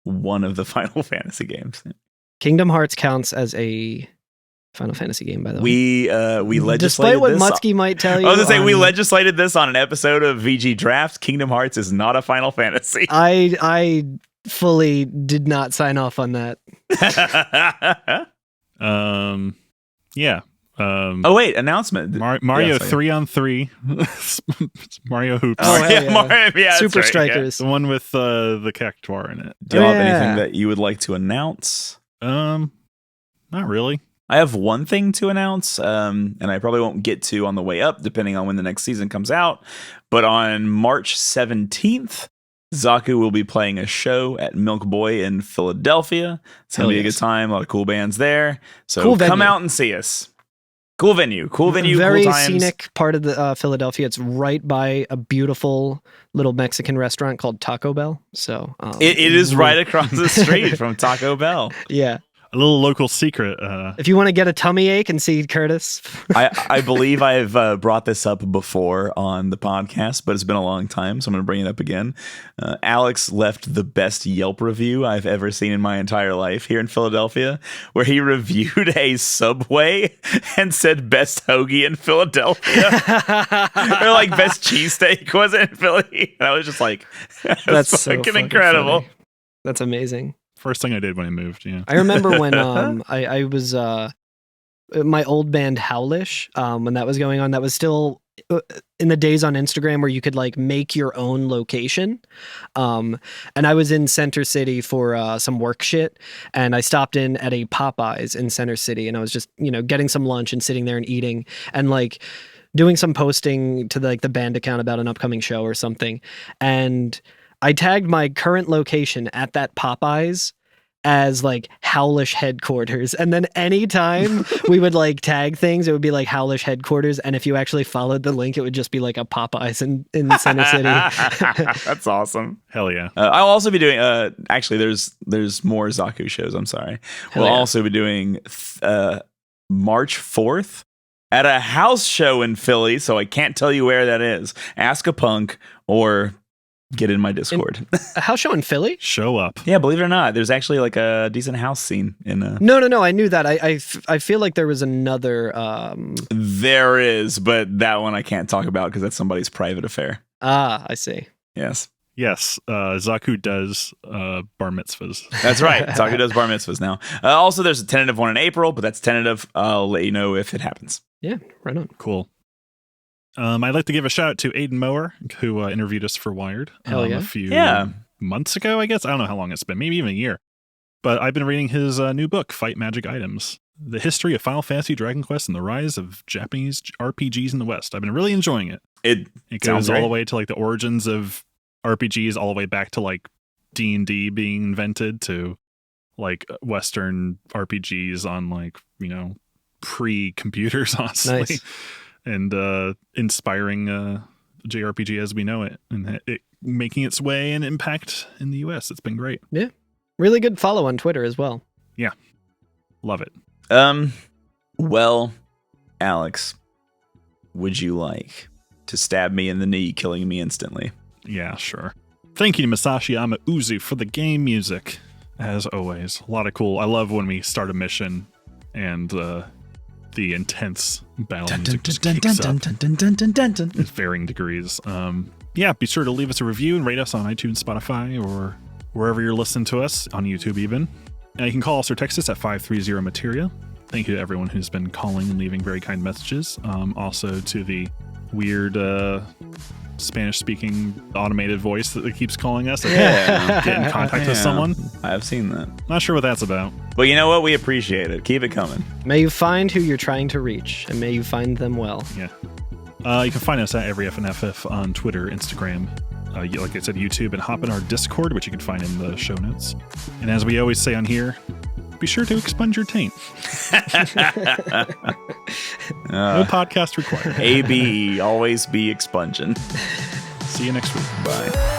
one of the Final Fantasy games. Kingdom Hearts counts as a Final Fantasy game, by the way. We legislated Despite what this. Mutsky might tell you. I was gonna say we legislated this on an episode of VG Draft. Kingdom Hearts is not a Final Fantasy. I fully did not sign off on that. Yeah. Oh wait, announcement. Mario Yeah, sorry. 3-on-3. Mario Hoops. Oh, hell yeah. Mario, yeah, that's Super right, yeah. Strikers. The one with the cactuar in it. Do you have Yeah. anything that you would like to announce? Not really. I have one thing to announce, and I probably won't get to on the way up, depending on when the next season comes out. But on March 17th, Zaku will be playing a show at Milk Boy in Philadelphia. It's going to be a good time. A lot of cool bands there. So Cool come venue. out and see us. Cool venue. Very cool times. scenic part of the Philadelphia. It's right by a beautiful little Mexican restaurant called Taco Bell. So It is right across the street from Taco Bell. Yeah. A little local secret. If you want to get a tummy ache and see Curtis, I believe I've brought this up before on the podcast, but it's been a long time, so I'm going to bring it up again. Alex left the best Yelp review I've ever seen in my entire life here in Philadelphia, where he reviewed a Subway and said best hoagie in Philadelphia. Or like best cheesesteak was it in Philly? And I was just like, that's so fucking incredible. funny. That's amazing. First thing I did when I moved, yeah. I remember when I was my old band Howlish, when that was going on, that was still in the days on Instagram where you could like make your own location. And I was in Center City for some work shit, and I stopped in at a Popeyes in Center City, and I was just, getting some lunch and sitting there and eating and like doing some posting to the band account about an upcoming show or something. And I tagged my current location at that Popeyes as like Howlish headquarters. And then anytime we would like tag things, it would be like Howlish headquarters. And if you actually followed the link, it would just be like a Popeyes in Center City. That's awesome. Hell yeah. I'll also be doing actually there's more Zaku shows, I'm sorry. Hell We'll yeah. also be doing March 4th at a house show in Philly, so I can't tell you where that is. Ask a punk or get in my Discord. A house show in Philly? Show up. Yeah, believe it or not, there's actually like a decent house scene in No. I knew that. I feel like there was another. There is, but that one I can't talk about because that's somebody's private affair. I see. Yes. Yes, Zaku does bar mitzvahs. That's right. Zaku does bar mitzvahs now. Also, there's a tentative one in April, but that's tentative. I'll let you know if it happens. Yeah, right on. Cool. I'd like to give a shout out to Aiden Mower, who interviewed us for Wired Hell yeah. a few Yeah. months ago, I guess. I don't know how long it's been, maybe even a year. But I've been reading his new book, Fight Magic Items: The History of Final Fantasy, Dragon Quest, and the Rise of Japanese RPGs in the West. I've been really enjoying it. It goes all the way to like the origins of RPGs, all the way back to like D&D being invented, to like Western RPGs on like, you know, pre-computers, honestly. Nice. And inspiring JRPG as we know it, and it making its way and impact in the US. It's been great. Yeah. Really good follow on Twitter as well. Yeah. Love it. Well, Alex, would you like to stab me in the knee, killing me instantly? Yeah, sure. Thank you to Masashi Amauzu for the game music, as always. A lot of cool. I love when we start a mission and the intense battle music just kicks up with varying degrees. Yeah, be sure to leave us a review and rate us on iTunes, Spotify, or wherever you're listening to us, on YouTube even. You can call us or text us at 530-MATERIA. Thank you to everyone who's been calling and leaving very kind messages. Also to the weird Spanish-speaking automated voice that keeps calling us. Yeah. Get in contact with someone. I've seen that. Not sure what that's about. But you know what? We appreciate it. Keep it coming. May you find who you're trying to reach, and may you find them well. Yeah. You can find us at EveryFNFF on Twitter, Instagram, like I said, YouTube, and hop in our Discord, which you can find in the show notes. And as we always say on here, be sure to expunge your taint. No podcast required. AB, always be expunging. See you next week. Bye.